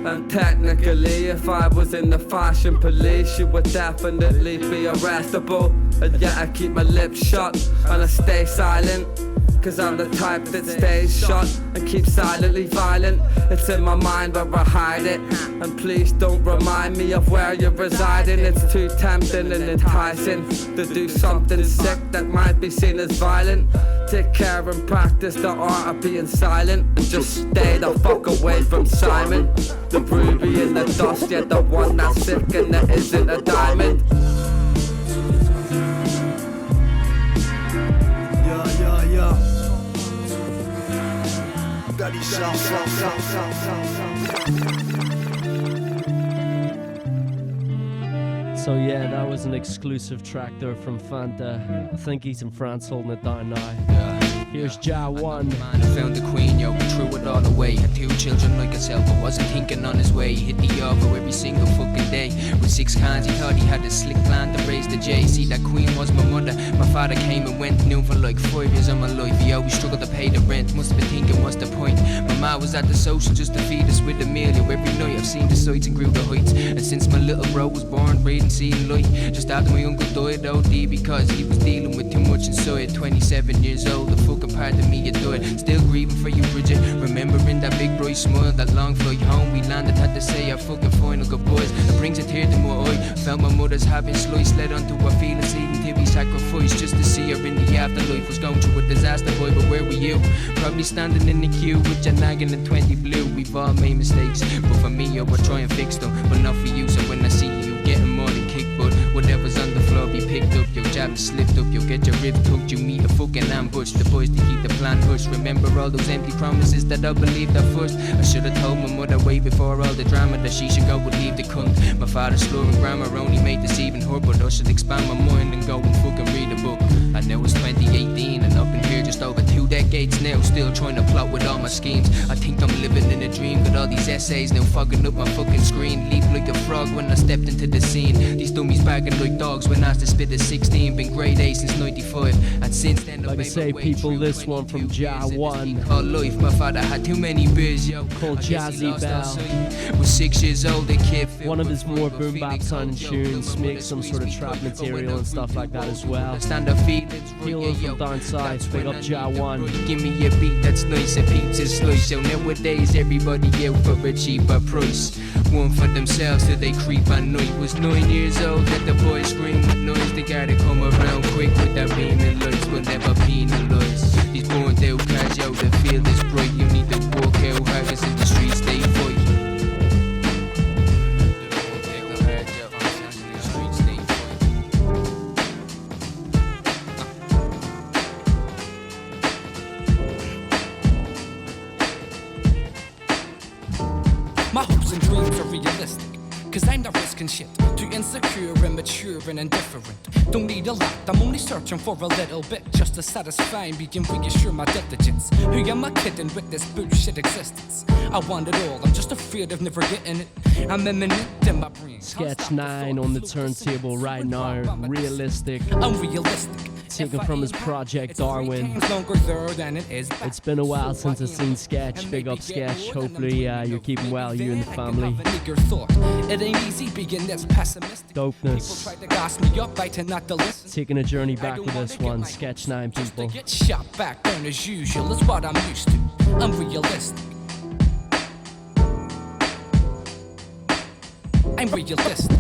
And technically, if I was in the fashion police, you would definitely be arrestable. And yet I keep my lips shut and I stay silent, cause I'm the type that stays shut and keeps silently violent. It's in my mind where I hide it, and please don't remind me of where you're residing. It's too tempting and enticing to do something sick that might be seen as violent. Take care and practice the art of being silent, and just stay the fuck away from Simon, the ruby in the dust, yet the one that's sick and that isn't a diamond. So yeah, that was an exclusive track there from Fanta. I think he's in France holding it down now. Here's Ja One. Man, I found the queen, yo, we threw it all away. Had 2 children like herself, I wasn't thinking on his way. He hit the Yavo every single fucking day. With 6 cans, he thought he had a slick plan to raise the J. See, that queen was my mother. My father came and went, knew for like 5 years of my life. He always struggled to pay the rent, must have been thinking, what's the point? My ma was at the social just to feed us with a meal. Yo, every night I've seen the sights and grew the heights. And since my little bro was born, reading, seeing light. Just after my uncle died, OD, because he was dealing with too much inside. 27 years old, the fucking part of me adored. Still grieving for you, Bridget. Remembering that big bright smile, that long flight home we landed. Had to say our fucking final goodbyes. It brings a tear to my eye. Felt my mother's having sliced, led onto her feelings, even till we sacrificed just to see her in the afterlife. Was going through a disaster, boy, but where were you? Probably standing in the queue with your nagging and 20 blue. We've all made mistakes, but for me, yo, I try and fix them. But not for you, so when I see you getting more than kick butt, whatever's on the floor be picked up. Your jab is slipped up, you'll get your rib tucked. You meet a fucking ambush, the boys to keep the plan hush. Remember all those empty promises that I believed at first. I should've told my mother way before all the drama that she should go and leave the cunt. My father's slurring grammar only made this even hurt, but I should expand my mind and go and fucking read a book. I know it's 2018 and up in here just over 2 decades now, still trying to plot with all my schemes. I think I'm living in a dream, got all these essays now fogging up my fucking screen. Leap like a frog when I stepped into the scene. These dummies bagging like dogs when asked to spit at 16. Been grade A since 95, and since then like I say, people, this one from Ja One. All life, my father had too many beers, yo. Called Jazzy Bell. Was 6 years old, the kid. One of his more boom bap sounding tunes, makes some sort of trap material and stuff like that as well. Stand up feelings, Healer from down south, big up Ja One. Give me a beat that's nice and pizza slice. So nowadays everybody out for a cheaper price. One for themselves till they creep at night. Was 9 years old that the boys scream with noise. They gotta come around quick with that beaming lights, but never penalized. These born out cats, yo, the field is bright. You need to walk out hard as in the streets they fight. My hopes and dreams are realistic, cause I'm not risking shit. Too insecure, immature and indifferent. Don't need a lot, I'm only searching for a little bit, just to satisfy me and reassure my diligence. Who am I kidding with this bullshit existence? I want it all, I'm just afraid of never getting it. I'm imminent in my brain. Sketch 9 on the turntable right now, realistic. Unrealistic. Taken from his project Darwin. It's been a while since I've seen Sketch. Big up Sketch. Hopefully you're keeping well, you and the family. It ain't easy being this pessimistic. Dopeness. People try to gas me up by not to listen. Taking a journey back with this one. Sketch 9 people. Get shot back down as usual is what I'm used to. Unrealistic. I'm realistic.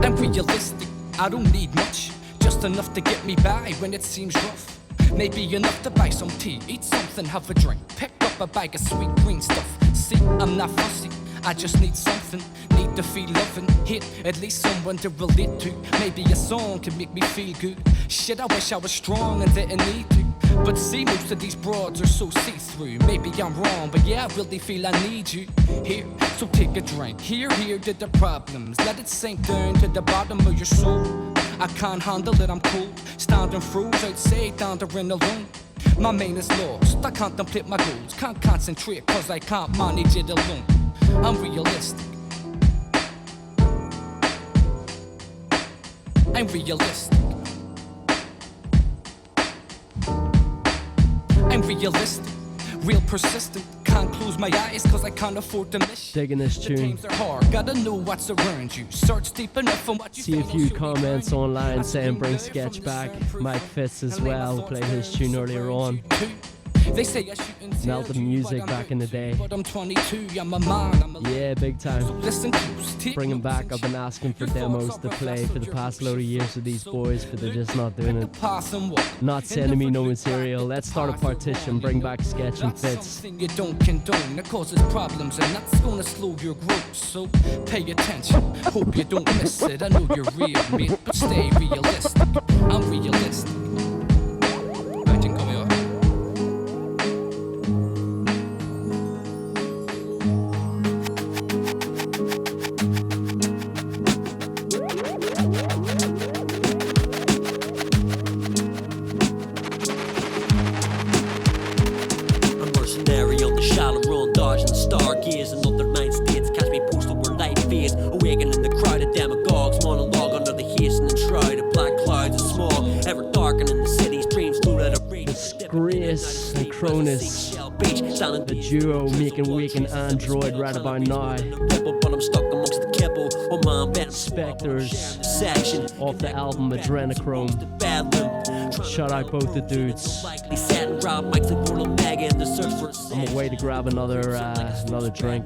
I'm realistic, I don't need much, just enough to get me by when it seems rough. Maybe enough to buy some tea, eat something, have a drink, pick up a bag of sweet green stuff. See, I'm not fussy, I just need something, need to feel loving, hit at least someone to relate to. Maybe a song can make me feel good. Shit, I wish I was strong and didn't need to. But see, most of these broads are so see-through. Maybe I'm wrong, but yeah, I really feel I need you here. So take a drink, here to the problems. Let it sink down to the bottom of your soul. I can't handle it, I'm cold. Standing froze outside, down the rain alone. My mind is lost, I contemplate my goals. Can't concentrate cause I can't manage it alone. I'm realistic. I'm realistic. I'm realistic, real persistent. Can't close my eyes cause I can't afford to miss. Digging this tune. Times are hard, gotta know what's around you. Search deep enough on what you see a few comments online saying bring Sketch back. Mike Fitz as well, played his tune earlier on. They say I shoot and Melted music back in the day. But I'm 22, I'm a man, yeah, big time. So listen close, bring them back. I've been asking for demos to play for the past load of years with these boys, but they're just not doing it. Not sending me no material. Let's start a partition, bring back Sketch and Fitz. Something you don't condone, that causes problems, and that's gonna slow your growth. So pay attention, hope you don't miss it. I know you're real, mate, but stay realistic. I'm realistic. Working in the city's dreams, flew at a rate. Disgrace and Cronus, the duo making Waking Android right about now. But I'm stuck amongst the kibble. Oh, mom, Spectres off the album Adrenochrome. Shout out both the dudes. I'm away to grab another drink.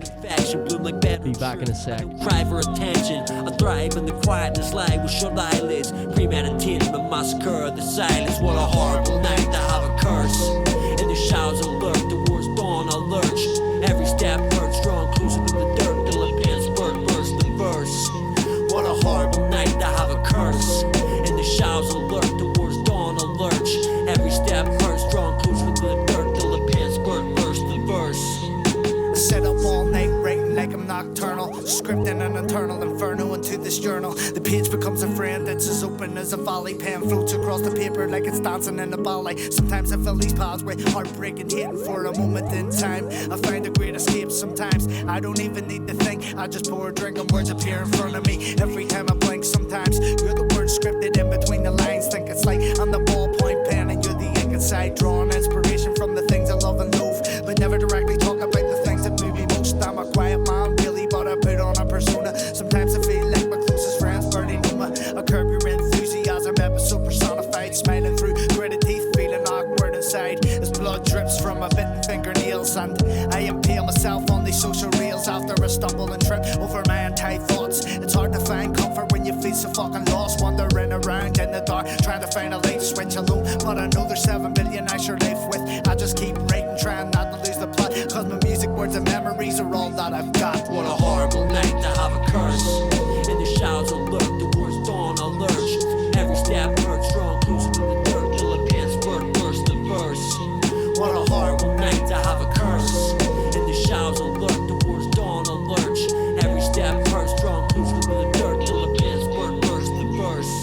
Be back in a sec. Cry for attention. I thrive in the quietness, lie with shut eyelids. Premeditated but massacre the silence. What a horrible night to have a curse. In the showers alert, the war's dawn, I lurch. Every step hurts, strong, closer to the dirt till the pants burst the verse. What a horrible night to have a curse. In the showers alert, the war's dawn, I lurch. Every step hurts, strong, closer to the dirt till the pants burst the verse. I set up all night writing like I'm nocturnal, scripting an eternal inferno into this journal. The page becomes a friend that's as open as a volley. Pen floats across the paper like it's dancing in a ballet. Sometimes I fill these paths with heartbreak and hating for a moment in time. I find a great escape sometimes. I don't even need to think, I just pour a drink and words appear in front of me. Every time I blink sometimes, you're the words scripted in between the lines. Think it's like I'm the ballpoint pen and you're the ink inside. Drawing inspiration from the things I love and loathe, but never directly talk about the things that move me most. I'm a quiet man, really, but I put on a persona. Sometimes I feel like my closest friends barely know me. I curb your enthusiasm, episode personified. Smiling through gritted teeth, feeling awkward inside. As blood drips from my bitten fingernails, and I impale myself on these social reels after I stumble and trip over my anti-thoughts. It's hard to find comfort when you feel so fucking lost, wandering around in the dark, trying to find a light switch alone. But I know there's 7 billion I share life with. I just keep writing, trying not to lose the plot, cause my music, words and memories are all that I've got. What a horrible night to have a curse. In the showers alert, the war's dawn, I lurch. Every step hurts, strong, closer to the dirt till the pants burst the verse. What a horrible night to have a curse. In the showers alert, the war's dawn, I lurch. Every step hurts, strong, closer to the dirt till the pants burst the verse.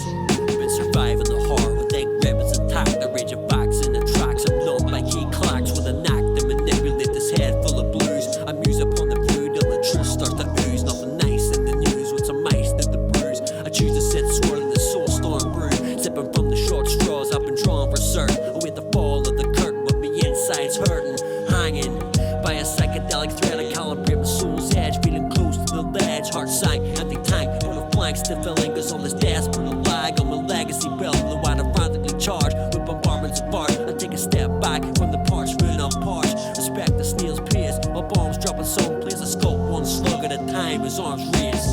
Been surviving the horror with egg ribbons attack. The rage of facts in the tracks. I'm known by key clacks with a knack to manipulate this head full of blues. I muse upon the food till the truth starts to ooze. Nothing nice in the news with some ice in the bruise. I choose to sit swirling the soul storm brew. Sipping from the short straws I've been drawn for certain. Await the fall of the curtain with me insides hurting. Hanging by a psychedelic thread, I calibrate my soul's edge. Feeling close to the ledge, heart sank, empty tank. Full of blanks to fill in, cause all this desperate lag on my legacy belt. The wide I'm frantically charged with bombardments apart. I take a step back from the parchment of parch. Respect the snail's pace, my bombs dropping someplace. I sculpt one slug at a time as arms race.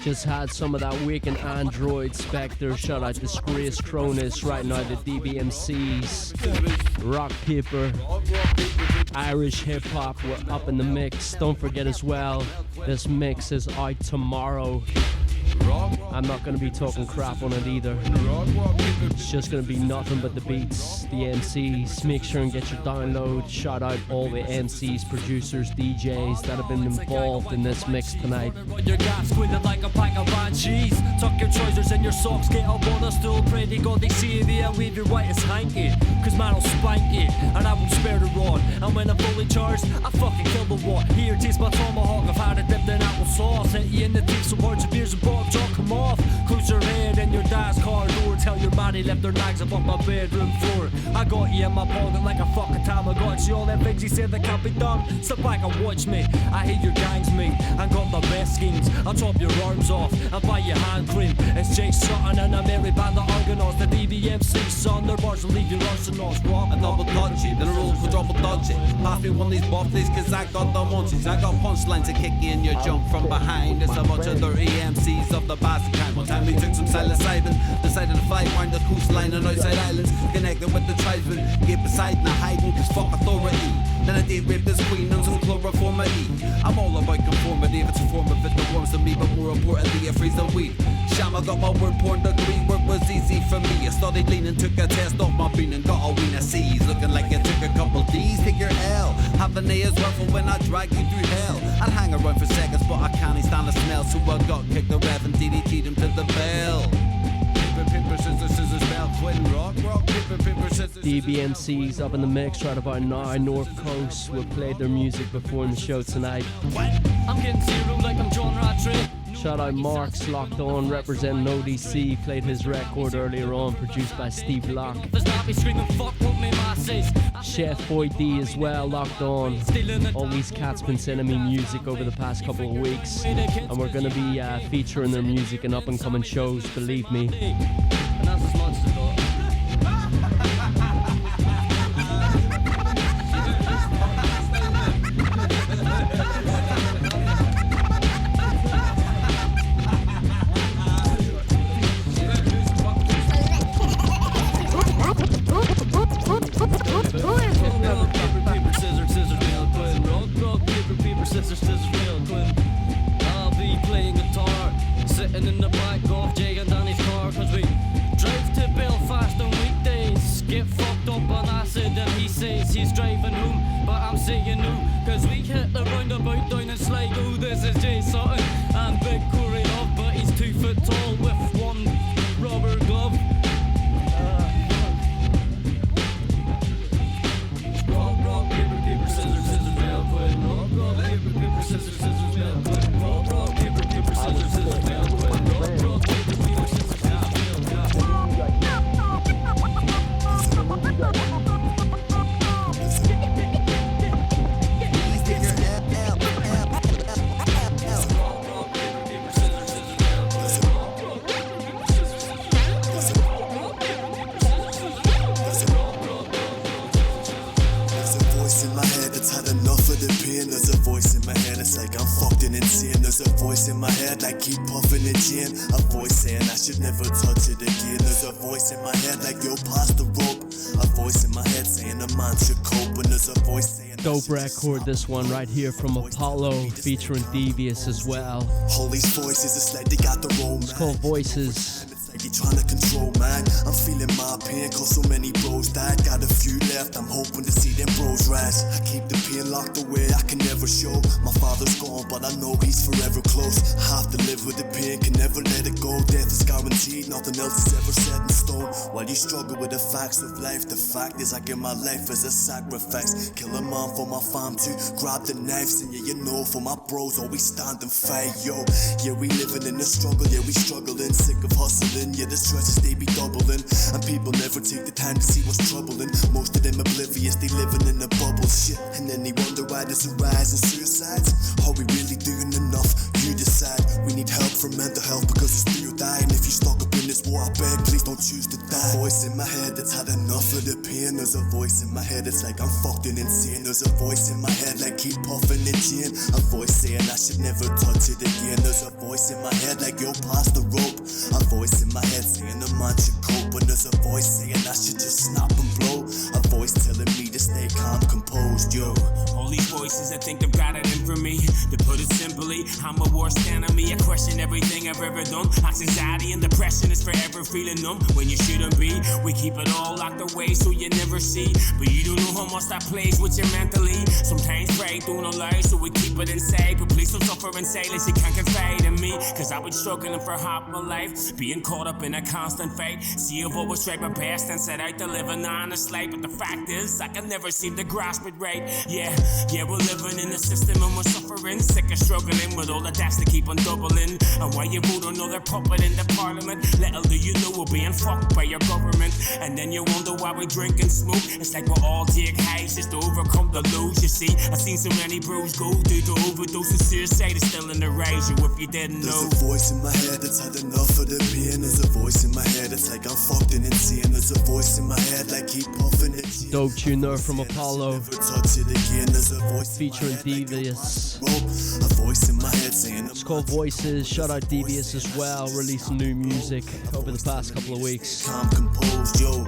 Just had some of that Waking Android Spectre. Shout out Disgrace Cronus, right now the DBMCs, Rock Paper, Irish hip hop. We're up in the mix. Don't forget as well, this mix is out tomorrow. I'm not going to be talking crap on it either. It's just going to be nothing but the beats, the MCs. Make sure and get your download. Shout out all the MCs, producers, DJs that have been involved in this mix tonight. Your gas squinted like a pack of bad cheese. Tuck your trousers and your socks, get up on a stool. Pray to God they see you and wave your whitest hanky. Cause man will spank you, and I won't spare the rod. And when I'm fully charged, I fucking kill the wad. Here, taste my tomahawk, I've had it dipped in apple sauce. Hit you in the teeth, some words of beers and Bob Jock, come off. Close your head in your dad's car door. Tell your daddy left their nags above my bedroom floor. I got you in my pocket like a fucking Tamagotchi. All them things he said that can't be done. Sit back and watch me. I hate your gangs mean and got the best schemes. I'll chop your arms off and buy you hand cream. It's Jake Sutton and a merry band of Argonauts. The DBMC son, their bars will leave your arsenals. A double dodgy, then a roll for double dodgy. Pass me one of these bothies cause I got the munchies. I got punchlines to kick you in your junk from behind. It's a bunch of the EMCs of the bastard kind. One time we took some psilocybin, decided to fly around the coastline and outside islands, connected with the tribesmen, get beside and hiding cause fuck authority. Then I did rape this queen on some chloroform E. I'm all about conformity, if it's a form of it that warms to me, but more importantly it frees the weed. Sham, I got my word porn degree, work was easy for me. I started leaning, took a test off my bean and got a ween of C's. Looking like it took a couple D's, take your L. Have an A as well for when I drag you through hell. I'd hang around for seconds, but I can't stand the smell. hell. So I got kicked the ref and DDT'd him to the bell. Paper, scissors, scissors, bell, Quinn, rock, paper, scissors. DBMC's up in the mix right about now. North Coast will play their music before in the show tonight. I'm getting zero like I'm John Rattray. Shout out Mark's locked on, representing ODC. Played his record earlier on, produced by Steve Locke. Chef Boy D as well, locked on. All these cats been sending me music over the past couple of weeks, and we're gonna be featuring their music in up and coming shows, believe me. Dope record, this one right here from Apollo, featuring Devious as well. It's called Voices. You trying to control, man. I'm feeling my pain, cause so many bros died. Got a few left, I'm hoping to see them bros rise. I keep the pain locked away, I can never show. My father's gone, but I know he's forever close. I have to live with the pain, can never let it go. Death is guaranteed, nothing else is ever set in stone. While you struggle with the facts of life, the fact is I give my life as a sacrifice. Kill a man for my fam too, grab the knives. And yeah, you know, for my bros, always stand and fight, yo. Yeah, we living in the struggle, yeah, we struggling. Sick of hustling, yeah, the stresses they be doubling. And people never take the time to see what's troubling. Most of them oblivious, they living in a bubble, shit. And then they wonder why there's a rise in suicides. Are we really doing enough? You decide. We need help from mental health because it's do or die. And if you're stuck up in this war, I beg, please don't choose to die. Voice in my head that's had enough of the pain. There's a voice in my head that's like I'm fucked and insane. There's a voice in my head like keep puffing and gin. A voice saying I should never touch it again. There's a voice in my head like yo, pass the rope. A voice in my head saying the man should cope. And there's a voice saying I should just snap and blow. A voice telling me to stay calm, composed, yo. All these voices, I think they've got it in for me. To put it simply, I'm a worst enemy. I question everything I've ever done. Anxiety and depression is forever feeling numb. When you shouldn't be, we keep it all locked away so you never see. But you don't know how much that plays with you mentally. Sometimes pray, don't lie, so we keep it inside. But please don't suffer in silence, you can't confide in me. Cause I've been struggling for half my life, being caught up in a constant fight. See, I've always tried my best and set out to live an honest life. But the fact is, I can never seem to grasp it right. Yeah, we're living in a system and we're suffering. Sick of struggling with all the debts that keep on doubling. And why you vote another puppet in the parliament? Little do you know we're being fucked by your government. And then you wonder why we drink and smoke. It's like we're all take highs just to overcome the lows, you see. I've seen so many bros go due to overdose and suicide is still in the rise, you if you didn't know. There's a voice in my head that's had enough of the pain. There's a voice in my head that's like I'm fucked and insane. There's a voice in my head like keep puffing it. Dope tune there from Apollo, featuring Devious. A voice in my head saying it's called Voices. Shout out Devious as well, releasing new music over the past couple of weeks. calm, composed, yo.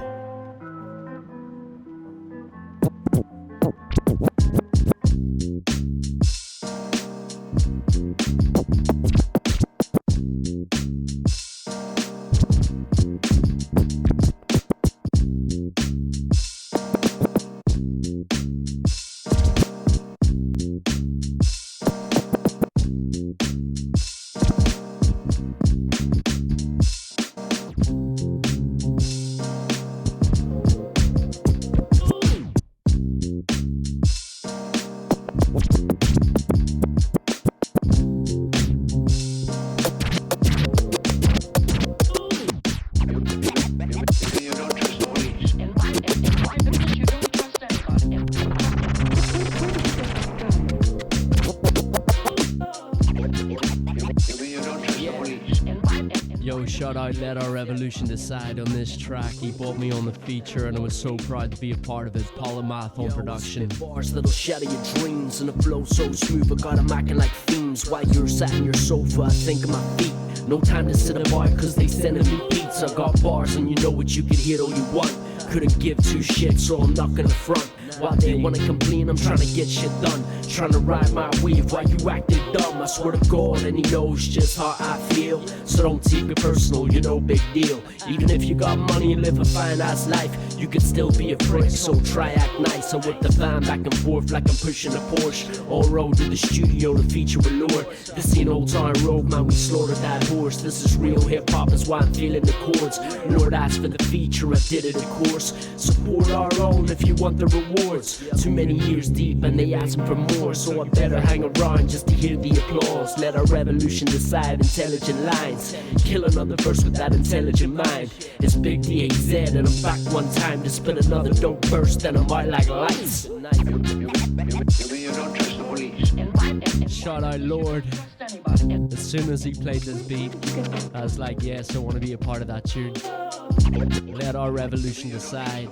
Yo, shout out Let Our Revolution Decide on this track. He brought me on the feature and I was so proud to be a part of it. Polymath on production. Bars that'll shatter your dreams and a flow so smooth I got 'em acting like fiends. While you're sat in your sofa, I think of my feet. No time to sit apart cause they sending me beats. I got bars and you know what, you can hit all you want. Couldn't give two shits, so I'm not gonna front. While they wanna complain, I'm trying to get shit done. Trying to ride my wave while you acted dumb. I swear to God, and he knows just how I feel. So don't take it personal, you know, big deal. Even if you got money and live a fine ass life, you could still be a prick, so try act nice. I'm with the fan back and forth like I'm pushing a Porsche. All road to the studio to feature a lure. This ain't old time road, man, we slaughtered that horse. This is real hip hop, is why I'm feeling the chords. Lord asked for the feature, I did it of course. Support our own if you want the rewards. Too many years deep and they asking for more, so I better hang around just to hear the applause. Let our revolution decide, intelligent lines. Kill another verse with that intelligent mind. It's Big DAZ and I'm back one time to spit another dope burst and I'm out like lights. Shout out Lord. As soon as he played this beat, I was like, yes, I want to be a part of that tune. Let Our Revolution Decide.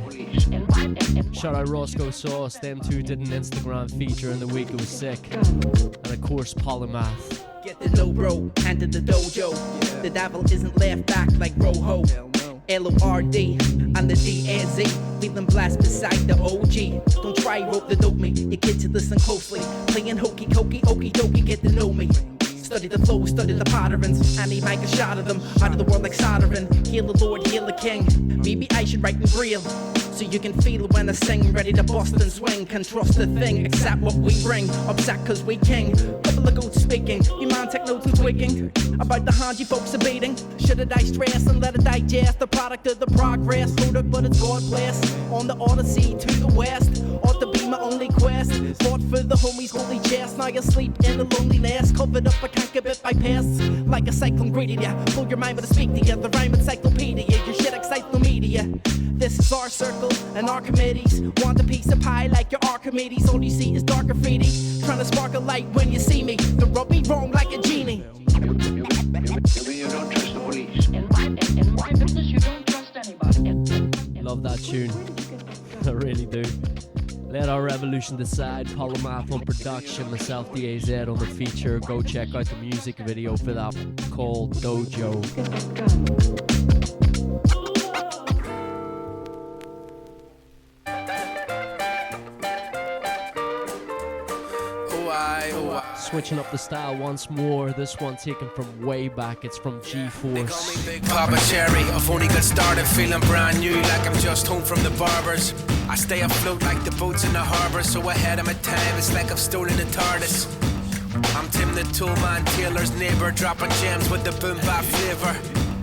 Shout out Roscoe Sauce. Them two did an Instagram feature in the week, it was sick. And of course Polymath. Get the low bro, handed the dojo. The devil isn't left back like Rojo. L-O-R-D and the D-A-Z. Feeling blessed beside the OG. Don't try rope the dope me, you kids to listen closely. Playing hokey cokey, okie dokie, get to know me. Study the flow, study the patterns, and he make a shot of them. Out of the world like soldering. Heal the Lord, heal the King. Maybe I should write in real, so you can feel when I sing. Ready to bust and swing, can trust the thing. Accept what we bring, upset cause we king. Couple of goats speaking, you man take notes and tweaking about the hand you folks are beating. Should I die stress and let it digest? The product of the progress, product but it's God blessed. On the Odyssey to the west, ought to be my only quest. Fought for the homies holy chest, now you sleep in the loneliness. Covered up, I can't get bit by pests. Like a cyclone greeted ya, pull your mind but I speak to ya. The rhyme encyclopedia, your shit excites no media. This is our circle and our committees. Want a piece of pie like your Archimedes. All you see is dark graffiti, trying to spark a light when you see me. They rub me wrong like a genie. You don't trust the police. In my business, you don't trust anybody. Love that tune. I really do. Let Our Revolution Decide. Polymath on production. Myself, DAZ on the feature. Go check out the music video for that called Dojo. Switching up the style once more. This one taken from way back. It's from G-Force. Big Papa Cherry, I've only got started feeling brand new, like I'm just home from the barbers. I stay afloat like the boats in the harbour, so ahead of my time, it's like I've stolen the TARDIS. I'm Tim the Toolman, Taylor's neighbour, dropping gems with the boom bap flavour.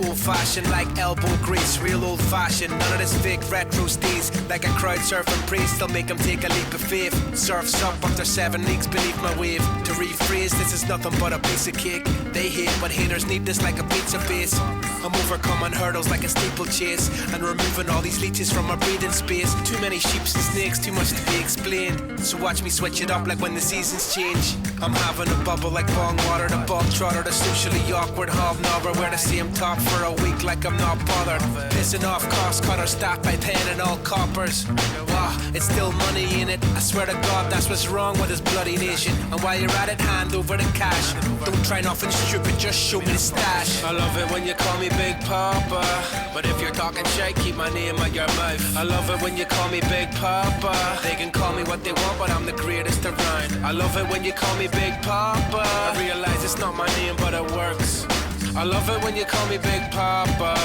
Old fashioned like elbow grease, real old fashioned. None of this fake retro steez. Like a crowd surfing priest, they'll make them take a leap of faith. Surf's up after 7 leagues beneath my wave. To rephrase, this is nothing but a piece of cake. They hate, but haters need this like a pizza base. I'm overcoming hurdles like a steeplechase, and removing all these leeches from my breathing space. Too many sheeps and snakes, too much to be explained. So watch me switch it up like when the seasons change. I'm having a bubble like bong water, the bog trotter, the socially awkward hobnobber. Wear the same top for a week like I'm not bothered. Pissing off cost cutter, staff by pen and all coppers. Wow, it's still money in it. I swear to God, that's what's wrong with this bloody nation. And while you're at it, hand over the cash. Don't try nothing stupid, just show me the stash. I love it when you call me Big Papa, but if you're talking shit, keep my name out your mouth. I love it when you call me Big Papa. They can call me what they want, but I'm the greatest around. I love it when you call me Big Papa. I realize it's not my name, but it works. I love it when you call me Big Papa.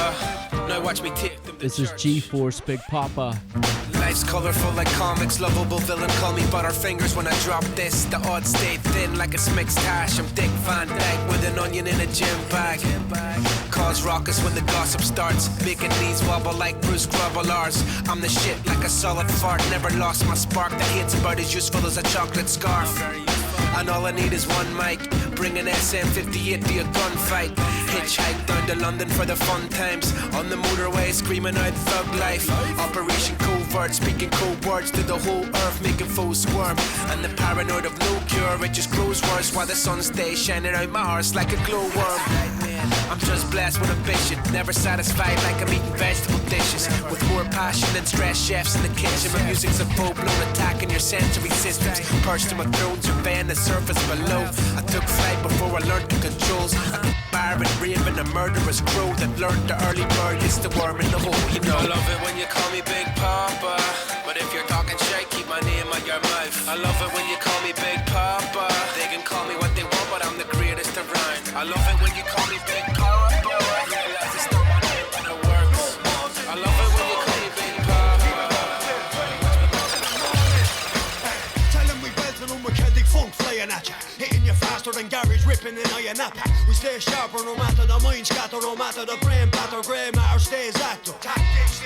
Now watch me take them to This is G-Force, Big Papa. Life's colourful like comics, lovable villain, call me Butterfingers when I drop this. The odds stay thin like it's mixed hash. I'm Dick Van Dyke with an onion in a gym bag. Cause raucous when the gossip starts, making knees wobble like Bruce Grobbelaars. I'm the shit like a solid fart, never lost my spark. That hate's about as useful as a chocolate scarf. And all I need is one mic, bring an SM58 to a gunfight. Hitchhike down to London for the fun times, on the motorway screaming out thug life. Operation Covert, speaking code words to the whole earth, making foes squirm. And the paranoid of no cure, it just grows worse while the sun stays shining out my arse like a glowworm. I'm just blessed with ambition, never satisfied like I'm eating vegetable dishes. With more passion than stress chefs in the kitchen. My music's a full-blown attack on your sensory systems. Perched in my throne, surveying the surface below. I took flight before I learned the controls. I bar and rave in a murderous crow that learned the early bird is the worm in the hole, you know. I love it when you call me Big Papa, but if you're talking shit, keep my name on your mouth. I love it when you call me Big Papa. They can call me what they want, but I'm the greatest around. I love it when you call me Big Papa. Realize it's not my name, but it works. I love it when you call me Big Papa. Tell them we belting on with Celtic funk flying at ya, hitting you faster than Gary's ripping in your napper. We stay sharper no matter the mind scatter, no matter the brain patter, grey matter stays active. Tactics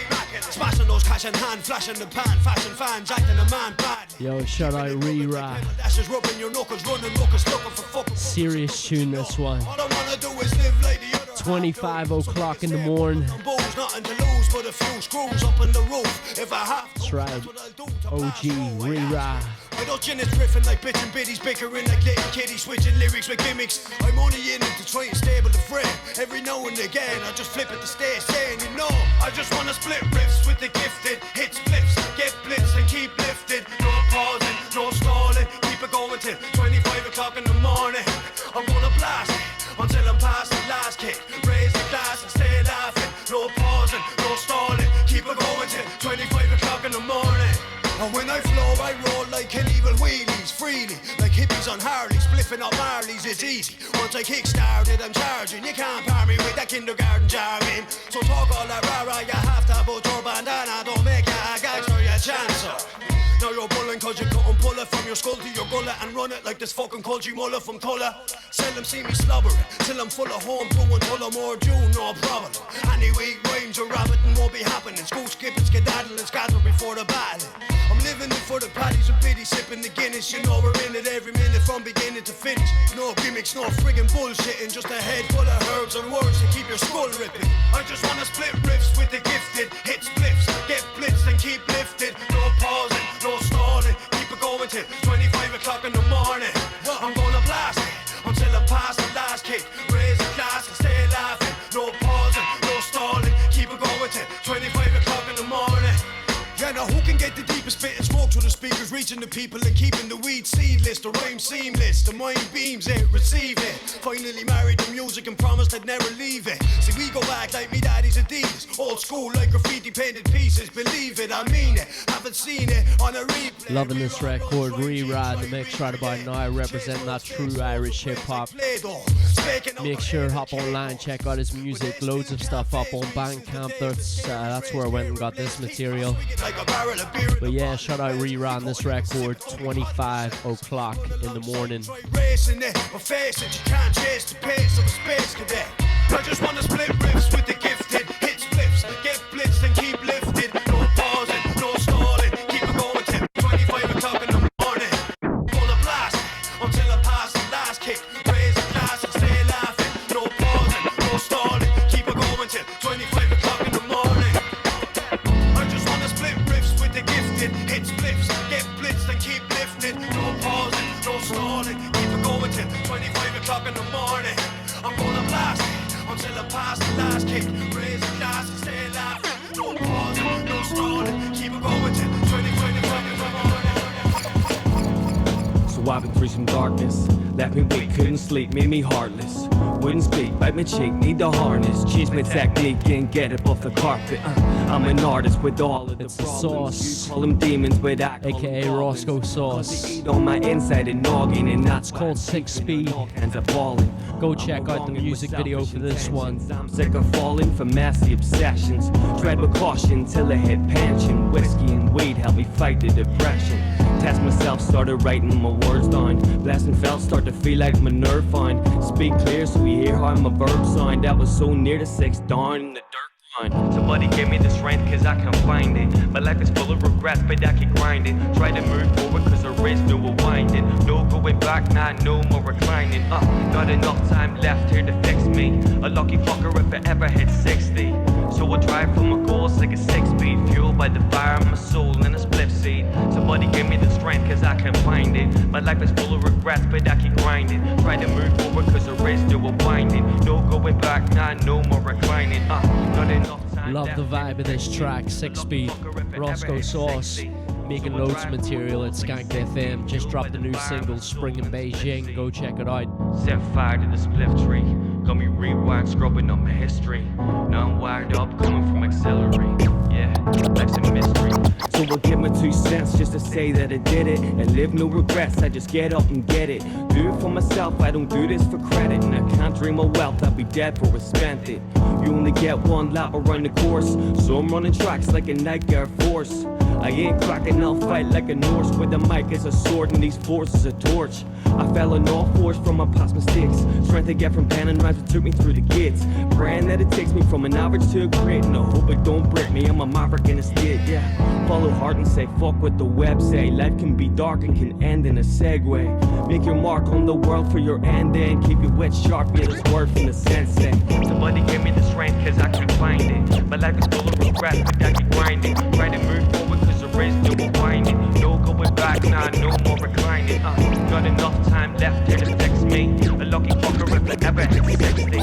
smashing those cash in hand, flashing the pan, fashion fans acting a man bad. Yo, shout out Rira. Dashes rubbing your knuckles, running knuckles, looking for fucking serious tune this one. All I wanna do is live like the other. 25 o'clock in the morning. Bulls, nothing to lose but a few screws up in the roof. If I have to, that's right. OG Rira. I don't chin is riffing like bits and biddies, bickering like little kiddies, switching lyrics with gimmicks. I'm only in it to try and stable the frame. Every now and again, I just flip it to stay sane, you know. I just wanna split riffs with the gifted, hit splits, get blitzed and keep lifted. No pausing, no stalling, keep it going till 25 o'clock in the morning. I'm gonna blast it until I'm past the last kick. Raise the glass and stay laughing. No pausing, no stalling, keep it going till 25 o'clock in the morning. And when I flow, I roll like an evil wheelies, freely, like hippies on Harleys, spliffing up Marleys, it's easy. Once I kick-started, I'm charging. You can't par me with that kindergarten jargon. So talk all that rah-rah, you have to put your bandana. Don't make it a gangster, you chancer. Now you're bulling cause you couldn't pull it from your skull to your gullet and run it like this fucking culture mullah from Tulla. Seldom see me slobbering till I'm full of home brew and full of more June, no problem. Any weak rhymes or rabbiting won't be happening. School skipping, skedaddling, scatter before the battle. I'm living it for the paddies and biddies, sipping the Guinness. You know we're in it every minute from beginning to finish. No gimmicks, no friggin' bullshitting, just a head full of herbs and words to keep your skull ripping. I just wanna split riffs with the gifted, hit spliffs, get blitzed and keep lifted. No pausing, no stalling, keep it going till 25 o'clock in the morning. I'm gonna blast it until I'm past the last kick. Raise the glass and stay laughing. No pausing, no stalling, keep it going till 25 o'clock in the morning. Yeah, now who can get the deepest bit and smoke through the speakers, reaching the people and keeping the weed seedless, the rhyme seamless, the mind beams it, receive it. Finally married the music and promised I'd never leave it. See, we go back like me daddy's Adidas, old school like graffiti painted pieces. Believe it, I mean it, haven't seen it on a replay. Loving this record, Reride, the mix right about now, representing that true Irish hip hop. Make sure hop online, check out his music, loads of stuff up on Bandcamp. That's where I went and got this material. But yeah, shout out Reride on this record, 25 o'clock in the morning. Racing it, or face it, you can't chase the pace of a space cadet. I just wanna split riffs with the gifted, hit spliffs, get blitzed and keep lifted. No pausing, no stalling, keep it going till 25 o'clock in the morning. Gonna blast it until I pass the last kick. Raise the glass and stay laughing. No pausing, no stalling, keep it going till 25 o'clock in the morning. I just wanna split riffs with the gifted, hit spliffs, get blitzed and keep lifted. No pausing, no stalling, keep it going till 25 o'clock in the morning. I'm gonna blast it until I pass the last kick. Raise the glass and stay laughing. No pausing, no stalling, keep it going till 25 o'clock in the morning. So I've been through some darkness, left me weak, couldn't sleep, made me heartless. Wouldn't speak, bite my cheek, need the harness. Change my technique and get it off the carpet. I'm an artist with all of the Sauce. You call them demons, but I call aka them Roscoe Sauce. They eat on my inside and noggin, and that's called 6 Speed. Hands are falling. Go check out the music video for this one. I'm sick of falling for messy obsessions. Tread with caution till I hit pension. Whiskey and weed help me fight the depression. Test myself, started writing my words down. Blasting felt, start to feel like my nerve fine. Speak clear so you hear how my verb sound. That was so near to 6 down in the dirt. Somebody give me the strength cause I can't find it. My life is full of regrets but I keep grinding. Try to move forward cause there is no rewinding. No going back, nah, no more reclining. Not enough time left here to fix me. A lucky fucker if I ever hit 60. So I drive for my goals like a 6-speed. Fueled by the fire of my soul in a split seed. Somebody give me the strength cause I can't find it. My life is full of regrets but I keep grinding. Try to move forward cause there is no rewinding. No going going back, nah, no more reclining. Not enough time. Love the vibe of this track, 6-speed, Roscoe Sauce, making loads of material at Skank FM, just dropped a new single, Spring in Beijing, go check it out. Set fire to the spliff tree, got me rewired, scrubbing up my history. Now I'm wired up, coming from auxiliary, yeah, life's a mystery. So I'll give my 2 cents just to say that I did it, and live no regrets, I just get up and get it. Do it for myself, I don't do this for credit, and I can't dream of wealth, I'll be dead before I spent it. You only get one lap around the course, so I'm running tracks like a Nike Air Force. I ain't cracking, I'll fight like a Norse, with the mic as a sword and these forces a torch. I fell on all fours from my past mistakes, strength to get from pen and rhymes that took me through the gates. Praying that it takes me from an average to a great, and I hope it don't break me, I'm a maverick in a state, yeah. Follow hard and say fuck what the web say. Life can be dark and can end in a segue. Make your mark on the world for your end and keep your wit sharp, yeah, this word from the sensei. Somebody give me the strength cause I can't find it. My life is full of regrets but I keep grinding. Trying to move forward cause there is no rewinding. No going back, nah, no more reclining. Not enough time left here to fix me. A lucky fucker if I ever hit 60.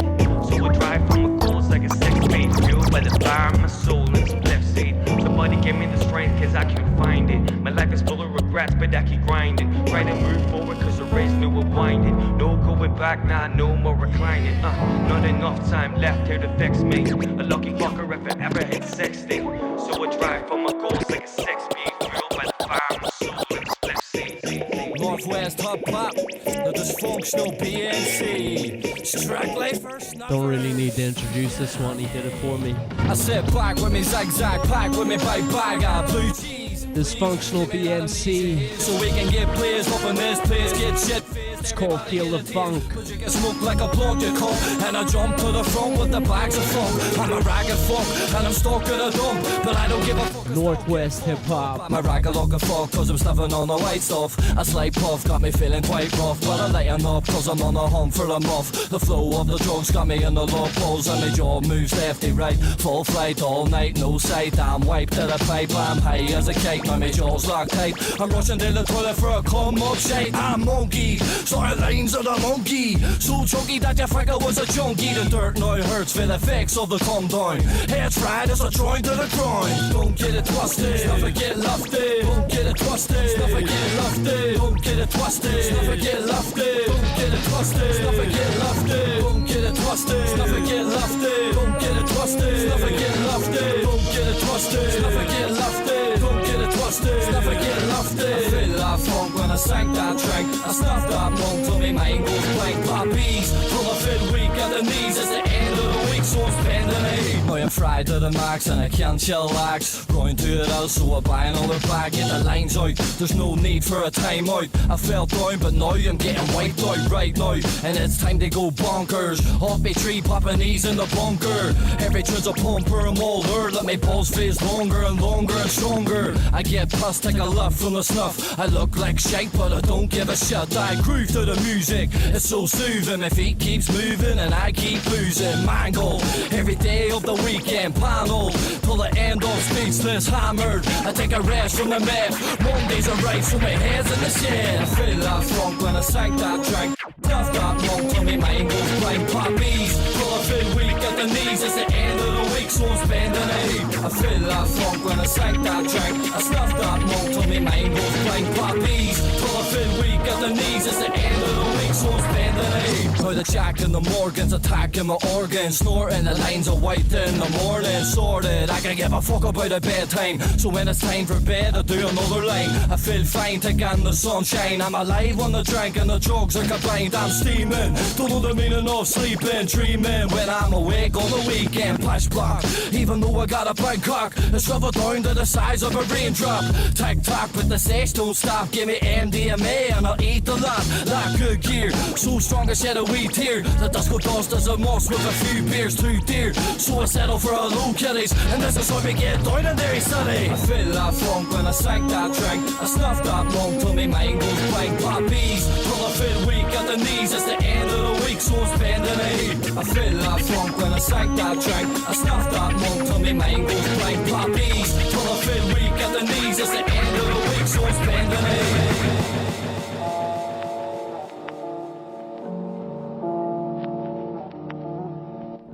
So I drive from my goals like a 6-speed, fueled by the fire in my soul and split seed. Somebody give me the strength cause I can't find it. My life is full of regrets but I keep grinding. Trying to move forward cause there is no rewinding. No going back, nah, no more reclining. Not enough time left here to fix me. A lucky fucker if I ever hit 60. So I drive for my goals like a 6-speed, fueled by the fire in my soul and split seed. Northwest Hub Pop, the dysfunctional BNC. Strike life first. Don't really need to introduce this one, he did it for me. I sit back with me zigzag, pack with me bag bag, got blue cheese. Dysfunctional BNC. So we can get players up in this place, get shit. It's called Feel the Funk. You get smoked like a plug, you come, and I jump to the front with the bags of funk. I'm a ragged fuck, and I'm stuck in a dump, but I don't give a fuck. Northwest Hip Hop. I'm a ragged looking fuck, cause I'm stuffing on the white stuff. A slight puff got me feeling quite rough, but I lighten up, cause I'm on a hum for a muff. The flow of the drugs got me in the low pulse, and my jaw moves lefty right. Full flight all night, no sight. I'm wiped to the pipe, I'm high as a kite, now my jaw's locked tight. I'm rushing to the toilet for a come up shite. I'm monkey, sorry lines of the monkey. So chunky that your figure was a junkie. The dirt now hurts for the effects of the come down. Head's right as a joint to the groin. Don't get it twisted, snuff it, get lofty. Don't get it twisted, snuff it, get lofty. Don't get it twisted, snuff it, get lofty. Don't get it twisted, snuff it, get lofty. Don't get it twisted, snuff it, get lofty. Don't get it twisted, snuff it, get lofty. Don't get it twisted, snuff it, get lofty. Don't get it twisted, snuff it, get lofty. I feel that funk when I sank that drink. I snuffed that monk till me mind goes blank. Poppies, full of fit weak at the knees. It's the end of the week, so I'm spending it. Now I'm fried to the max and I can't chillax. Going to it out, so I buy another bag. Get the lines out, there's no need for a timeout. I fell down, but now I'm getting wiped out right now. And it's time to go bonkers. Off me tree, popping knees in the bunker. Every tune's a pumper, I'm older. Let me pulse phase longer and longer and stronger. I get past, take a luff from the snuff. I look like shite, but I don't give a shit. I groove to the music, it's so soothing. My feet keeps moving and I keep losing. Mangle, every day of the weekend panel. Till the end of speechless, hammered. I take a rest from the meth. Mondays are right, so my head's in the shed. I feel that funk when I sank that drink. Stuff that monk till me mind goes blank. Poppies, full of fit weak at the knees. It's the end of the week, so I'm spending it. I feel that funk when I sank that drink. I snuff that monk till me mind goes blank. Poppies, full of fit weak at the knees. It's the end of the week, so I'm spending it. Now the jack in the Morgans attacking my organs. Snorting, the lines are white in the morning. Sorted, I can give a fuck about a bedtime. So when it's time for bed, I do another line. I feel fine, take in the sunshine. I'm alive on the drink and the drugs are combined. I'm steaming, don't know the meaning of sleeping. Dreaming when I'm awake on the weekend. Patch block, even though I got a big cock. It's shrivelled down to the size of a raindrop. Tick tock, but the sex don't stop. Give me MDMA and I'll eat a lot. Like good gear, so strong I shed a wee tear. The disco dust is a must with a few beers too dear. So I settle for a low kitties, and this is how we get down in Derry City. I feel that funk when I sank that drink. I snuffed that monk till me mind goes blank. Poppies, full of fit weak at the knees. It's the end of the week, so I'm spending it. I feel that funk when I sank that drink. I snuffed that monk till me mind goes blank. Poppies, full of fit weak at the knees. It's the end of the week, so I'm spending it.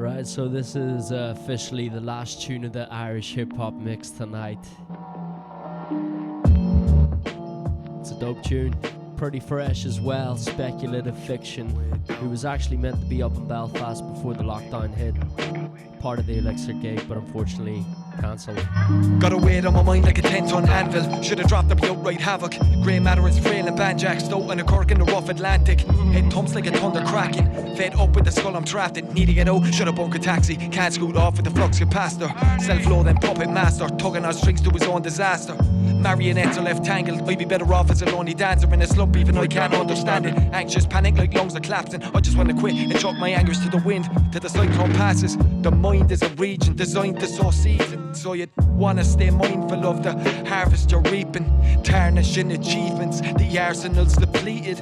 Right, so this is officially the last tune of the Irish hip hop mix tonight. It's a dope tune, pretty fresh as well. Speculative Fiction, who was actually meant to be up in Belfast before the lockdown hit. Part of the Elixir gig, but unfortunately cancelled. Got a weight on my mind like a 10-ton anvil. Should've dropped up the outright havoc. Grey matter is frail and banjack. Stoat and a cork in the rough Atlantic. Head thumps like a thunder cracking. Fed up with the skull I'm trapped in. Need to get out, should've bunk a taxi. Can't scoot off with the flux capacitor. Self-loathing puppet master. Tugging our strings to his own disaster. Marionettes are left tangled. I'd be better off as a lonely dancer in a slump, even I can't understand it. Anxious panic like lungs are collapsing. I just wanna quit and chuck my angers to the wind, till the cyclone passes. The mind is a region designed to sow seeds, so you'd wanna stay mindful of the harvest you're reaping. Tarnishing achievements, the arsenal's depleted.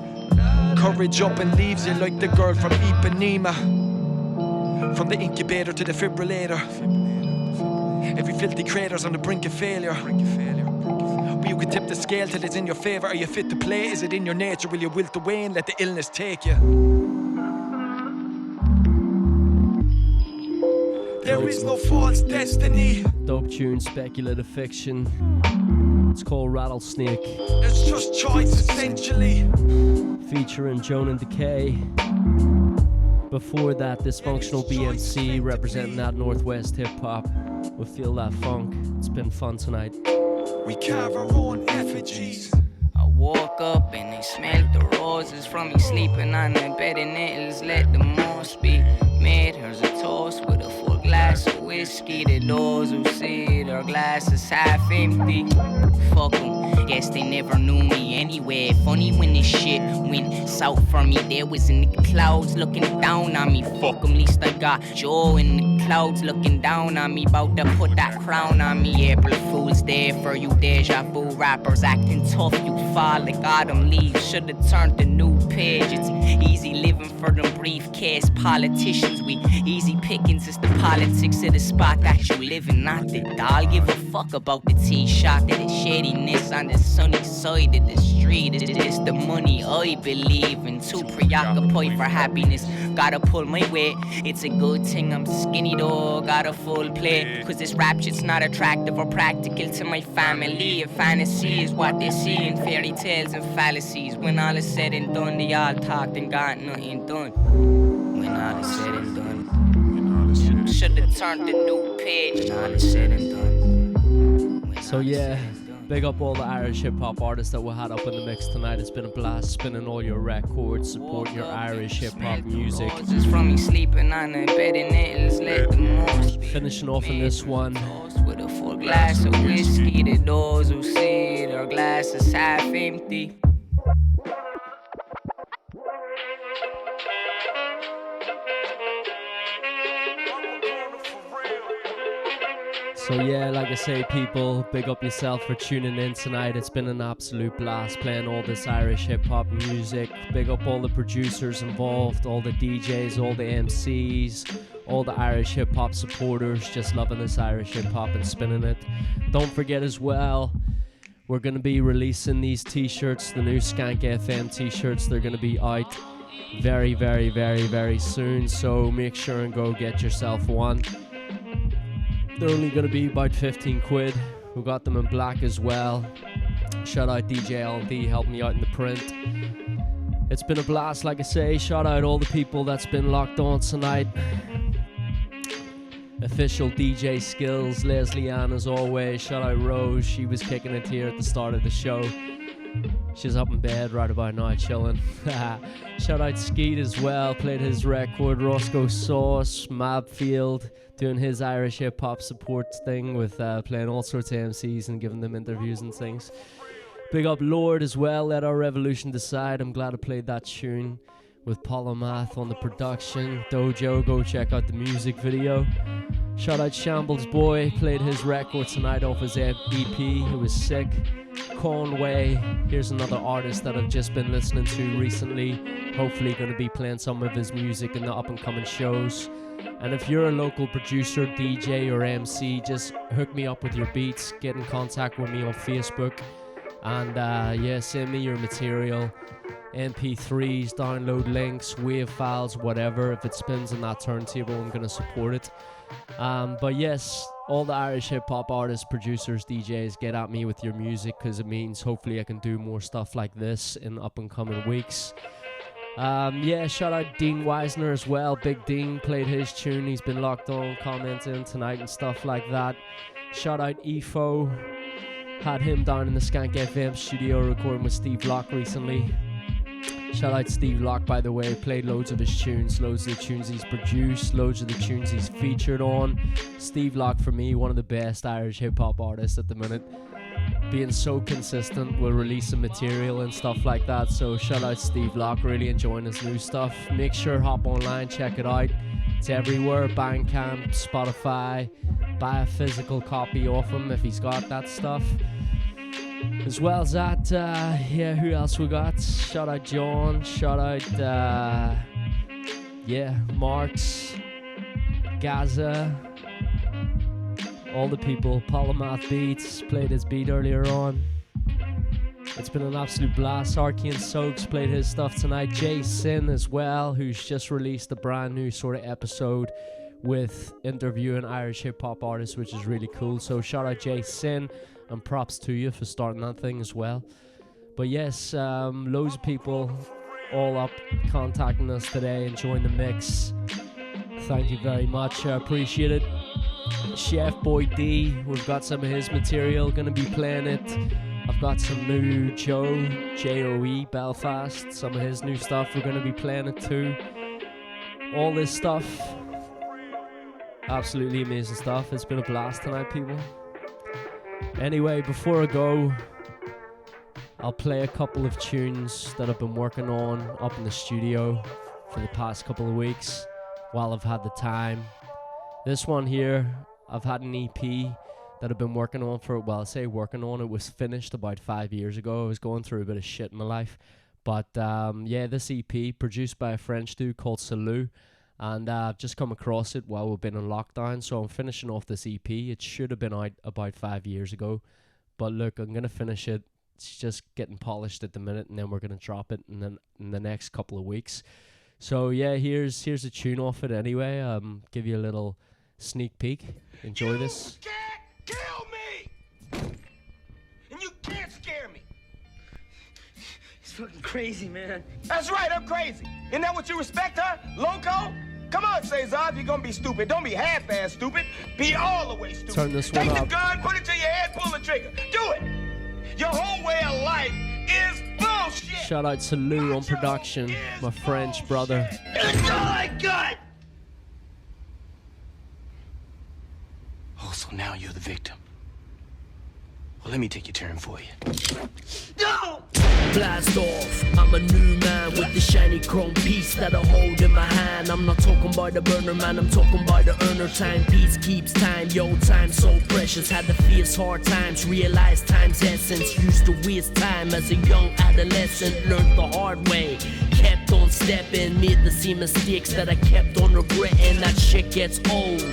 Courage up and leaves you like the girl from Ipanema. From the incubator to the defibrillator. Every filthy crater's on the brink of failure. But you can tip the scale till it's in your favour. Are you fit to play? Is it in your nature? Will you wilt away and let the illness take you? There is no false destiny. Dope tune, Speculative Fiction. It's called Rattlesnake. It's just choice essentially. Featuring Joan and Decay. Before that, Dysfunctional BMC representing that Northwest hip hop. We feel that funk. It's been fun tonight. We carve our own effigies. I woke up and they smelled the roses from me sleeping on the bed and nettles. Let the moon speak. Made hers a toast with a full glass of whiskey. The those who see their glasses half empty. Fuck 'em, guess they never knew me anyway. Funny when this shit went south for me. There was in the clouds looking down on me. Fuck 'em, least I got Joe in the clouds looking down on me. About to put that crown on me. April Fool's Day for you deja vu rappers acting tough. You fall like autumn leaves. Should've turned the new page. It's easy living for them briefcase politicians. We easy pickings. It's the politics of the spot that you live in, not the doll. Give a fuck about the tea shop and the shadiness on the sunny side of the street. It's the money I believe in. Too preoccupied for happiness. Gotta pull my weight. It's a good thing I'm skinny though. Got a full plate. Cause this rap shit's not attractive or practical to my family. And fantasy is what they see in fairy tales and fallacies. When all is said and done, they all talked and got nothing done. When all is said and done. Should've turned the new page. When all is said and done. So yeah, big up all the Irish hip hop artists that we had up in the mix tonight. It's been a blast spinning all your records, supporting your Irish hip hop music. From me sleeping on the bed and nettles, let the moon finishing off in this one. With a full glass of whiskey, the those who see their glasses half empty. So yeah, like I say, people, big up yourself for tuning in tonight. It's been an absolute blast playing all this Irish hip-hop music. Big up all the producers involved, all the DJs, all the MCs, all the Irish hip-hop supporters, just loving this Irish hip-hop and spinning it. Don't forget as well, we're going to be releasing these t-shirts, the new Skank FM t-shirts. They're going to be out very, very, very, very soon, so make sure and go get yourself one. They're only going to be about 15 quid. We got them in black as well. Shout out DJ L&D helping me out in the print. It's been a blast, like I say. Shout out all the people that's been locked on tonight. Official DJ skills, Leslie Ann as always. Shout out Rose, she was kicking it here at the start of the show. She's up in bed right about now chilling. Shout out Skeet as well, played his record. Roscoe Sauce, Mabfield, doing his Irish hip hop support thing with playing all sorts of MCs and giving them interviews and things. Big up Lord as well, Let Our Revolution Decide. I'm glad I played that tune with Polymath on the production. Dojo, go check out the music video. Shout out Shambles Boy, played his record tonight off his EP, it was sick. Conway, here's another artist that I've just been listening to recently. Hopefully going to be playing some of his music in the up and coming shows. And if you're a local producer, DJ or MC, just hook me up with your beats, get in contact with me on Facebook, and yeah, send me your material. MP3s, download links, WAV files, whatever. If it spins on that turntable, I'm going to support it. But yes, all the Irish hip-hop artists, producers, DJs, get at me with your music, because it means hopefully I can do more stuff like this in up-and-coming weeks. Yeah, shout out Dean Weisner as well. Big Dean played his tune. He's been locked on, commenting tonight and stuff like that. Shout out EFO. Had him down in the Skank FM studio recording with Steve Locke recently. Shout out Steve Locke, by the way. Played loads of his tunes, loads of the tunes he's produced, loads of the tunes he's featured on. Steve Locke, for me, one of the best Irish hip-hop artists at the minute. Being so consistent with releasing material and stuff like that. So shout out Steve Locke, really enjoying his new stuff. Make sure hop online, check it out. It's everywhere, Bandcamp, Spotify. Buy a physical copy off him if he's got that stuff. As well as that, yeah, who else we got? Shout out John, shout out, yeah, Marks, Gaza, all the people. Polymath Beats played his beat earlier on. It's been an absolute blast. Archean Soaks played his stuff tonight. Jay Sin as well, who's just released a brand new sort of episode with interviewing Irish hip-hop artists, which is really cool. So shout out Jay Sin, and props to you for starting that thing as well. But yes, loads of people all up contacting us today, enjoying the mix. Thank you very much, I appreciate it. Chef Boy D, we've got some of his material, gonna be playing it. I've got some new Joe, J-O-E, Belfast, some of his new stuff, we're gonna be playing it too. All this stuff, absolutely amazing stuff. It's been a blast tonight, people. Anyway, before I go, I'll play a couple of tunes that I've been working on up in the studio for the past couple of weeks while I've had the time. This one here, I've had an EP that I've been working on for, well, I say working on, it was finished about 5 years ago. I was going through a bit of shit in my life. But yeah, this EP, produced by a French dude called Salou. And I've just come across it while we've been in lockdown, so I'm finishing off this EP. It should have been out about 5 years ago. But look, I'm going to finish it. It's just getting polished at the minute, and then we're going to drop it in the next couple of weeks. So yeah, here's a tune off it anyway. Give you a little sneak peek. Enjoy this. You can't kill me! And you can't scare me! He's fucking crazy, man. That's right, I'm crazy. Isn't that what you respect, huh? Loco? Come on, Cesar, if you're gonna be stupid, don't be half-ass stupid. Be all the way stupid. Turn this one Take up. the gun, put it to your head, pull the trigger. Do it! Your whole way of life is bullshit! Shout out to Lou on production, my French brother. That's all I got! Oh, so now you're the victim. Well, let me take your turn for you. No! Blast off, I'm a new man with the shiny chrome piece that I hold in my hand. I'm not talking about the burner, man, I'm talking about the earner. Time peace keeps time, yo, time so precious. Had to face hard times, realized time's essence. Used to waste time as a young adolescent, learned the hard way. Kept on stepping, made the same mistakes that I kept on regretting. That shit gets old.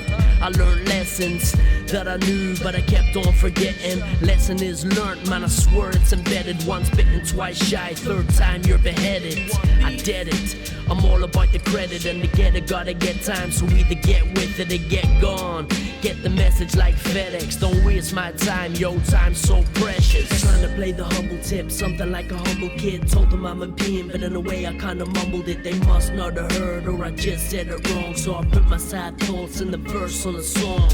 I learned lessons that I knew, but I kept on forgetting. Lesson is learned, man, I swear it's embedded. Once bitten, twice shy, third time you're beheaded. I did it, I'm all about the credit, and to get it, gotta get time. So either get with it or get gone. Get the message like FedEx, don't waste my time, yo, time's so precious. Trying to play the humble tip, something like a humble kid. Told them I'm a pain, but in a way I kinda mumbled it. They must not have heard, or I just said it wrong. So I put my sad thoughts in the verse on a song.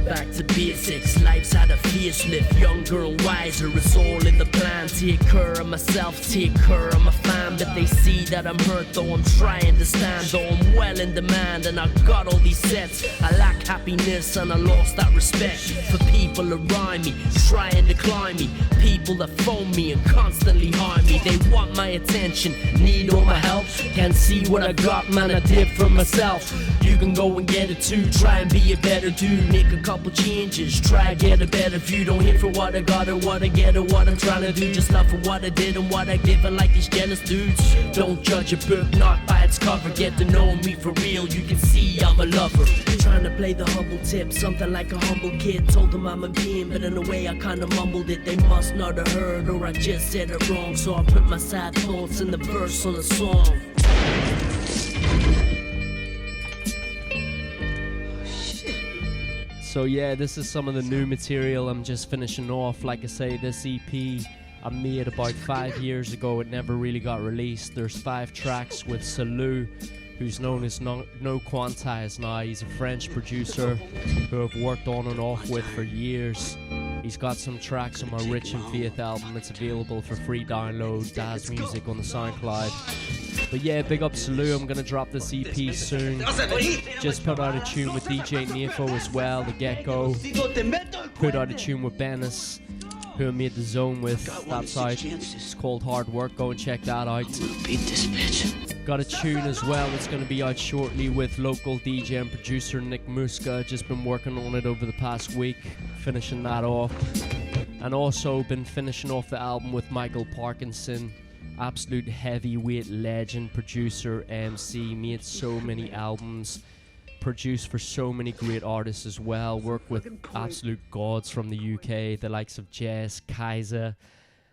Back to basics, life's had a facelift. Younger and wiser, it's all in the plan. Take care of myself, take care of my fam. But they see that I'm hurt, though I'm trying to stand. Though I'm well in demand, and I got all these sets. I lack happiness, and I lost that respect for people around me, trying to climb me. People that phone me and constantly harm me. They want my attention, need all my help. Can't see what I got, man, I did for myself. You can go and get it too, try and be a better dude. Make a couple changes, try and get a better view. Don't hit for what I got or what I get or what I'm trying to do. Just love for what I did and what I give, and like these jealous dudes. Don't judge a book not by its cover, get to know me for real. You can see I'm a lover, trying trying to play the humble tip, something like a humble kid. Told them I'm a being, but in a way I kinda mumbled it. They must not have heard, or I just said it wrong. So I put my sad thoughts in the verse on a song. So yeah, this is some of the new material I'm just finishing off. Like I say, this EP I made about 5 years ago. It never really got released. There's 5 tracks with Salou, who's known as No Quantize now. He's a French producer who I've worked on and off with for years. He's got some tracks on my Rich and Faith album. It's available for free download, Daz Music on the SoundCloud. But yeah, big up Salou. I'm gonna drop this EP soon. Just put out a tune with DJ Nefo as well, The Gecko. Put out a tune with Bennis, who I made the zone with. That's out. It's called Hard Work. Go and check that out. Got a tune as well that's going to be out shortly with local DJ and producer Nick Muska. Just been working on it over the past week, finishing that off. And also been finishing off the album with Michael Parkinson, absolute heavyweight legend, producer, MC, made so many albums, produced for so many great artists as well, worked with absolute gods from the UK, the likes of Jess, Kaiser,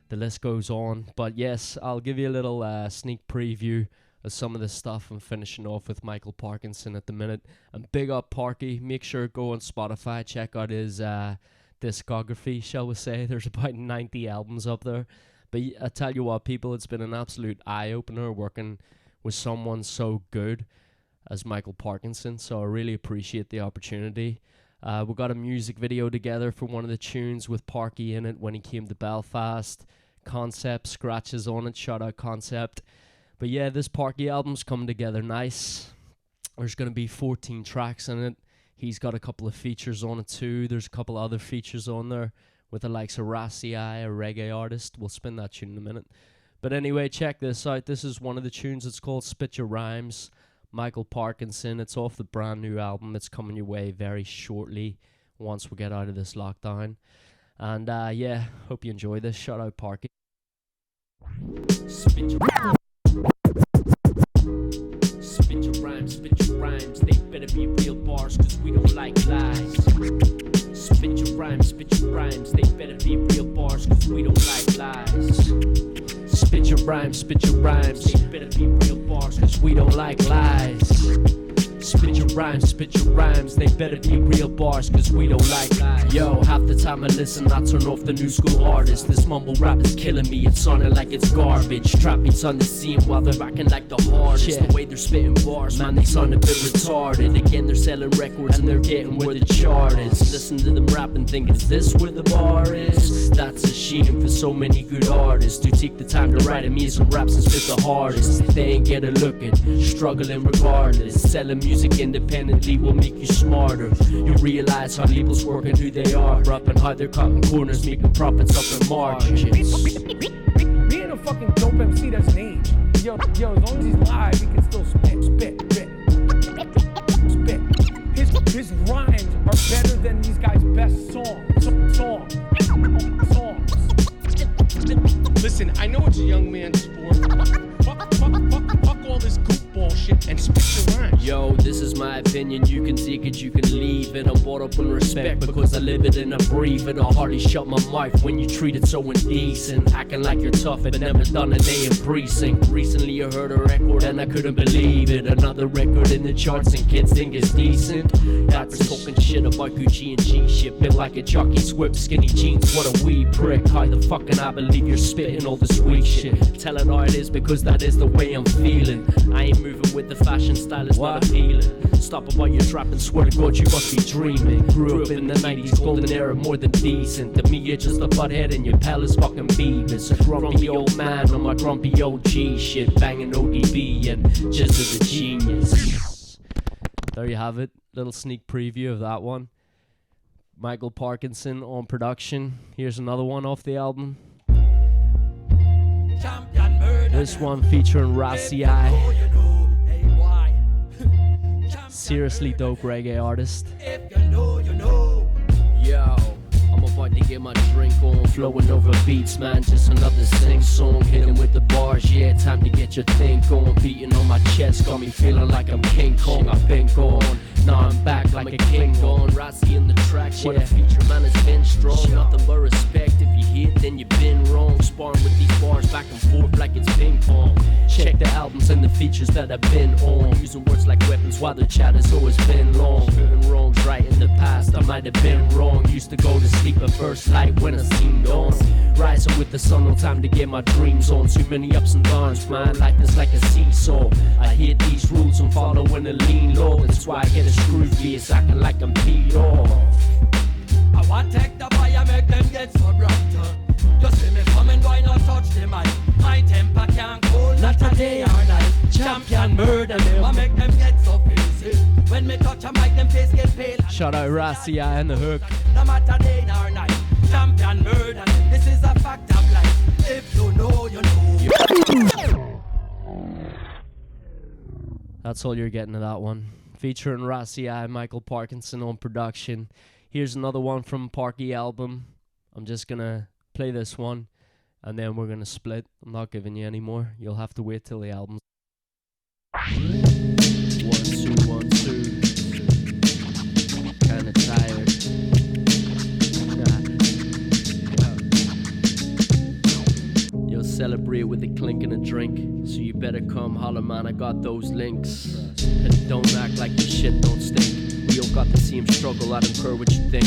the list goes on. But yes, I'll give you a little sneak preview of some of the stuff I'm finishing off with Michael Parkinson at the minute. And big up Parky, make sure to go on Spotify, check out his discography, shall we say. There's about 90 albums up there. But I tell you what, people, it's been an absolute eye-opener working with someone so good as Michael Parkinson, so I really appreciate the opportunity. We got a music video together for one of the tunes with Parky in it when he came to Belfast. Concept scratches on it, shout out Concept. But yeah, this Parky album's coming together nice. There's going to be 14 tracks in it. He's got a couple of features on it too. There's a couple other features on there with the likes of Rassi, a reggae artist. We'll spin that tune in a minute. But anyway, check this out. This is one of the tunes. It's called Spit Your Rhymes. Michael Parkinson. It's off the brand new album. It's coming your way very shortly once we get out of this lockdown. And yeah, hope you enjoy this. Shout out Parky. Spit your rhymes. Spit your rhymes, spit your rhymes. They better be real bars, cause we don't like lies. Spit your rhymes, spit your rhymes. They better be real bars, cause we don't like lies. Spit your rhymes, spit your rhymes. They better be real bars, cause we don't like lies. Spit your rhymes, spit your rhymes. They better be real bars, cause we don't like lies. Yo, half the time I listen, I turn off the new school artists. This mumble rap is killing me, it's sounding like it's garbage. Trap beats on the scene while they're rocking like the hardest. Yeah. The way they're spitting bars, man, they sound a bit retarded. Again, they're selling records and they're getting where the chart is. Listen to them rap and think, is this where the bar is? That's a shame for so many good artists who take the time to write amazing raps and spit the hardest. They ain't get a looking, struggling regardless. Selling music independently will make you smarter. You realize how labels work and who they are, bruh, and how they're cutting corners, making profits up in margins. Being a fucking dope MC doesn't age. Yo, as long as he's live, he can still spit. His rhymes are better than these guys' best songs. Listen, I know it's a young man's sport. Fuck all this goofball shit and spit your rhymes. Yo, this is my opinion, you can take it, you can leave it. I'm brought up in respect because I live it and I breathe it. I'll hardly shut my mouth when you treat it so indecent, acting like you're tough but never done a day in precinct. Recently I heard a record and I couldn't believe it. Another record in the charts and kids think it's decent. That's talking shit about Gucci and G shit, built like a jockey, whip, skinny jeans, what a wee prick. How the fuck can I believe you're spitting all this weak shit? Tell it how it is because that is the way I'm feeling. I ain't moving with the fashion style, it's not appealing. Stop about your trap and swear to God you must be dreaming. Grew up in the 90s golden era, more than decent. To me you're just a butthead and your pal is fucking Beavis. A grumpy old man on my grumpy OG shit, banging ODB and just as a genius. There you have it, little sneak preview of that one. Michael Parkinson on production. Here's another one off the album. This one featuring Rassi. Seriously dope reggae artist. Yo, I'm about to get my drink on, flowing over beats, man, just another sing song, hitting with the bars, yeah, time to get your think on, beating on my chest, got me feeling like I'm King Kong, I've been gone, now I'm back like a Klingon. Rossi in the track, what a feature man has been strong. Nothing but respect, if you hit then you've been wrong. Sparring with these bars back and forth like it's ping pong. Check the albums and the features that I've been on. Using words like weapons while the chat has always been long. Doing wrongs right in the past, I might have been wrong. Used to go to sleep at first light when I seen dawn. Rising with the sun, no time to get my dreams on. Too many ups and downs, man, life is like a seesaw. I hit these rules and follow when I lean low. That's why I get a screw face, acting like I'm peed off. I want take the fire, make them get so bright. You see me coming, why not touch the mic? My temper can't cool, not a day or night. Champion murder them, I make them get so busy. When me touch a mic, them face get pale. Shout out Rassia and the hook. No matter day or night, champion murder them. This is a fact of life. If you know, you know. That's all you're getting of that one. Featuring Rassia and Michael Parkinson on production. Here's another one from Parky album. I'm just gonna play this one and then we're gonna split. I'm not giving you any more. You'll have to wait till the album's 1, 2, 1, 2. Kinda tired. You'll celebrate with a clink and a drink. So you better come holler, man, I got those links. And don't act like your shit don't stink. We all got to see him struggle, I don't care what you think.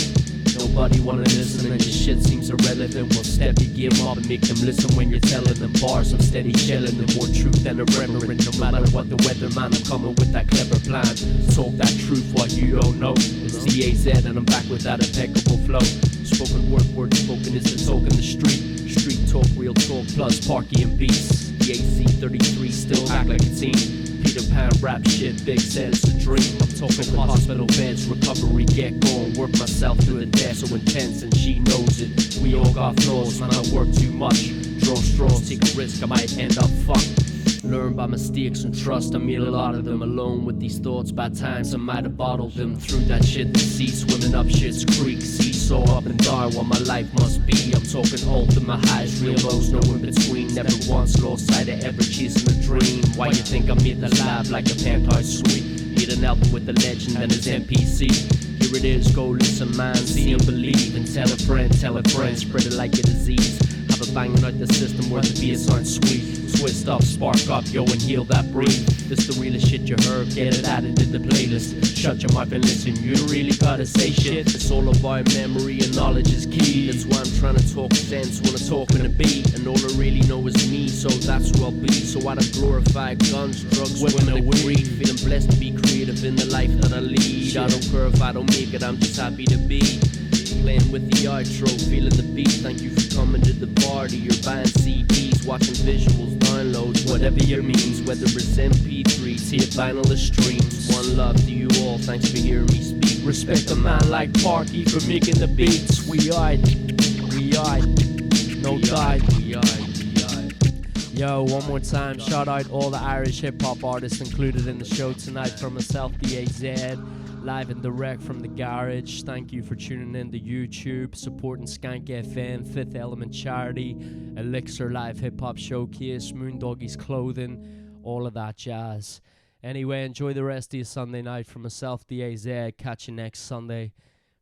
Nobody wanna listen and your shit seems irrelevant. Well, step your game up and make them listen when you're telling them bars. I'm steady shelling them, more truth than a reverend. No matter what the weather, man, I'm coming with that clever plan. Talk that truth, what you don't know. It's DAZ and I'm back with that impeccable flow. Spoken word spoken is the talk in the street. Street talk, real talk, plus Parky and beats. The AC-33 still act like a team. Peter Pan rap shit, big said it's a dream. I'm talking hospital beds, recovery, get going. Work myself through the death so intense and she knows it. We all got flaws, man, I work too much. Draw straws, take a risk, I might end up fucked. Learn by mistakes and trust, I meet a lot of them. Alone with these thoughts, bad times, I might have bottled them. Through that shit to sea, swimming up shit's creek. Seesaw up and down what my life must be. I'm talking ultimate highs, real lows, no in between. Never once lost sight of ever chasing a dream. Why you think I'm here to laugh like a penthouse suite? Need an album with a legend and his NPC. Here it is, go listen man, see and believe. And tell a friend, spread it like a disease. Have a banging out the system where the beats aren't sweet. Twist up, spark up, yo, and heal that breed. This the realest shit you heard, get it added to the playlist. Shut your mouth and listen, you really gotta say shit. It's all about memory and knowledge is key. That's why I'm trying to talk sense when I talk in a beat. And all I really know is me, so that's who I'll be. So I don't glorify guns, drugs, women and greed. Feeling blessed to be creative in the life that I lead. I don't care if I don't make it, I'm just happy to be. Playing with the outro, feeling the beat. Thank you for coming to the party. You're buying CDs, watching visuals, downloads, whatever your means. Whether it's MP3s, here vinyl or streams. One love to you all, thanks for hearing me speak. Respect a man like Parky for making the beats. We are, no doubt. Yo, one more time, shout out all the Irish hip hop artists included in the show tonight. From myself, DAZ. Live and direct from the garage. Thank you for tuning in to YouTube, supporting Skank FM, Fifth Element Charity, Elixir Live Hip Hop Showcase, Moondoggy's Clothing, all of that jazz. Anyway, enjoy the rest of your Sunday night. From myself, DAZ. Catch you next Sunday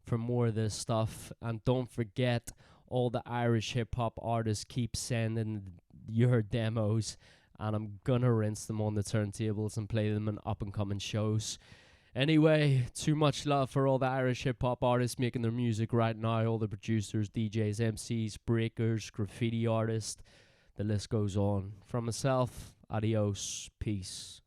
for more of this stuff. And don't forget, all the Irish hip hop artists keep sending your demos, and I'm gonna rinse them on the turntables and play them in up and coming shows. Anyway, too much love for all the Irish hip-hop artists making their music right now, all the producers, DJs, MCs, breakers, graffiti artists, the list goes on. From myself, adios, peace.